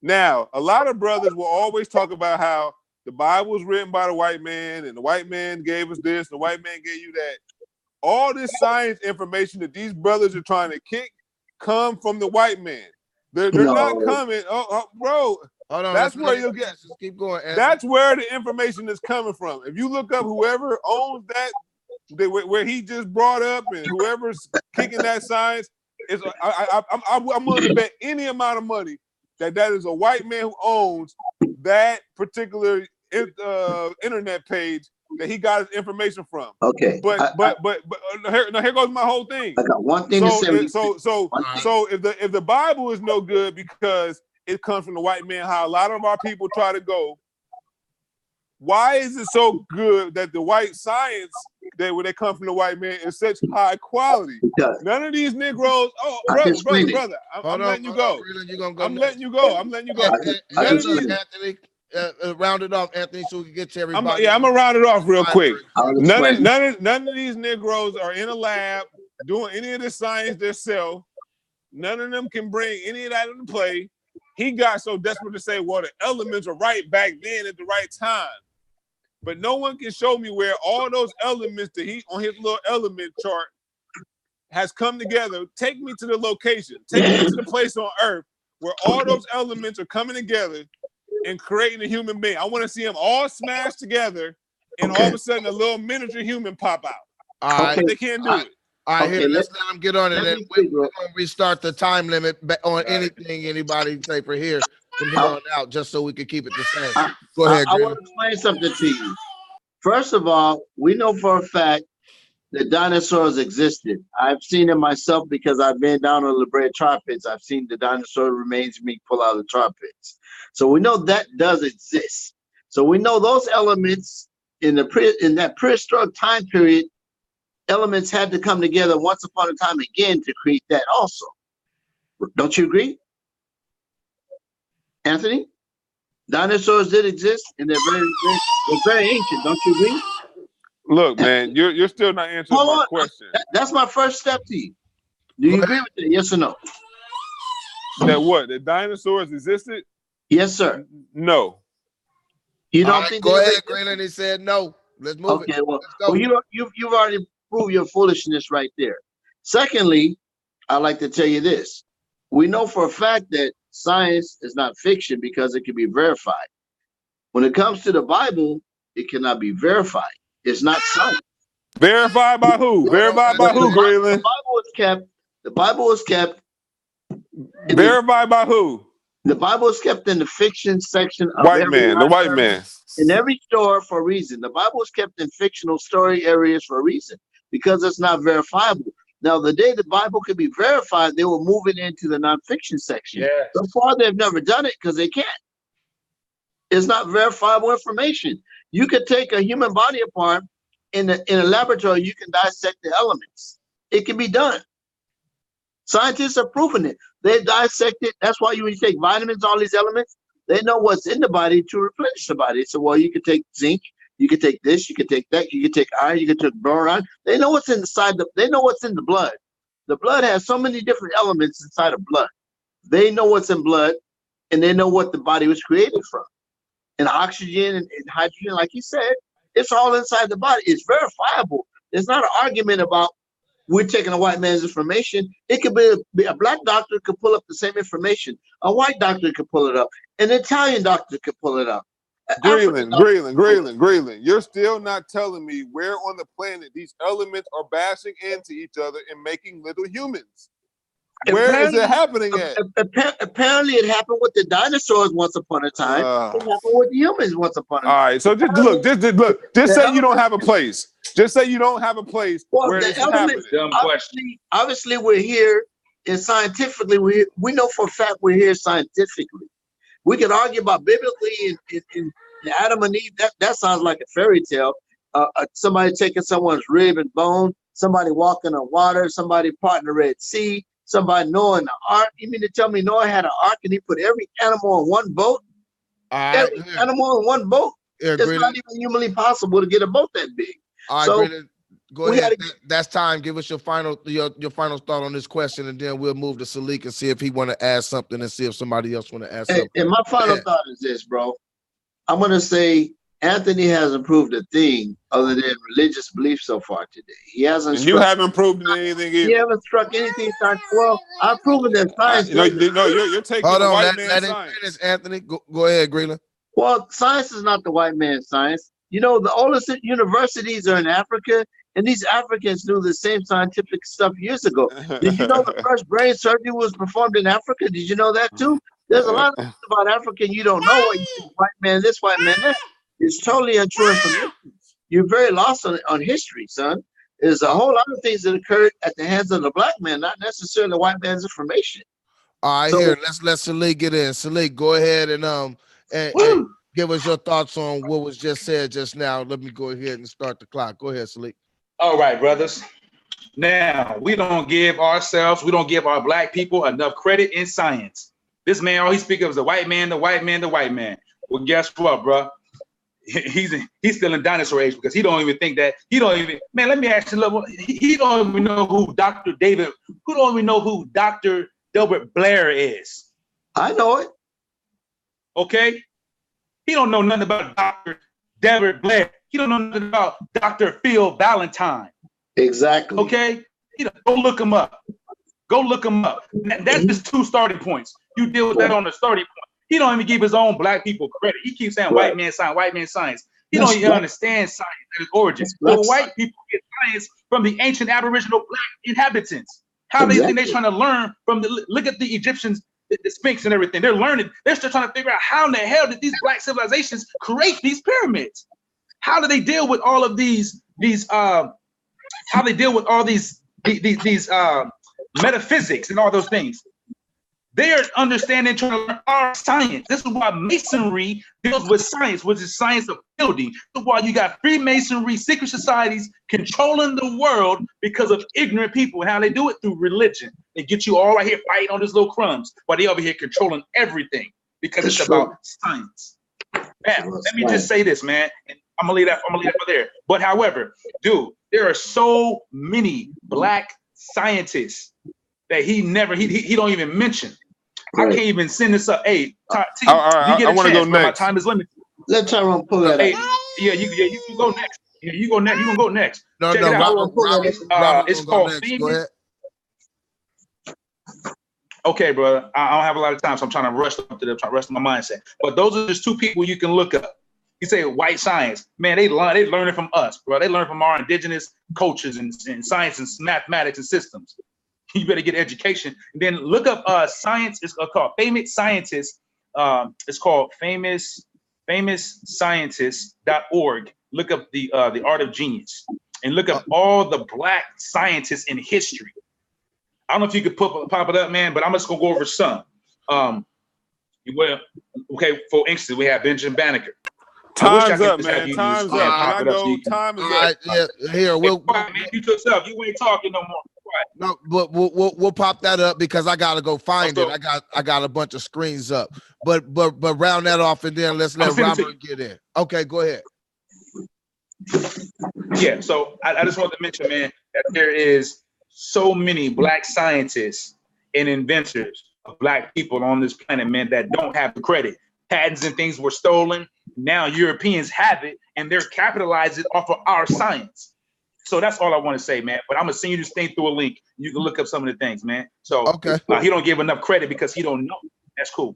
Speaker 11: Now, a lot of brothers will always talk about how the Bible was written by the white man, and the white man gave us this, and the white man gave you that. All this science information that these brothers are trying to kick come from the white man. They're not coming. Bro.
Speaker 3: Hold on,
Speaker 11: that's where you'll get.
Speaker 3: Just keep going. Anthony.
Speaker 11: That's where the information is coming from. If you look up whoever owns that, where he just brought up, and whoever's kicking that science, I'm willing to bet any amount of money that is a white man who owns that particular internet page that he got his information from.
Speaker 1: Okay.
Speaker 11: But here goes my whole thing.
Speaker 1: I got one thing to say.
Speaker 11: So if the Bible is no good because it comes from the white man, how a lot of our people try to go, why is it so good that the white science that when they come from the white man is such high quality?
Speaker 1: Because
Speaker 11: none of these Negroes. Oh, brother, I'm letting you go. I'm letting you go.
Speaker 3: Anthony, round it off, Anthony, so we can get to everybody.
Speaker 11: I'm gonna round it off real quick. None of these Negroes are in a lab doing any of the science themselves. None of them can bring any of that into play. He got so desperate to say, well, the elements are right back then at the right time. But no one can show me where all those elements that he on his little element chart has come together. Take me to the location. Take me to the place on Earth where all those elements are coming together and creating a human being. I want to see them all smashed together, and all of a sudden a little miniature human pop out.
Speaker 3: All right.
Speaker 11: But they can't do it.
Speaker 3: All right, let's let them get on it. Then we're going to restart the time limit on anything anybody say for here from here on out, just so we can keep it the same. Go ahead,
Speaker 1: I want to explain something to you. First of all, we know for a fact that dinosaurs existed. I've seen it myself because I've been down on La Brea tar pits. I've seen the dinosaur remains of me pull out of the tar pits. So we know that does exist. So we know those elements in that prehistoric time period, elements had to come together once upon a time again to create that also. Don't you agree? Anthony? Dinosaurs did exist and they're very ancient, don't you agree?
Speaker 11: Look, man, you're still not answering my question.
Speaker 1: That's my first step to you. Do you agree with that? Yes or no?
Speaker 11: That what? That dinosaurs existed?
Speaker 1: Yes, sir.
Speaker 11: No.
Speaker 1: You don't think?
Speaker 3: Go ahead, Greenland. He said no. Let's move it.
Speaker 1: Okay, well, you've already proved your foolishness right there. Secondly, I'd like to tell you this. We know for a fact that science is not fiction because it can be verified. When it comes to the Bible, it cannot be verified. It's not science.
Speaker 11: Verified by who? Verified by who, Grayland?
Speaker 1: The Bible is kept.
Speaker 11: Verified by who?
Speaker 1: The Bible is kept in the fiction section of
Speaker 5: White
Speaker 1: every
Speaker 5: man, the white
Speaker 1: library,
Speaker 5: man.
Speaker 1: in every store for a reason. The Bible is kept in fictional story areas for a reason, because it's not verifiable. Now, the day the Bible could be verified, they will move it into the nonfiction section.
Speaker 9: Yes.
Speaker 1: So far, they've never done it because they can't. It's not verifiable information. You could take a human body apart in a laboratory. You can dissect the elements. It can be done. Scientists have proven it. They dissect it. That's why when you take vitamins, all these elements, they know what's in the body to replenish the body. So, well, you can take zinc, you can take this, you can take that, you can take iron, you can take boron. They know what's inside they know what's in the blood. The blood has so many different elements inside of blood. They know what's in blood, and they know what the body was created from. And oxygen and hydrogen, like you said, it's all inside the body. It's verifiable. There's not an argument about we're taking a white man's information. It could be a black doctor could pull up the same information. A white doctor could pull it up. An Italian doctor could pull it up.
Speaker 5: Greeland. You're still not telling me where on the planet these elements are bashing into each other and making little humans. Where is it happening at?
Speaker 1: Apparently, it happened with the dinosaurs once upon a time. It happened with humans once upon a time.
Speaker 5: All right, so just look. Just say you don't have a place. Just say you don't have a place where this is happening.
Speaker 9: Dumb question.
Speaker 1: Obviously, we're here, and scientifically, we know for a fact we're here scientifically. We can argue about biblically in Adam and Eve. That sounds like a fairy tale. Somebody taking someone's rib and bone. Somebody walking on water. Somebody parting the Red Sea. Somebody Noah in the ark. You mean to tell me Noah had an ark and he put every animal on one boat? Every animal on one boat? It's not even humanly possible to get a boat that big.
Speaker 3: All right,
Speaker 1: So,
Speaker 3: Brandon, go ahead. That's time. Give us your final thought on this question, and then we'll move to Salik and see if he want to add something, and see if somebody else want to add something.
Speaker 1: And my final thought is this, bro. I'm gonna say Anthony hasn't proved a thing other than religious belief so far today. He hasn't.
Speaker 5: And you haven't proved anything either.
Speaker 1: He haven't struck anything science. Well, I've proven that science.
Speaker 5: No, you're taking
Speaker 3: Hold
Speaker 5: the
Speaker 3: on,
Speaker 5: white
Speaker 3: let
Speaker 5: man's
Speaker 3: it
Speaker 5: science.
Speaker 3: finish, Anthony. Go ahead, Greenland.
Speaker 1: Well, science is not the white man's science. You know, the oldest universities are in Africa, and these Africans knew the same scientific stuff years ago. Did you know the first brain surgery was performed in Africa? Did you know that too? There's a lot of things about Africa you don't know. What you think, white man this, white man that. It's totally untrue information. You're very lost on history, son. There's a whole lot of things that occurred at the hands of the black man, not necessarily the white man's information.
Speaker 3: All right,
Speaker 1: So-
Speaker 3: here, let's let Salik get in. Salik, go ahead and give us your thoughts on what was just said just now. Let me go ahead and start the clock. Go ahead, Salik.
Speaker 9: All right, brothers. Now, we don't give our black people enough credit in science. This man, all he speaks of is the white man, the white man, the white man. Well, guess what, bro? He's still in dinosaur age because he don't even think that. Man, let me ask you, he don't even know who Dr. Delbert Blair is.
Speaker 1: I know it.
Speaker 9: Okay? He don't know nothing about Dr. Delbert Blair. He don't know nothing about Dr. Phil Valentine.
Speaker 1: Exactly.
Speaker 9: Okay? Go look him up. Go look him up. That's just 2 starting points. You deal with that on the starting point. He don't even give his own black people credit. He keeps saying white man science, white man science. He don't even understand science at its origins. But white people get science from the ancient Aboriginal black inhabitants. How they think they're trying to learn from look at the Egyptians, the Sphinx and everything. They're learning. They're still trying to figure out how in the hell did these black civilizations create these pyramids? How do they deal with all of these metaphysics and all those things? They're understanding, trying to learn our science. This is why Masonry deals with science, which is science of building. This is why you got Freemasonry, secret societies controlling the world because of ignorant people and how they do it through religion. They get you all right here fighting on these little crumbs, while they over here controlling everything because it's about science. Man, let me just say this, man. And I'm gonna leave that there. But however, dude, there are so many black scientists that he don't even mention. I can't even send this up. Hey,
Speaker 5: I want to go next.
Speaker 9: My time is limited.
Speaker 1: Let Tyrone pull that up.
Speaker 9: Yeah, you can go next. Yeah, you go next. You gonna go next.
Speaker 3: No,
Speaker 9: Check
Speaker 3: no,
Speaker 9: it out.
Speaker 3: Robert
Speaker 9: It's called Phoenix. Okay, brother. I don't have a lot of time, so I'm trying to rush up to the rest of my mindset. But those are just 2 people you can look up. You say white science, man. They learn it from us, bro. They learn from our indigenous cultures and science and mathematics and systems. You better get education. And then look up science. It's called Famous Scientists. It's called famousscientists.org. Look up the Art of Genius and look up all the black scientists in history. I don't know if you could pop it up, man, but I'm just gonna go over some. Okay, for instance, we have Benjamin Banneker.
Speaker 11: Time's up, man. Time's up. Time is up.
Speaker 3: All right, yeah, here we'll.
Speaker 9: Man, you yourself. You ain't talking no more.
Speaker 3: No, but we'll pop that up because I gotta go find it. I got a bunch of screens up. But round that off and then let's let Robert get in. Okay, go ahead.
Speaker 9: Yeah, so I just want to mention, man, that there is so many black scientists and inventors of black people on this planet, man, that don't have the credit. Patents and things were stolen. Now Europeans have it and they're capitalizing off of our science. So that's all I want to say, man. But I'm gonna send you this thing through a link. You can look up some of the things, man. So he don't give enough credit because he don't know. That's cool.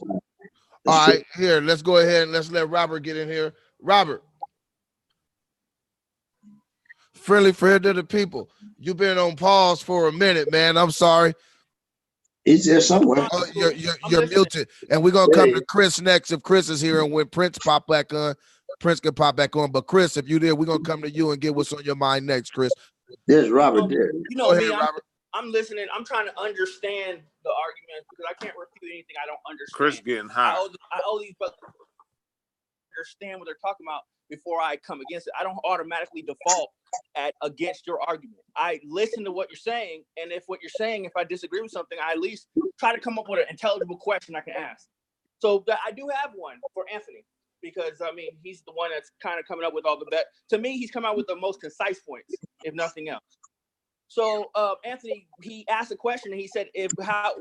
Speaker 3: All right, here, let's go ahead and let's let Robert get in here. Robert, friendly friend of the people. You've been on pause for a minute, man. I'm sorry.
Speaker 1: He's there somewhere.
Speaker 3: Oh, you're muted. And we're gonna come to Chris next if Chris is here, and when Prince pop back on, Prince can pop back on. But Chris, if you're there, we're gonna come to you and get what's on your mind next, Chris.
Speaker 1: There's Robert there.
Speaker 2: You know me, I'm listening. I'm trying to understand the argument because I can't refute anything I don't understand.
Speaker 11: Chris getting hot.
Speaker 2: I owe these brothers to understand what they're talking about before I come against it. I don't automatically default against your argument. I listen to what you're saying, and if what you're saying, if I disagree with something, I at least try to come up with an intelligible question I can ask. So I do have one for Anthony because I mean he's the one that's kind of coming up with all the best. To me, he's come out with the most concise points, if nothing else. So Anthony, he asked a question and he said,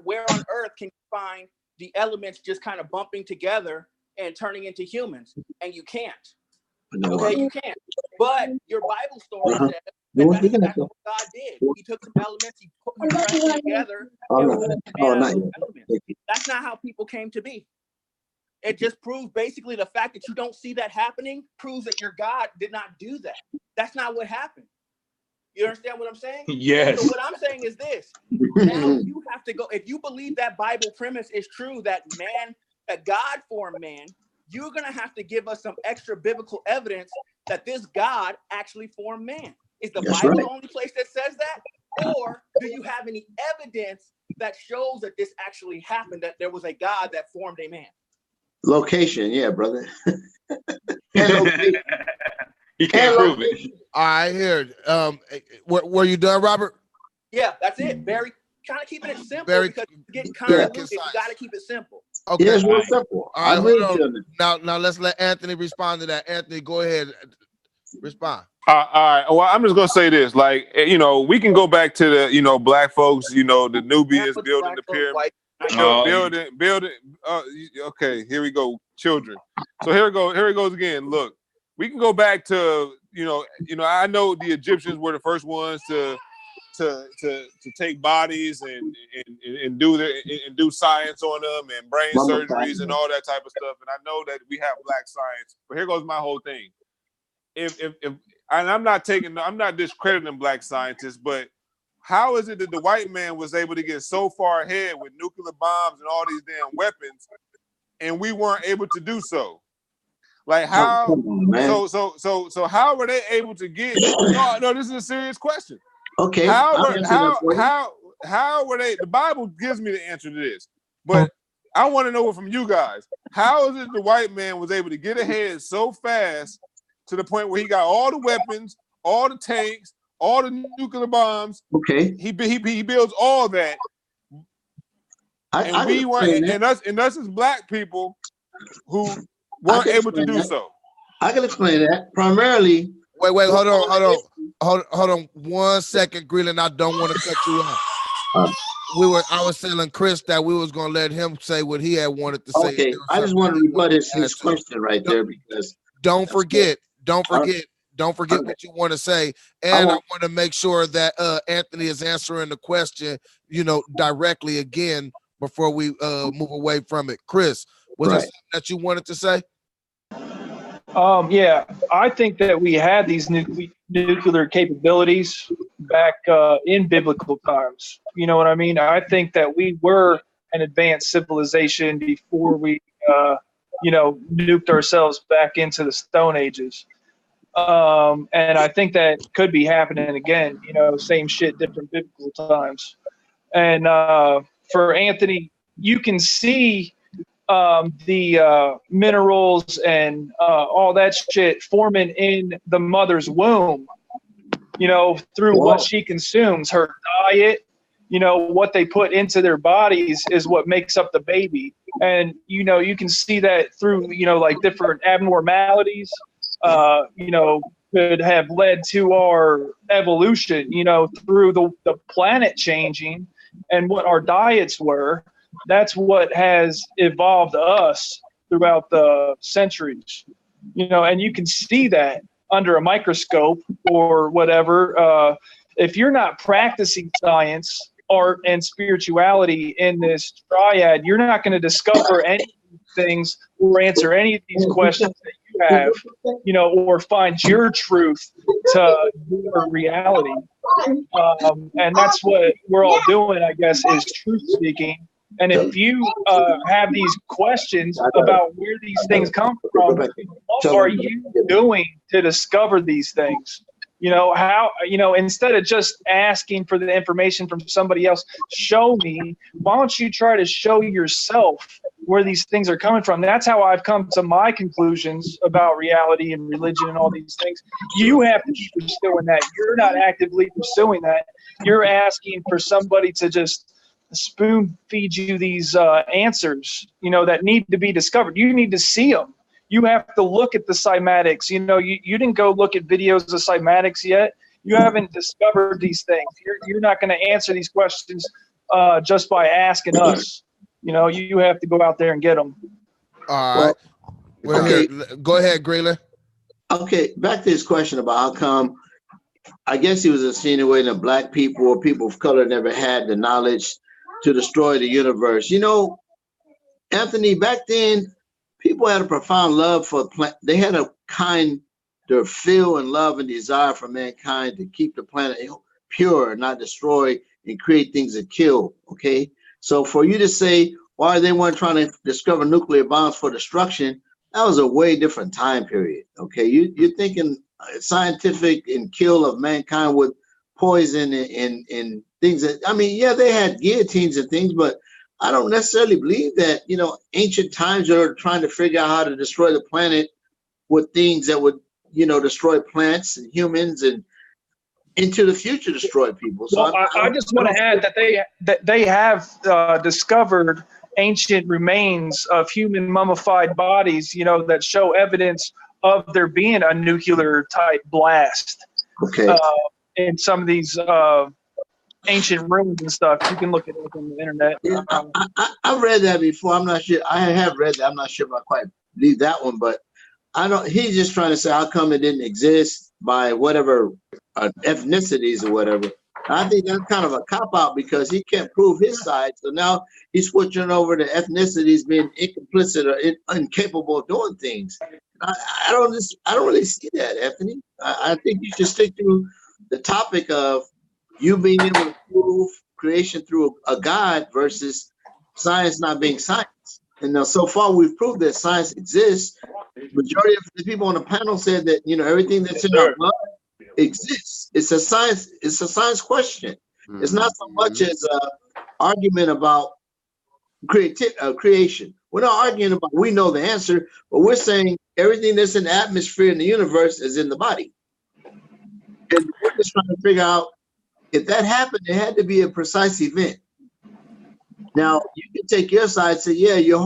Speaker 2: where on earth can you find the elements just kind of bumping together and turning into humans? And you can't. Okay, you can't. But your Bible story says that's exactly what God did. He took some elements, he put them together. That's not how people came to be. It just proves basically the fact that you don't see that happening proves that your God did not do that. That's not what happened. You understand what I'm saying?
Speaker 9: Yes.
Speaker 2: So what I'm saying is this. Now you have to go, if you believe that Bible premise is true, that God formed man, you're going to have to give us some extra biblical evidence that this God actually formed man. Is the Bible the only place that says that? Or do you have any evidence that shows that this actually happened, that there was a God that formed a man?
Speaker 1: Location, yeah, brother.
Speaker 9: He can't prove it.
Speaker 3: All right, here. Were you done, Robert?
Speaker 2: Yeah, that's it. Very kind of keeping it simple because it's getting convoluted. You got to keep it simple.
Speaker 3: Okay.
Speaker 1: Yeah, it's real simple.
Speaker 3: All right, hold on. Now let's let Anthony respond to that. Anthony, go ahead. Respond.
Speaker 11: All right. Well, I'm just gonna say this. Like, you know, we can go back to the, black folks. You know, the Nubians building the pyramid. Building. Okay, here we go. Children. So here it goes again. Look, we can go back to I know the Egyptians were the first ones to take bodies and do science on them and brain surgeries and all that type of stuff. And I know that we have black science, but here goes my whole thing. If and I'm not discrediting black scientists, but how is it that the white man was able to get so far ahead with nuclear bombs and all these damn weapons, and we weren't able to do so? Like how? So how were they able to get? No, this is a serious question.
Speaker 1: Okay.
Speaker 11: How were they? The Bible gives me the answer to this, but I want to know it from you guys. How is it the white man was able to get ahead so fast to the point where he got all the weapons, all the tanks, all the nuclear bombs?
Speaker 1: Okay.
Speaker 11: He builds all that, and we weren't, and us as black people who weren't able to do so.
Speaker 1: I can explain that. Primarily.
Speaker 3: Wait, hold on 1 second, Greeland. I don't want to cut you off. I was telling Chris that we was gonna let him say what he had wanted to say.
Speaker 1: Okay, I just want to rebut his question right there because
Speaker 3: don't forget what you want to say, and I want to make sure that Anthony is answering the question, directly again before we move away from it. Chris, was there something that you wanted to say?
Speaker 6: Yeah, I think that we had these nuclear capabilities back in biblical times. You know what I mean? I think that we were an advanced civilization before we, nuked ourselves back into the Stone Ages. And I think that could be happening again, same shit, different biblical times. And for Anthony, you can see the minerals and all that shit forming in the mother's womb, through what she consumes. Her diet, what they put into their bodies is what makes up the baby. And, you can see that through, like different abnormalities, could have led to our evolution, through the planet changing and what our diets were. That's what has evolved us throughout the centuries, and you can see that under a microscope or whatever. If you're not practicing science, art, and spirituality in this triad, you're not going to discover any of these things or answer any of these questions that you have, or find your truth to your reality. And that's what we're all doing, I guess, is truth seeking. And if you have these questions about where these things come from, what are you doing to discover these things? Instead of just asking for the information from somebody else, show me. Why don't you try to show yourself where these things are coming from? That's how I've come to my conclusions about reality and religion and all these things. You have to keep pursuing that. You're not actively pursuing that. You're asking for somebody to just spoon feed you these answers, that need to be discovered. You need to see them. You have to look at the cymatics. You didn't go look at videos of cymatics yet. You haven't discovered these things. You're not going to answer these questions just by asking us. You have to go out there and get them.
Speaker 3: All right. Well,
Speaker 1: okay.
Speaker 3: Go ahead, Greeley.
Speaker 1: Okay, back to his question about how come, I guess he was insinuating that black people or people of color never had the knowledge to destroy the universe. Anthony, back then, people had a profound love for plant. They had a kind of feel and love and desire for mankind to keep the planet pure, not destroy and create things that kill. Okay, so for you to say why they weren't trying to discover nuclear bombs for destruction, that was a way different time period. Okay, you're thinking scientific and kill of mankind with poison and things that, yeah, they had guillotines and things, but I don't necessarily believe that, ancient times are trying to figure out how to destroy the planet with things that would, destroy plants and humans and into the future destroy people. So
Speaker 6: well, I just want to add that they have discovered ancient remains of human mummified bodies, that show evidence of there being a nuclear type blast.
Speaker 1: Okay.
Speaker 6: In some of these ancient ruins and stuff. You can look it up on the internet.
Speaker 1: Yeah, I've read that before. I'm not sure. I have read that. I'm not sure if I quite believe that one, but I don't. He's just trying to say how come it didn't exist by whatever ethnicities or whatever. I think that's kind of a cop out because he can't prove his side. So now he's switching over to ethnicities being incomplicit or incapable of doing things. I don't really see that, Anthony. I think you should stick to the topic of you being able to prove creation through a God versus science not being science. And now so far we've proved that science exists. Majority of the people on the panel said that everything that's in our blood exists. It's a science question. It's not so much as an argument about creation. We're not arguing about we know the answer, but we're saying everything that's in the atmosphere in the universe is in the body. And we're just trying to figure out if that happened, it had to be a precise event. Now, you can take your side and say, yeah, your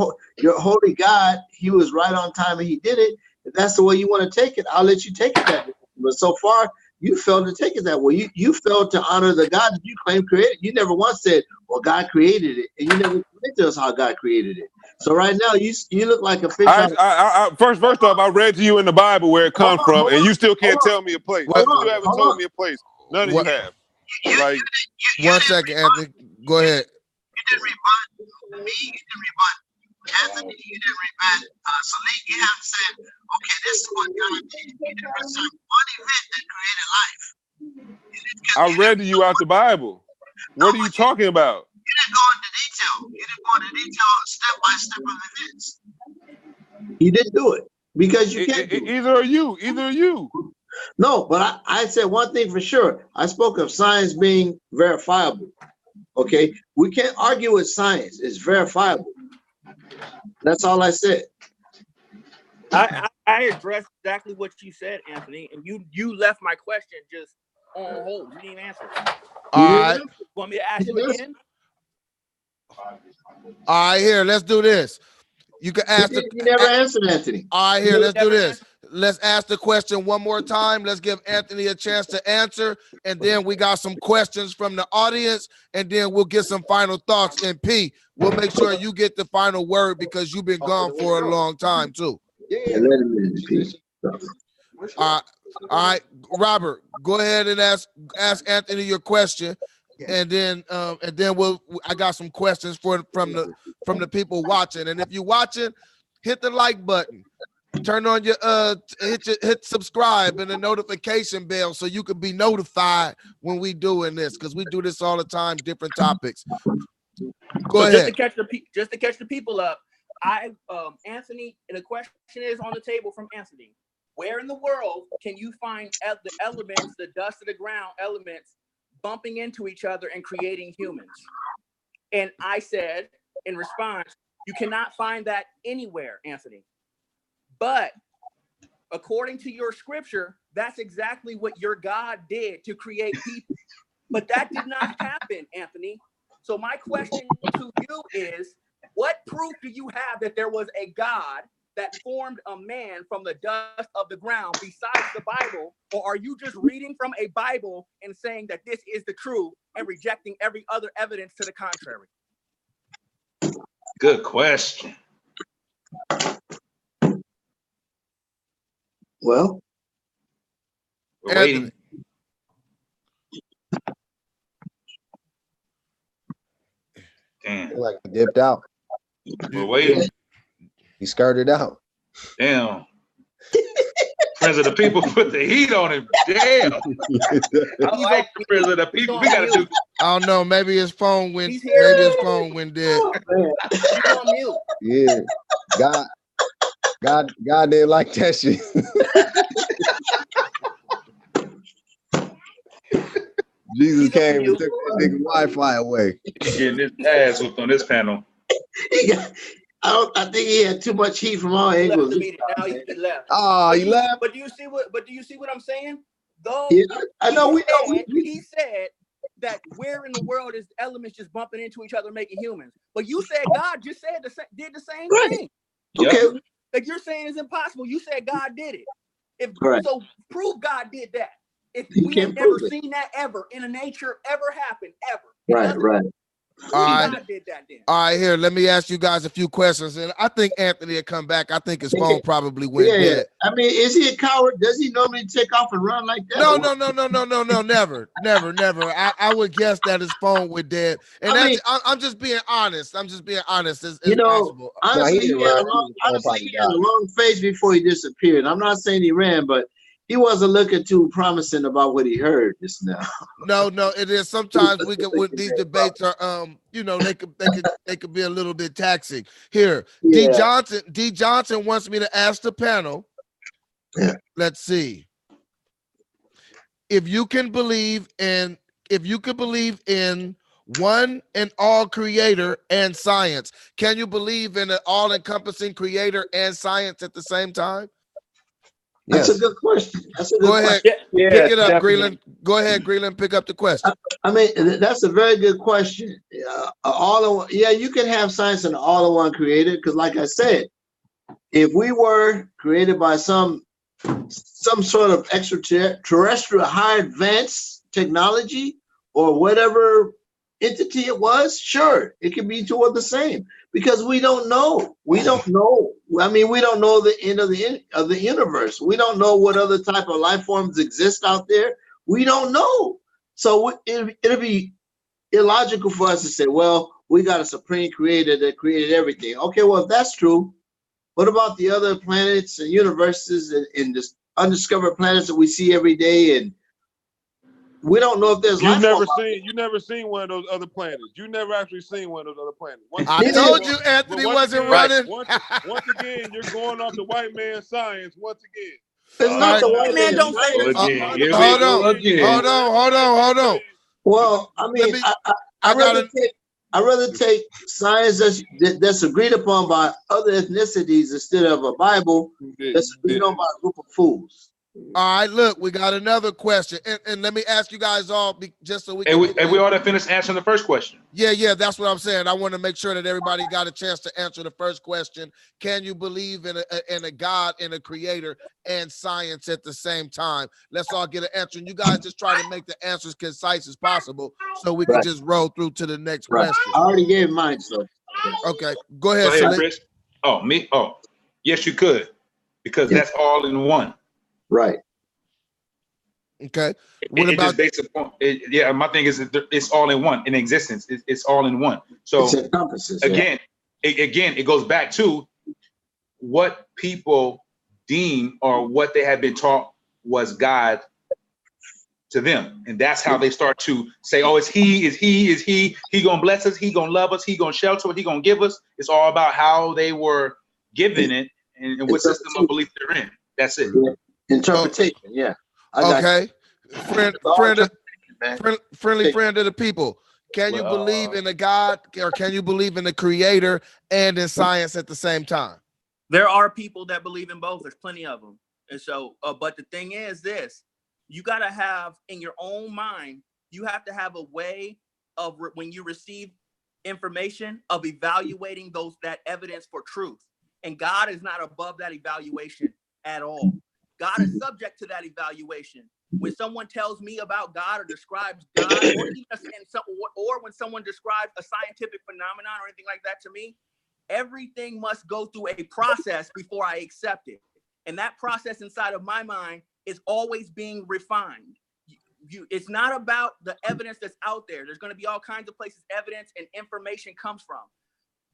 Speaker 1: holy God, he was right on time and he did it. If that's the way you want to take it, I'll let you take it that way. But so far, you failed to take it that way. You failed to honor the God that you claim created. You never once said, well, God created it. And you never explained to us how God created it. So right now, you look like a fish.
Speaker 11: First off, I read to you in the Bible where it comes from, and you still can't tell me a place. You haven't told me a place. None of you have. Like,
Speaker 3: 1 second, Anthony. Go ahead.
Speaker 1: You didn't rebut me. You didn't rebut Anthony. You didn't rebut Salik. You haven't said, okay, this is what God did. You didn't present one event that created life. You didn't
Speaker 5: I read to you out the Bible. What are you talking about?
Speaker 1: You didn't go into detail. You didn't go into detail step by step of events. You didn't do it because you can't do it.
Speaker 5: Either are you. Either are you.
Speaker 1: No, but I said one thing for sure. I spoke of science being verifiable. Okay, we can't argue with science. It's verifiable. That's all I said.
Speaker 2: I addressed exactly what you said, Anthony, and you left my question just on hold. You didn't answer it.
Speaker 3: All right.
Speaker 2: Want me to ask you again?
Speaker 3: All right, here, let's do this. You can ask
Speaker 1: You never answered, Anthony.
Speaker 3: All right, here, let's do this. Let's ask the question one more time. Let's give Anthony a chance to answer, and then we got some questions from the audience, and then we'll get some final thoughts. And P, we'll make sure you get the final word because you've been gone for a long time too.
Speaker 1: Yeah, let him in, P.
Speaker 3: All right, Robert, go ahead and ask Anthony your question, and then I got some questions from the people watching. And if you're watching, hit the like button, turn on your hit subscribe and the notification bell so you can be notified when we doing this, because we do this all the time, different topics. Go ahead.
Speaker 2: Just to catch the people up, Anthony, and the question is on the table from Anthony. Where in the world can you find the elements, the dust of the ground elements, bumping into each other and creating humans? And I said in response, you cannot find that anywhere, Anthony. But according to your scripture, that's exactly what your God did to create people. But that did not happen, Anthony. So my question to you is, what proof do you have that there was a God that formed a man from the dust of the ground besides the Bible? Or are you just reading from a Bible and saying that this is the truth and rejecting every other evidence to the contrary?
Speaker 9: Good question.
Speaker 1: Well,
Speaker 9: we're waiting. Damn.
Speaker 7: Like he dipped out.
Speaker 9: We're waiting.
Speaker 7: He skirted out.
Speaker 9: Damn. Friends of the people put the heat on him. Damn. I like friends of the people. We gotta do.
Speaker 3: I don't know. Maybe his phone went. Maybe his phone went dead.
Speaker 7: Yeah. God didn't like that shit. Jesus came and took that nigga Wi-Fi away.
Speaker 9: Getting his ass whooped on this panel.
Speaker 1: I think he had too much heat from all angles.
Speaker 2: Now he left.
Speaker 7: Oh, he left.
Speaker 2: But do you see what I'm saying? Though
Speaker 1: yeah, I know
Speaker 2: he said that where in the world is elements just bumping into each other making humans? But you said God just did the same thing.
Speaker 1: Okay.
Speaker 2: Like you're saying it's impossible. You said God did it. So prove God did that. If we have never seen that ever in a nature ever happen ever.
Speaker 1: Right.
Speaker 3: All right.
Speaker 2: God did that then.
Speaker 3: All right, here. Let me ask you guys a few questions, and I think Anthony will come back. I think his phone probably went dead.
Speaker 1: I mean, is he a coward? Does he normally take off and run like that?
Speaker 3: No, never. I would guess that his phone went dead, and I'm just being honest. I'm just being honest as possible.
Speaker 1: Honestly, he had a long face before he disappeared. I'm not saying he ran, but he wasn't looking too promising about what he heard just now.
Speaker 3: No, it is. Sometimes these debates are, they could be a little bit taxing. Here, yeah. D Johnson wants me to ask the panel. Yeah. Let's see. If you can believe in one and all creator and science, can you believe in an all-encompassing creator and science at the same time?
Speaker 1: That's a good question.
Speaker 3: Go ahead. Pick it up, Greenland. Go ahead, Greenland. Pick up the question.
Speaker 1: I mean, that's a very good question. You can have science and all-in-one creator, because like I said, if we were created by some sort of extraterrestrial high advanced technology or whatever entity it was, sure, it could be two of the same, because we don't know. I mean, we don't know the end of the universe. We don't know what other type of life forms exist out there. We don't know. So it'll be illogical for us to say, well, we got a supreme creator that created everything. Okay, well, if that's true, what about the other planets and universes and just undiscovered planets that we see every day? And we don't know if there's
Speaker 5: You
Speaker 1: life.
Speaker 5: never seen one of those other planets. You never actually seen one of those other planets.
Speaker 3: I told you Anthony wasn't running.
Speaker 5: Once again, you're going off the white man's science. Once again.
Speaker 1: It's not the white
Speaker 2: man don't say this.
Speaker 3: Hold on.
Speaker 1: Well, I mean, I'd rather take science that's agreed upon by other ethnicities instead of a Bible that's agreed on by a group of fools.
Speaker 3: All right, look, we got another question, and let me ask you guys all, just so we
Speaker 4: can. And we ought to finish answering the first question.
Speaker 3: Yeah, that's what I'm saying. I want to make sure that everybody got a chance to answer the first question. Can you believe in a God, in a creator, and science at the same time? Let's all get an answer. And you guys just try to make the answers concise as possible so we can just roll through to the next question.
Speaker 1: I already gave mine, so.
Speaker 3: Okay, go ahead,
Speaker 4: Chris. Oh, me? Oh, yes, you could, because that's all in one.
Speaker 1: Right.
Speaker 3: Okay.
Speaker 4: What about just based upon it? Yeah, my thing is it's all in one in existence. It's all in one. So again, it goes back to what people deem or what they have been taught was God to them, and that's how they start to say, "Oh, is he gonna bless us? He gonna love us? He gonna shelter us? He gonna give us?" It's all about how they were given it and what system of belief they're in. That's it.
Speaker 1: Interpretation, yeah.
Speaker 3: Okay. Friendly friend of the people. Can you believe in a God, or can you believe in the creator and in science at the same time?
Speaker 2: There are people that believe in both. There's plenty of them. And so, but the thing is this, you got to have in your own mind, you have to have a way of when you receive information of evaluating that evidence for truth. And God is not above that evaluation at all. God is subject to that evaluation. When someone tells me about God or describes God, or when someone describes a scientific phenomenon or anything like that to me, everything must go through a process before I accept it. And that process inside of my mind is always being refined. It's not about the evidence that's out there. There's going to be all kinds of places evidence and information comes from.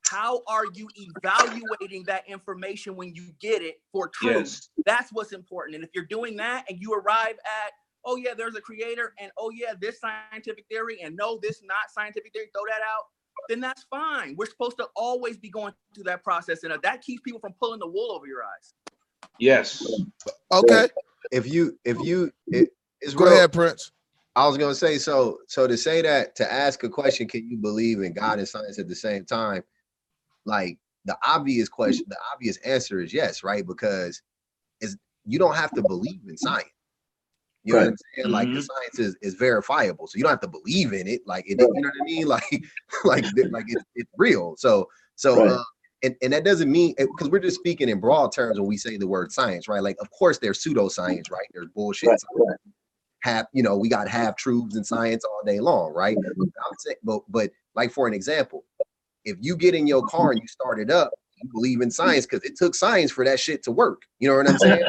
Speaker 2: How are you evaluating that information when you get it for truth? Yes. That's what's important. And if you're doing that and you arrive at, oh yeah, there's a creator, and oh yeah, this scientific theory, and no, this not scientific theory, throw that out, then that's fine. We're supposed to always be going through that process, and that keeps people from pulling the wool over your eyes.
Speaker 4: Yes.
Speaker 3: Okay.
Speaker 7: Go
Speaker 3: ahead, Prince.
Speaker 7: I was gonna say, so to say that, to ask a question, can you believe in God and science at the same time? Like the obvious question, the obvious answer is yes, right? Because you don't have to believe in science. You know what I'm saying? Mm-hmm. Like the science is verifiable, so you don't have to believe in it. Like it, you know what I mean? Like it's real. So and that doesn't mean, because we're just speaking in broad terms when we say the word science, right? Like of course there's pseudoscience, right? There's bullshit. Right. We got half truths in science all day long, right? I'm saying, but like for an example, if you get in your car and you start it up, you believe in science because it took science for that shit to work. You know what I'm saying?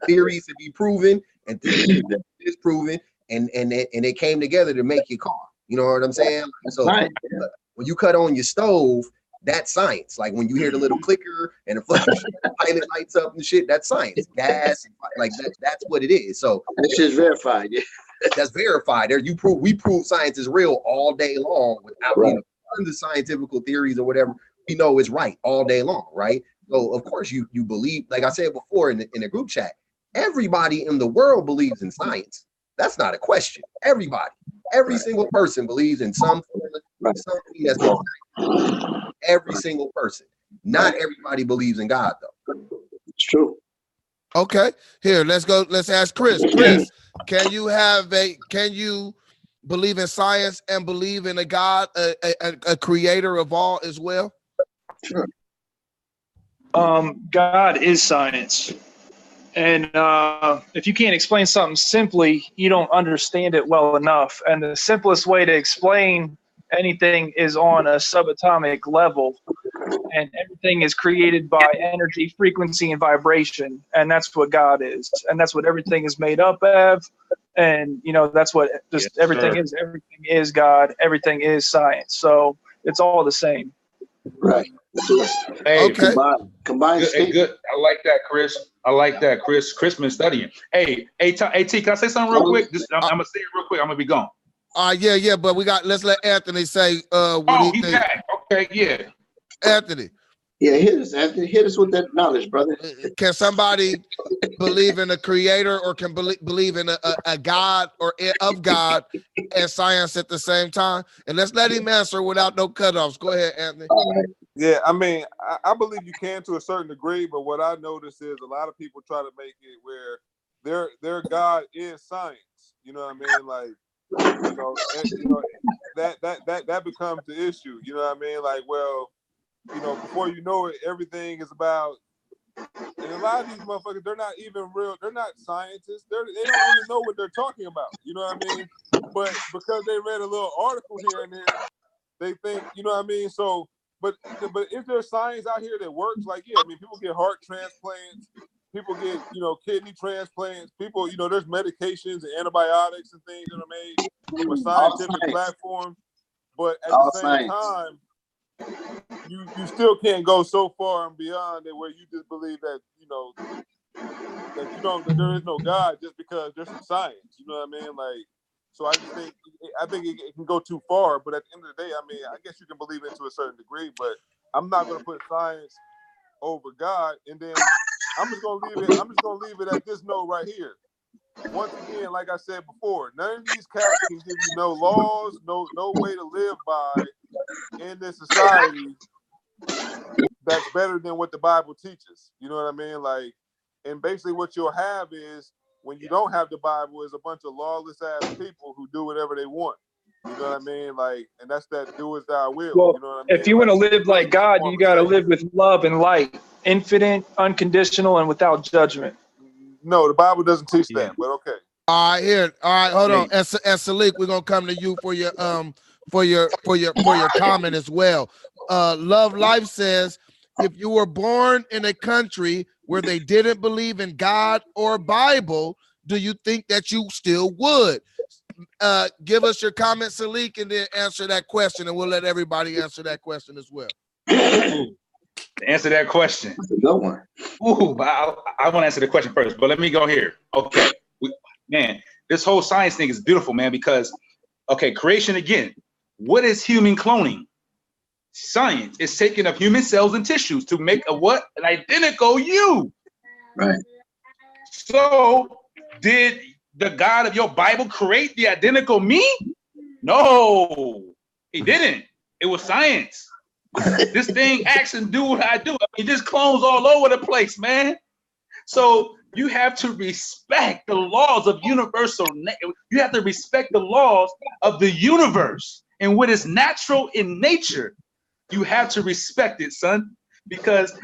Speaker 7: Theories to be proven and theories to be disproven, and it came together to make your car. You know what I'm saying? So when you cut on your stove, that's science. Like when you hear the little clicker and the pilot lights up and shit, that's science. Gas, like that's what it is. So
Speaker 1: that's just verified. Yeah,
Speaker 7: that's verified. There, we prove science is real all day long without tons of scientific theories or whatever. We know it's right all day long, right? So of course you believe, like I said before in the group chat, everybody in the world believes in science. That's not a question. Every single person believes in something that's every single person. Not everybody believes in God though.
Speaker 1: It's true.
Speaker 3: Okay, here, let's go. Let's ask Chris. Chris, can you believe in science and believe in a God, a creator of all as well?
Speaker 1: Sure.
Speaker 6: God is science. And if you can't explain something simply, you don't understand it well enough. And the simplest way to explain anything is on a subatomic level. And everything is created by energy, frequency, and vibration. And that's what God is. And that's what everything is made up of. And, that's what everything is. Everything is God. Everything is science. So it's all the same.
Speaker 1: Right.
Speaker 4: Hey,
Speaker 3: Okay.
Speaker 1: Combined
Speaker 4: good,
Speaker 1: statement.
Speaker 4: good. I like that, Chris. I like that, Chris. Chris been studying. Hey, T, can I say something real quick? I'm gonna say it real quick. I'm gonna be gone.
Speaker 3: Yeah, but let's let Anthony say what
Speaker 4: Oh,
Speaker 3: he
Speaker 4: he's
Speaker 3: thinks.
Speaker 4: back. Okay, yeah.
Speaker 3: Anthony,
Speaker 1: Yeah, hit us, Anthony. Hit us with that knowledge, brother.
Speaker 3: can somebody believe in a creator or can believe in a God or of God and science at the same time? And let's let him answer without no cutoffs. Go ahead, Anthony.
Speaker 5: Yeah, I mean, I believe you can to a certain degree, but what I notice is a lot of people try to make it where their God is science. You know what I mean? Like, that becomes the issue. You know what I mean? Like, well, before you know it, everything is about. And a lot of these motherfuckers, they're not even real. They're not scientists. They don't really know what they're talking about. You know what I mean? But because they read a little article here and there, they think, you know what I mean? So, but is there science out here that works? Like, yeah, I mean, people get heart transplants, people get, kidney transplants, people, there's medications and antibiotics and things that are made for scientific platforms. But at the same time, you still can't go so far and beyond it where you just believe that, that there is no God just because there's some science. You know what I mean? Like, so I think it can go too far, but at the end of the day, I mean, I guess you can believe it to a certain degree, but I'm not going to put science over God. And then I'm just going to leave it at this note right here. Once again, like I said before, none of these cats can give you no laws, no way to live by in this society that's better than what the Bible teaches. You know what I mean? Like, and basically what you'll have is, when you don't have the Bible, is a bunch of lawless ass people who do whatever they want. You know what I mean? Like, and that's that do as thou will.
Speaker 6: Well,
Speaker 5: you know what I mean?
Speaker 6: if you want to live like God, you got to live with love and light, infinite, unconditional, and without judgment.
Speaker 5: No, the Bible doesn't teach that, but okay.
Speaker 3: All right, hold on. And Salik, we're gonna come to you for your comment as well. Love Life says, if you were born in a country where they didn't believe in God or Bible, do you think that you still would? Give us your comment, Salik, and then answer that question, and we'll let everybody answer that question as well.
Speaker 4: To answer that question.
Speaker 1: That's a good one.
Speaker 4: Ooh, but I want to answer the question first, but let me go here. Okay, man, this whole science thing is beautiful, man, because, okay, creation again. What is human cloning? Science is taking of human cells and tissues to make a what? An identical you.
Speaker 1: Right.
Speaker 4: So, did the God of your Bible create the identical me? No, he didn't. It was science. This thing acts and do what I do. I mean, just clones all over the place, man. So you have to respect the laws of universal. You have to respect the laws of the universe and what is natural in nature. You have to respect it, son. Because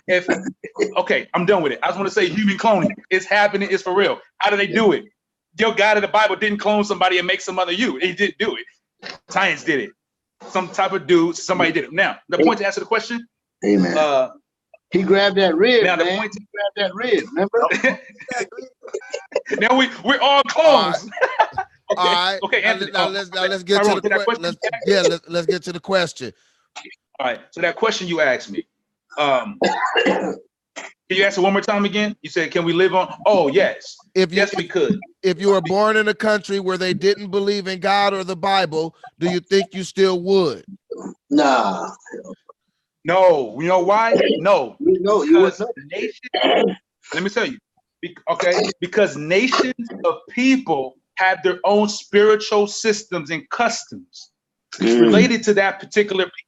Speaker 4: okay, I'm done with it. I just want to say human cloning. It's happening. It's for real. How do they do it? Your God of the Bible didn't clone somebody and make some other you. He didn't do it. Science did it. Some type of dude, somebody did it. Now, the point to answer the question.
Speaker 1: Amen. He grabbed that rib,
Speaker 4: now
Speaker 1: man.
Speaker 4: The point
Speaker 1: He grabbed that rib, remember?
Speaker 4: Now we're all clones.
Speaker 3: All right.
Speaker 4: Okay, Anthony.
Speaker 3: Now let's get to the question. Let's get to the question.
Speaker 4: All right. So that question you asked me. Can you ask it one more time again? You said, can we live on? Oh, yes. Yes, we could.
Speaker 3: If you were born in a country where they didn't believe in God or the Bible, do you think you still would?
Speaker 1: Nah.
Speaker 4: No. You know why? No.
Speaker 1: No, you wouldn't know.
Speaker 4: Nation, let me tell you. Okay, because nations of people have their own spiritual systems and customs related to that particular people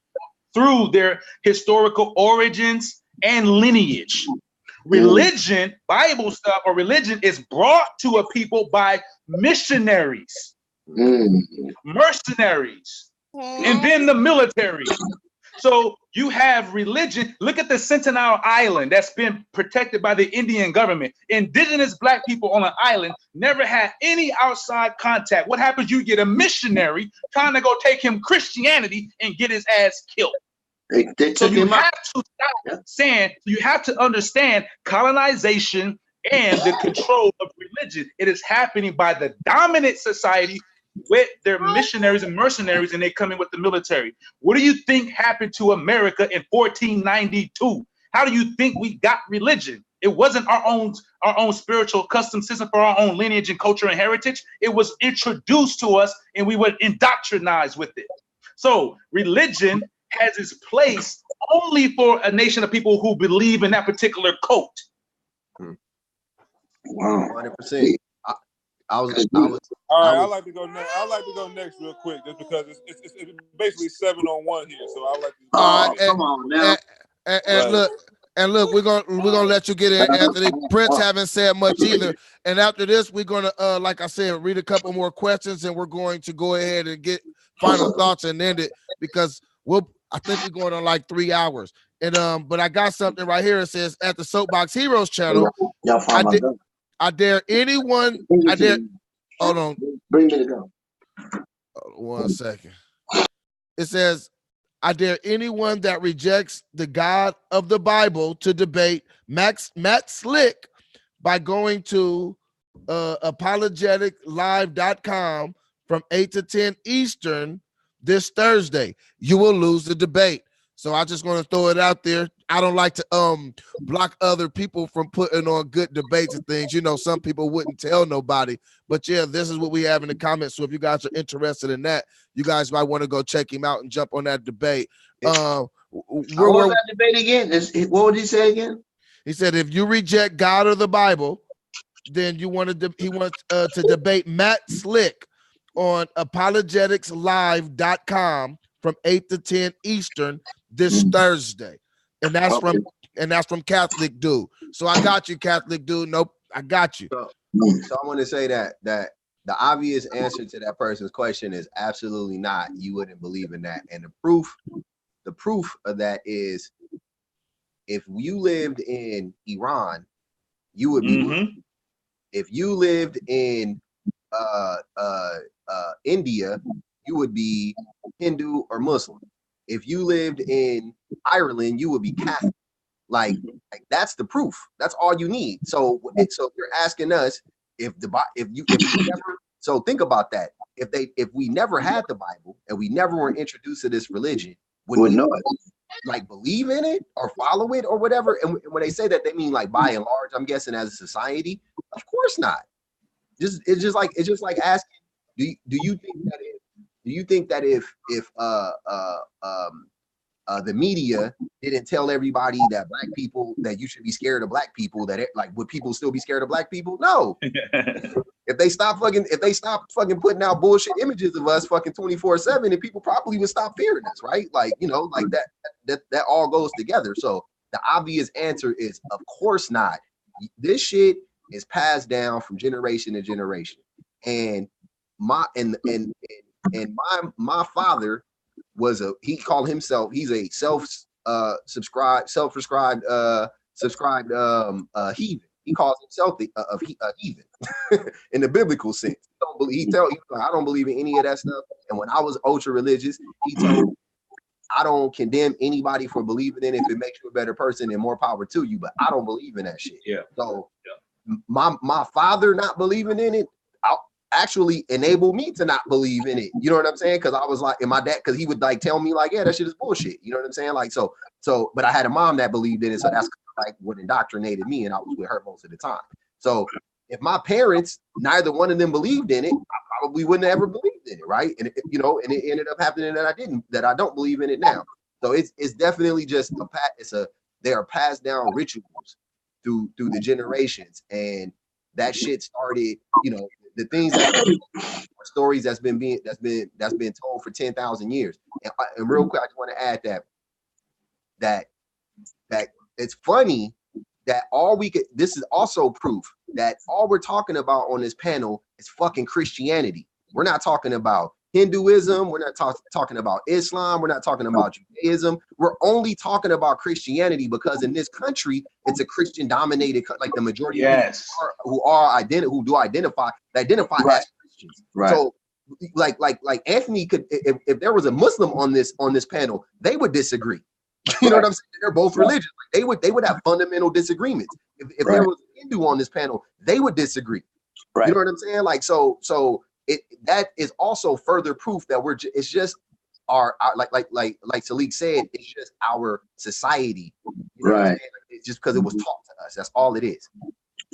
Speaker 4: through their historical origins and lineage. Religion, Bible stuff, or religion is brought to a people by missionaries, mercenaries, and then the military. So you have religion. Look at the Sentinel Island that's been protected by the Indian government. Indigenous Black people on an island never had any outside contact. What happens? You get a missionary trying to go take him Christianity and get his ass killed. So you have to stop saying, you have to understand colonization and the control of religion. It is happening by the dominant society
Speaker 9: with their missionaries and mercenaries, and they come in with the military. What do you think happened to America in 1492? How do you think we got religion? It wasn't our own spiritual custom system for our own lineage and culture and heritage. It was introduced to us, and we were indoctrinized with it. So religion has its place only for a nation of people who believe in that particular cult.
Speaker 1: Wow.
Speaker 7: 100%. I was.
Speaker 5: All right, I'd like to go next. I'd like to go next real quick, just because it's basically 7-on-1 here. So I like to.
Speaker 3: All right,
Speaker 1: come on now.
Speaker 3: And look, we're gonna let you get in, Anthony. Prince haven't said much either. And after this, we're gonna, like I said, read a couple more questions, and we're going to go ahead and get final thoughts and end it, because I think we're going on like 3 hours. And but I got something right here. It says at the Soapbox Heroes channel, I dare anyone. Hold on.
Speaker 1: Bring me to go.
Speaker 3: 1 second. It says, I dare anyone that rejects the God of the Bible to debate Matt Slick by going to apologeticlive.com from 8 to 10 Eastern this Thursday. You will lose the debate. So I just want to throw it out there. I don't like to block other people from putting on good debates and things. You know, some people wouldn't tell nobody. But yeah, this is what we have in the comments. So if you guys are interested in that, you guys might want to go check him out and jump on that debate.
Speaker 1: What was that debate again? What would he say again?
Speaker 3: He said, if you reject God or the Bible, then he wants to debate Matt Slick on apologeticslive.com from 8 to 10 Eastern this Thursday. And that's from Catholic Dude. So I got you, Catholic Dude. Nope, I got you.
Speaker 7: So I want to say that the obvious answer to that person's question is absolutely not. You wouldn't believe in that. And the proof of that is, if you lived in Iran, you would be Muslim. If you lived in India, you would be Hindu or Muslim. If you lived in Ireland, you would be Catholic. Like that's the proof. That's all you need. So you're asking us if you never. So think about that. If we never had the Bible and we never were introduced to this religion, would we know it? Like believe in it or follow it or whatever? And when they say that, they mean like by and large. I'm guessing as a society, of course not. It's just like asking, do you think that if the media didn't tell everybody that black people, that you should be scared of black people, would people still be scared of black people? No. If they stop fucking putting out bullshit images of us fucking 24/7, and people probably would stop fearing us, right? Like, you know, like that all goes together. So the obvious answer is, of course not. This shit is passed down from generation to generation. And my father was he called himself, he's a self-prescribed heathen. He calls himself a heathen in the biblical sense. I don't believe in any of that stuff. And when I was ultra religious, he told me, I don't condemn anybody for believing in it. If it makes you a better person, and more power to you, but I don't believe in that shit.
Speaker 9: Yeah.
Speaker 7: So my father not believing in it actually enabled me to not believe in it. You know what I'm saying? Because I was like, and my dad, because he would like tell me like, yeah, that shit is bullshit. You know what I'm saying? Like, so, but I had a mom that believed in it, so that's like what indoctrinated me, and I was with her most of the time. So if my parents, neither one of them believed in it, I probably wouldn't have ever believed in it, right? And and it ended up happening that I don't believe in it now. So it's definitely just they are passed down rituals through the generations, and that shit started, the things that are stories that's been told for 10,000 years. And real quick, I just want to add that it's funny that this is also proof that all we're talking about on this panel is fucking Christianity. We're not talking about Hinduism. We're not talking about Islam. We're not talking about Judaism. We're only talking about Christianity because in this country, it's a Christian dominated, like the majority of people who identify as Christians. Right. So like Anthony could, if there was a Muslim on this panel, they would disagree. You know what I'm saying? They're both religious. They would have fundamental disagreements. If there was a Hindu on this panel, they would disagree. Right. You know what I'm saying? Like, so that is also further proof that it's just our like Salik said, it's just our society. You know what I'm saying? It's just because it was taught to us. That's all it is.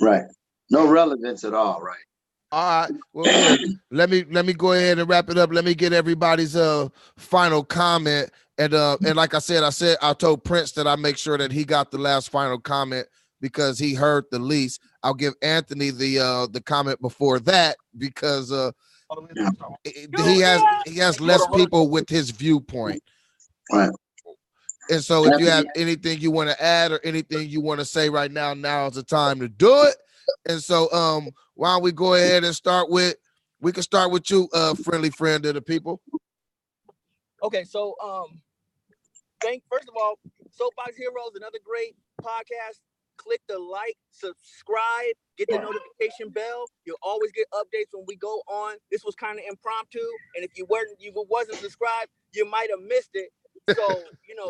Speaker 1: Right. No relevance at all. Right.
Speaker 3: All right. Well, yeah, let me go ahead and wrap it up. Let me get everybody's final comment. And like I told Prince that I make sure that he got the last final comment because he heard the least. I'll give Anthony the comment before that because he has less people with his viewpoint.
Speaker 1: Right.
Speaker 3: And so if you have anything you want to add or anything you want to say right now is the time to do it. And so why don't we go ahead and we can start with you, friendly friend of the people.
Speaker 2: Okay, so first of all, Soapbox Heroes, another great podcast. Click the like, subscribe, get the notification bell. You'll always get updates when we go on. This was kind of impromptu, and if you wasn't subscribed, you might have missed it. So,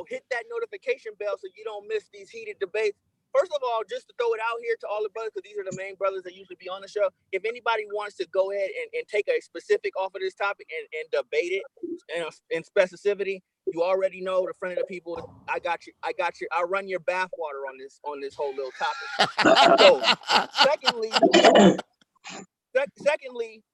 Speaker 2: hit that notification bell so you don't miss these heated debates. First of all, just to throw it out here to all the brothers, because these are the main brothers that usually be on the show. If anybody wants to go ahead and take a specific off of this topic and debate it in specificity, you already know the friend of the people. I got you. I'll run your bathwater on this whole little topic. So, secondly,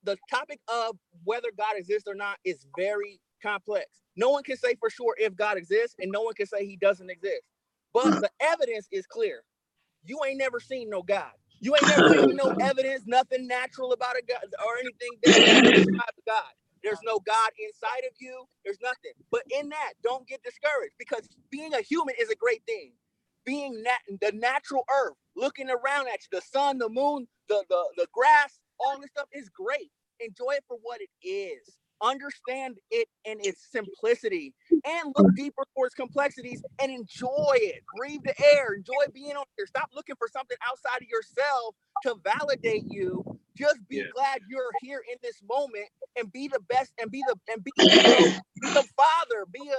Speaker 2: the topic of whether God exists or not is very complex. No one can say for sure if God exists, and no one can say he doesn't exist. But the evidence is clear. You ain't never seen no God. You ain't never seen no evidence, nothing natural about a God or anything that describes God. There's no God inside of you. There's nothing. But in that, don't get discouraged, because being a human is a great thing. Being the natural earth, looking around at you, the sun, the moon, the grass, all this stuff is great. Enjoy it for what it is. Understand it in its simplicity and look deeper towards complexities and enjoy it. Breathe the air. Enjoy being on here. Stop looking for something outside of yourself to validate you. Just be glad you're here in this moment and be the best and be the father, be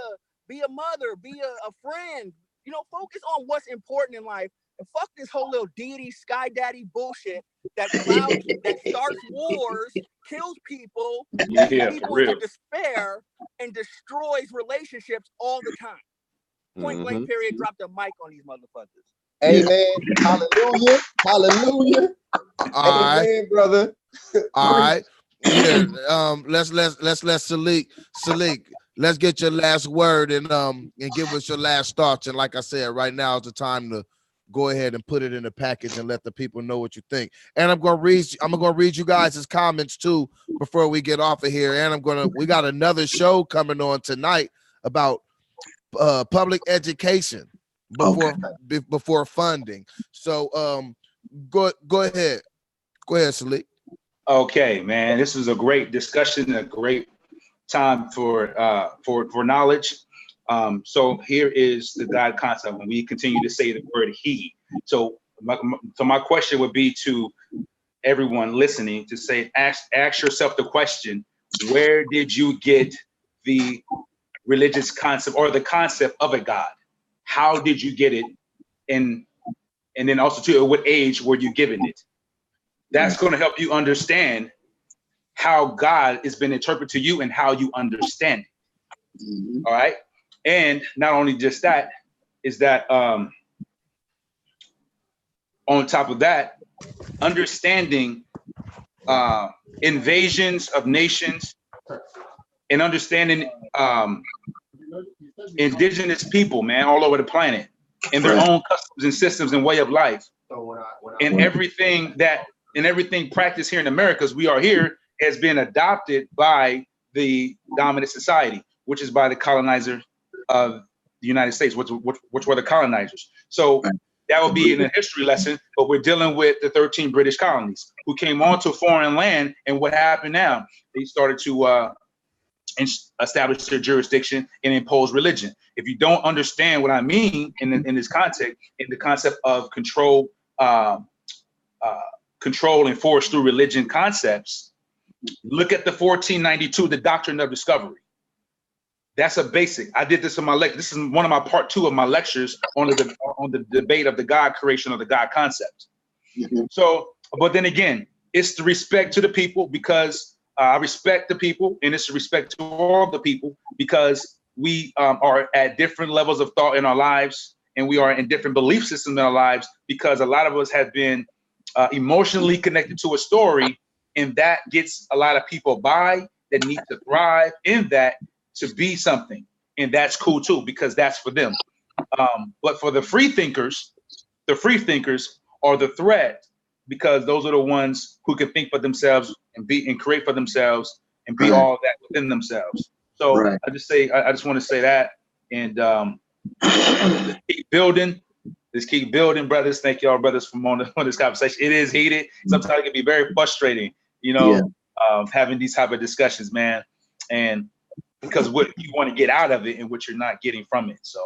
Speaker 2: a mother, be a friend. Focus on what's important in life. And fuck this whole little deity, sky daddy bullshit that starts wars, kills people, leads people into despair, and destroys relationships all the time. Point blank period, drop the mic on these motherfuckers.
Speaker 7: Amen. Hallelujah. Hallelujah.
Speaker 3: All right,
Speaker 7: amen, brother.
Speaker 3: All right. Yeah. Let's let Salik, let's get your last word and give us your last thoughts. And like I said, right now is the time to go ahead and put it in the package and let the people know what you think. And I'm gonna read you guys' comments too before we get off of here. And we got another show coming on tonight about public education before funding. So go ahead, Salik.
Speaker 4: Okay, man, this is a great discussion, a great time for knowledge. So here is the God concept when we continue to say the word he. So my question would be to everyone listening to say, ask yourself the question, where did you get the religious concept or the concept of a God? How did you get it? And then also to what age were you given it? That's going to help you understand how God has been interpreted to you and how you understand it. All right. And not only just that, is that on top of that, understanding invasions of nations and understanding indigenous people, man, all over the planet and their own customs and systems and way of life. And everything practiced here in America, as we are here, has been adopted by the dominant society, which is by the colonizer of the United States, which were the colonizers. So that would be in a history lesson, but we're dealing with the 13 British colonies who came onto foreign land. And what happened now? They started to establish their jurisdiction and impose religion. If you don't understand what I mean in this context, in the concept of control enforced through religion concepts, look at the 1492, the Doctrine of Discovery. That's a basic. I did this in my lecture. This is one of my part 2 of my lectures on the debate of the God creation or the God concept. So, but then again, it's the respect to the people, because I respect the people, and it's the respect to all the people, because we are at different levels of thought in our lives, and we are in different belief systems in our lives, because a lot of us have been emotionally connected to a story, and that gets a lot of people by that need to thrive in that to be something. And that's cool too, because that's for them. But for the free thinkers are the threat, because those are the ones who can think for themselves and be and create for themselves and be all that within themselves. So
Speaker 1: Right.
Speaker 4: I just want to say that, and keep building. Just keep building, brothers. Thank y'all, brothers, for on this conversation. It is heated. Sometimes it can be very frustrating, having these type of discussions, man. And because what you want to get out of it and what you're not getting from it. So.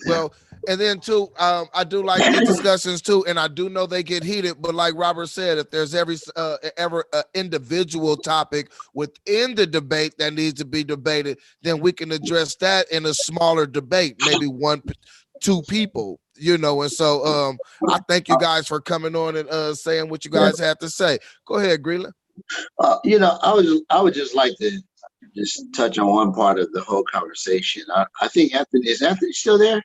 Speaker 3: Well, and then too, I do like the discussions too, and I do know they get heated. But like Robert said, if there's ever an individual topic within the debate that needs to be debated, then we can address that in a smaller debate, maybe 1-2 people, And so I thank you guys for coming on and saying what you guys have to say. Go ahead, Greenland.
Speaker 1: I would just like to just touch on one part of the whole conversation. I think Anthony still there?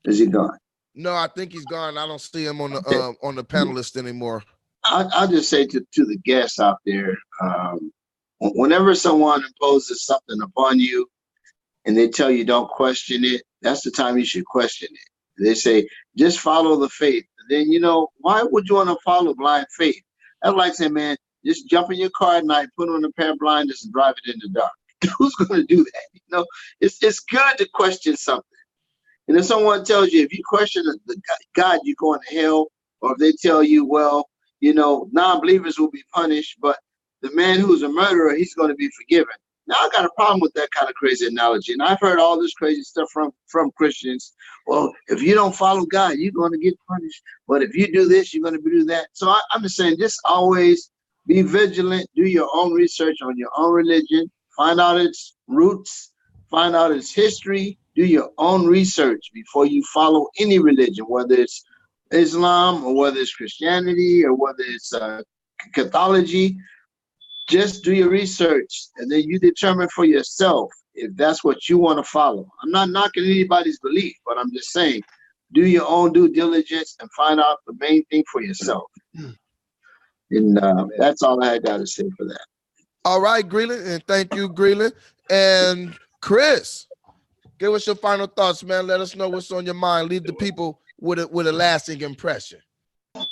Speaker 1: Is he gone?
Speaker 3: No, I think he's gone. I don't see him on the panelist anymore.
Speaker 1: I'll just say to the guests out there, whenever someone imposes something upon you and they tell you don't question it, that's the time you should question it. They say, just follow the faith. Then, why would you want to follow blind faith? That's like saying, man, just jump in your car at night, put on a pair of blinders and drive it in the dark. Who's going to do that? It's good to question something. And if someone tells you, if you question the God, you're going to hell, or if they tell you, well, non-believers will be punished, but the man who's a murderer, he's going to be forgiven. Now, I got a problem with that kind of crazy analogy. And I've heard all this crazy stuff from Christians. Well, if you don't follow God, you're going to get punished. But if you do this, you're going to do that. So I'm just saying, just always be vigilant, do your own research on your own religion, find out its roots, find out its history, do your own research before you follow any religion, whether it's Islam or whether it's Christianity or whether it's Catholicism. Just do your research, and then you determine for yourself if that's what you want to follow. I'm not knocking anybody's belief, but I'm just saying, do your own due diligence and find out the main thing for yourself. And that's all I got to say for that.
Speaker 3: All right, Greenland, and thank you, Greenland. And Chris, give us your final thoughts, man. Let us know what's on your mind. Leave the people with a lasting impression.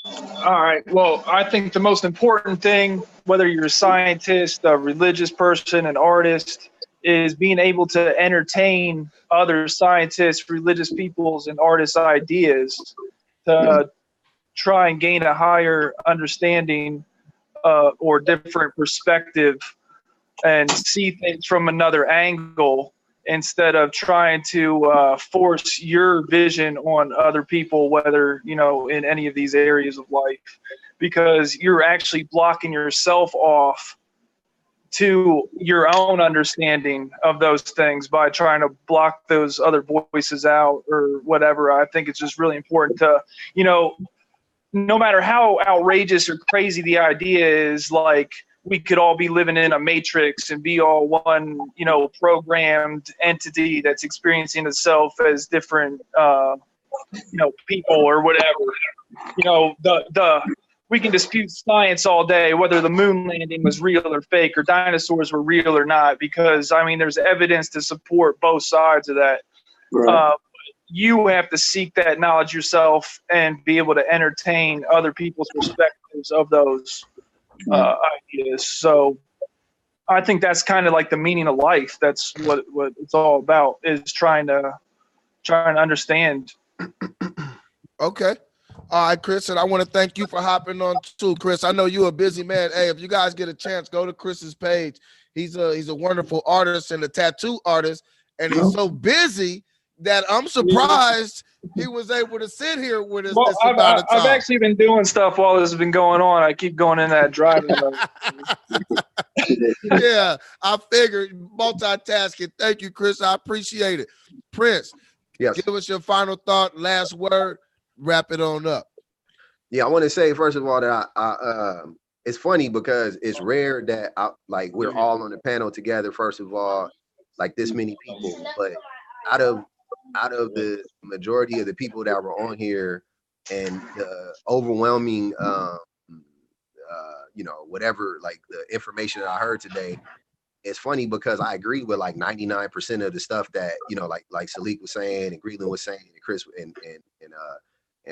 Speaker 6: All right. Well, I think the most important thing, whether you're a scientist, a religious person, an artist, is being able to entertain other scientists, religious peoples, and artists' ideas to try and gain a higher understanding or different perspective and see things from another angle, instead of trying to force your vision on other people, whether, in any of these areas of life, because you're actually blocking yourself off to your own understanding of those things by trying to block those other voices out or whatever. I think it's just really important to, no matter how outrageous or crazy the idea is, like, we could all be living in a matrix and be all one, programmed entity that's experiencing itself as different, people or whatever. We can dispute science all day, whether the moon landing was real or fake, or dinosaurs were real or not, because there's evidence to support both sides of that.
Speaker 1: Right.
Speaker 6: You have to seek that knowledge yourself and be able to entertain other people's perspectives of those ideas. So I think that's kind of like the meaning of life. That's what it's all about, is trying to understand.
Speaker 3: Okay. All right, Chris, and I want to thank you for hopping on too, Chris. I know you're a busy man. Hey, if you guys get a chance, go to Chris's page. He's a wonderful artist and a tattoo artist, and he's so busy that I'm surprised he was able to sit here with us.
Speaker 6: Well, I've actually been doing stuff while this has been going on. I keep going in that driving mode.
Speaker 3: Yeah, I figured multitasking. Thank you, Chris. I appreciate it. Prince,
Speaker 7: yes,
Speaker 3: give us your final thought, last word, wrap it on up.
Speaker 7: Yeah, I want to say, first of all, that it's funny because it's rare that like we're all on the panel together, first of all, like this many people, but out of the majority of the people that were on here and the overwhelming whatever, like the information that I heard today, it's funny because I agree with like 99% of the stuff that, like Salik was saying and Greenland was saying and Chris and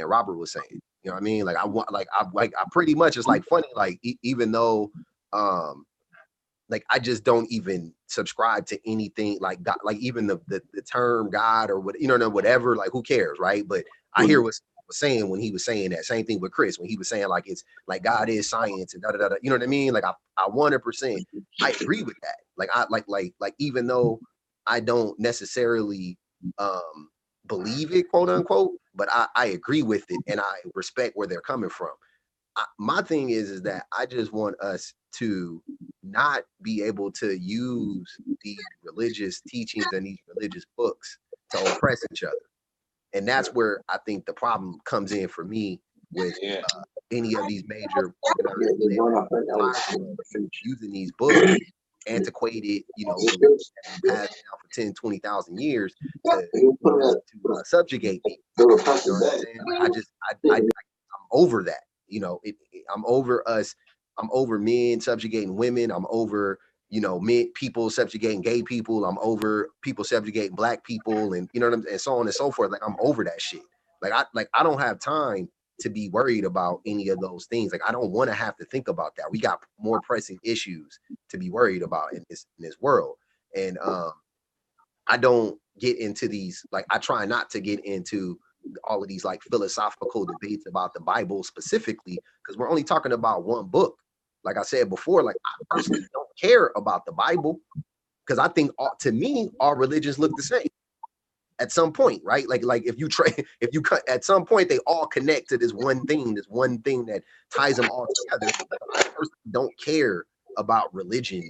Speaker 7: Robert was saying. You know what I mean? Like I pretty much, it's like funny, like even though like I just don't even subscribe to anything like God, like even the term God or what, whatever, like who cares, right? But I hear what he was saying when he was saying that. Same thing with Chris when he was saying like it's like God is science and da da da. You know what I mean? Like I 100% I agree with that. Like I like even though I don't necessarily believe it, quote unquote, but I agree with it and I respect where they're coming from. My thing is that I just want us to not be able to use these religious teachings and these religious books to oppress each other. And that's where I think the problem comes in for me with any of these major using these books, antiquated, passed down for 10, 20,000 years to subjugate me. You know what I'm saying? I'm over that. I'm over us. I'm over men subjugating women. I'm over, people subjugating gay people. I'm over people subjugating black people, and and so on and so forth. Like I'm over that shit. Like I don't have time to be worried about any of those things. Like I don't want to have to think about that. We got more pressing issues to be worried about in this world. And I don't get into these, like I try not to get into all of these like philosophical debates about the Bible specifically, because we're only talking about one book. Like I said before, like I personally don't care about the Bible because I think to me all religions look the same at some point, right? Like if you cut at some point they all connect to this one thing that ties them all together. I personally don't care about religion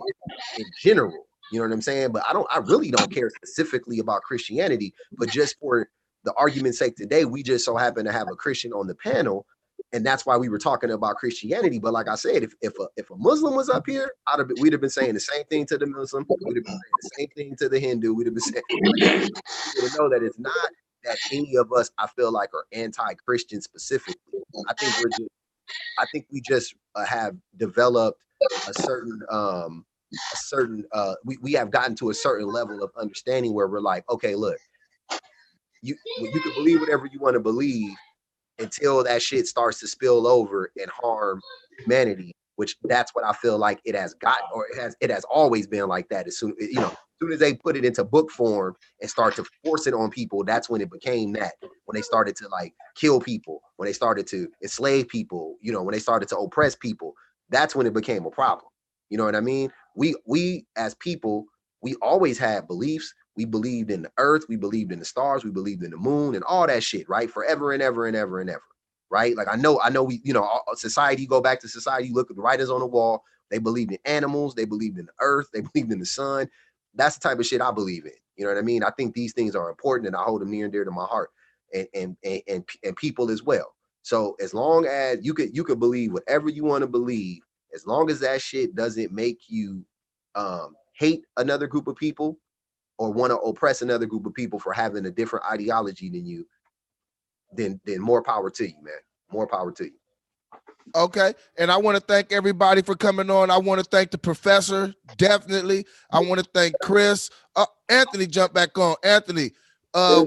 Speaker 7: in general. You know what I'm saying? But I really don't care specifically about Christianity, but just for the argument's sake today, we just so happen to have a Christian on the panel, and that's why we were talking about Christianity. But like I said, if a Muslim was up here, we'd have been saying the same thing to the Muslim. We'd have been saying the same thing to the Hindu. We'd have been saying, people to know that it's not that any of us, I feel like, are anti-Christian specifically. I think we just have developed a certain we have gotten to a certain level of understanding where we're like, okay, look. You can believe whatever you want to believe until that shit starts to spill over and harm humanity, which that's what I feel like it has gotten, or it has always been like that. As soon as they put it into book form and start to force it on people, that's when it became that. When they started to like kill people, when they started to enslave people, when they started to oppress people, that's when it became a problem. You know what I mean? We as people, we always had beliefs. We believed in the earth, we believed in the stars, we believed in the moon and all that shit, right? Forever and ever and ever and ever, right? Like I know we, society, go back to society, look at the writers on the wall. They believed in animals, they believed in the earth, they believed in the sun. That's the type of shit I believe in. You know what I mean? I think these things are important and I hold them near and dear to my heart and people as well. So as long as you could believe whatever you want to believe, as long as that shit doesn't make you hate another group of people, or want to oppress another group of people for having a different ideology than you, then more power to you, man. More power to you.
Speaker 3: Okay. And I want to thank everybody for coming on. I want to thank the professor, definitely. I want to thank Chris. Anthony, jump back on. Anthony,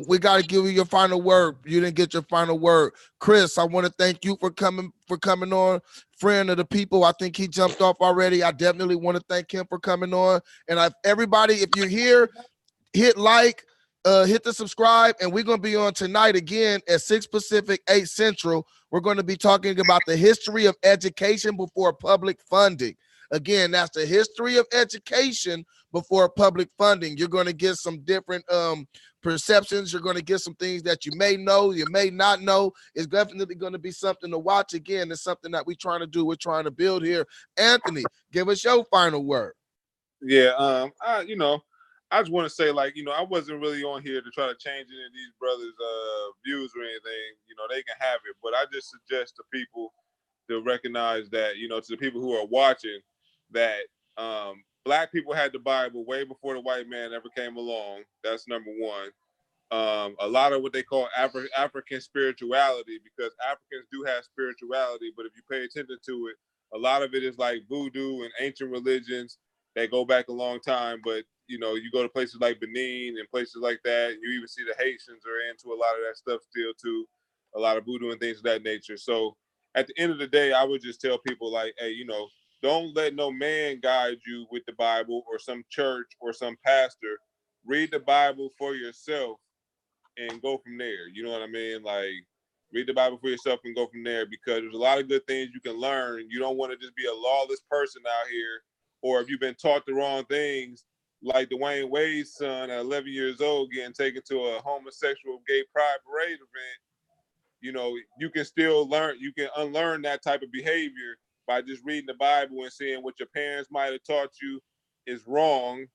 Speaker 3: we got to give you your final word. You didn't get your final word. Chris, I want to thank you for coming on. Friend of the people. I think he jumped off already. I definitely want to thank him for coming on. And everybody, if you're here, hit like, hit the subscribe, and we're going to be on tonight again at 6 Pacific, 8 Central. We're going to be talking about the history of education before public funding. Again, that's the history of education before public funding. You're going to get some different perceptions. You're going to get some things that you may know, you may not know. It's definitely going to be something to watch. Again, it's something that we're trying to do. We're trying to build here. Anthony, give us your final word.
Speaker 11: Yeah, I just want to say, like, I wasn't really on here to try to change any of these brothers' views or anything. They can have it, but I just suggest to people to recognize that, you know, to the people who are watching, that Black people had the Bible way before the white man ever came along. That's number one. A lot of what they call African spirituality, because Africans do have spirituality, but if you pay attention to it, a lot of it is like voodoo and ancient religions that go back a long time. But you know, you go to places like Benin and places like that, you even see the Haitians are into a lot of that stuff still too, a lot of voodoo and things of that nature. So at the end of the day, I would just tell people like, hey, you know, don't let no man guide you with the Bible or some church or some pastor. Read the Bible for yourself and go from there. You know what I mean? Like, read the Bible for yourself and go from there, because there's a lot of good things you can learn. You don't want to just be a lawless person out here, or if you've been taught the wrong things, like Dwayne Wade's son at 11 years old getting taken to a homosexual gay pride parade event. You know, you can still learn, you can unlearn that type of behavior by just reading the Bible and seeing what your parents might have taught you is wrong.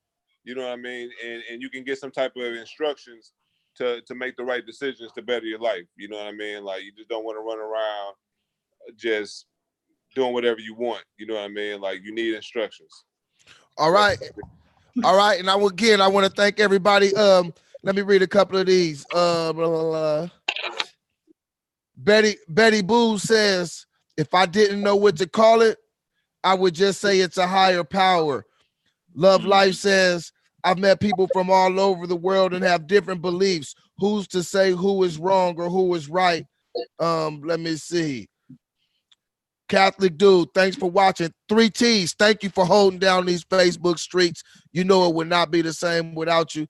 Speaker 11: You know what I mean? And you can get some type of instructions to make the right decisions to better your life. You know what I mean? Like, you just don't want to run around just doing whatever you want. You know what I mean? Like, you need instructions.
Speaker 3: All right. All right. And I want to thank everybody. Let me read a couple of these. Betty Boo says, if I didn't know what to call it, I would just say it's a higher power. Love Life says, I've met people from all over the world and have different beliefs. Who's to say who is wrong or who is right? Let me see. Catholic Dude, thanks for watching. 3Ts, thank you for holding down these Facebook streets. You know it would not be the same without you.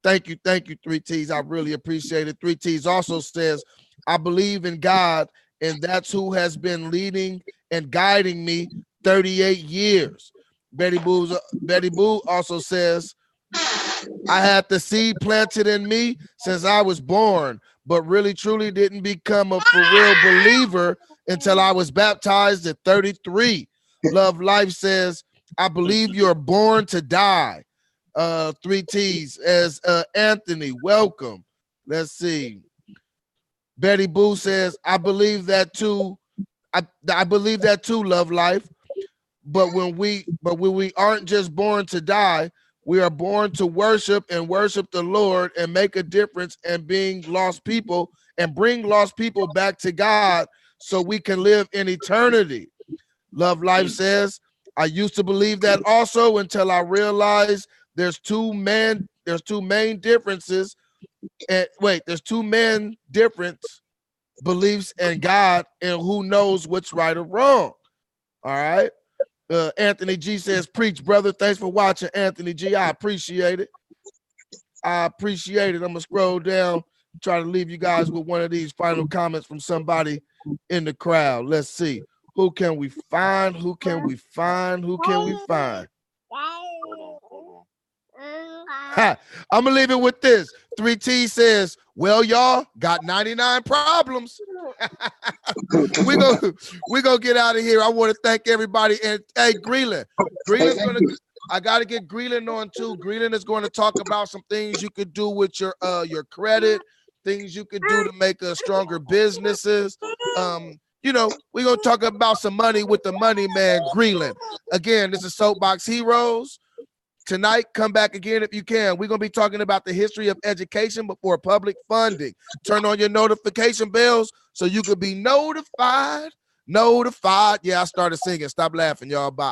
Speaker 3: Thank you, 3Ts. I really appreciate it. 3Ts also says, I believe in God, and that's who has been leading and guiding me 38 years. Betty Boo also says, I had the seed planted in me since I was born, but really truly didn't become a for real believer until I was baptized at 33. Love Life says, I believe you're born to die. 3Ts as Anthony, welcome. Let's see. Betty Boo says, I believe that too. I believe that too, Love Life. But when we aren't just born to die, we are born to worship the Lord and make a difference and being lost people and bring lost people back to God so we can live in eternity. Love Life says, I used to believe that also until I realized there's two main differences. And there's two main different beliefs in God, and who knows what's right or wrong. All right. Anthony G says, preach, brother. Thanks for watching, Anthony G. I appreciate it. I'm gonna scroll down, try to leave you guys with one of these final comments from somebody in the crowd. Let's see. Who can we find? I'm gonna leave it with this. 3T says, well, y'all got 99 problems. we gonna get out of here. I want to thank everybody. And hey, Greeland, I gotta get Greeland on too. Greeland is going to talk about some things you could do with your credit, things you could do to make stronger businesses. You know, we're gonna talk about some money with the money man, Greeland. Again, this is Soapbox Heroes. Tonight, come back again if you can. We're going to be talking about the history of education before public funding. Turn on your notification bells so you could be notified. Yeah, I started singing. Stop laughing, y'all. Bye.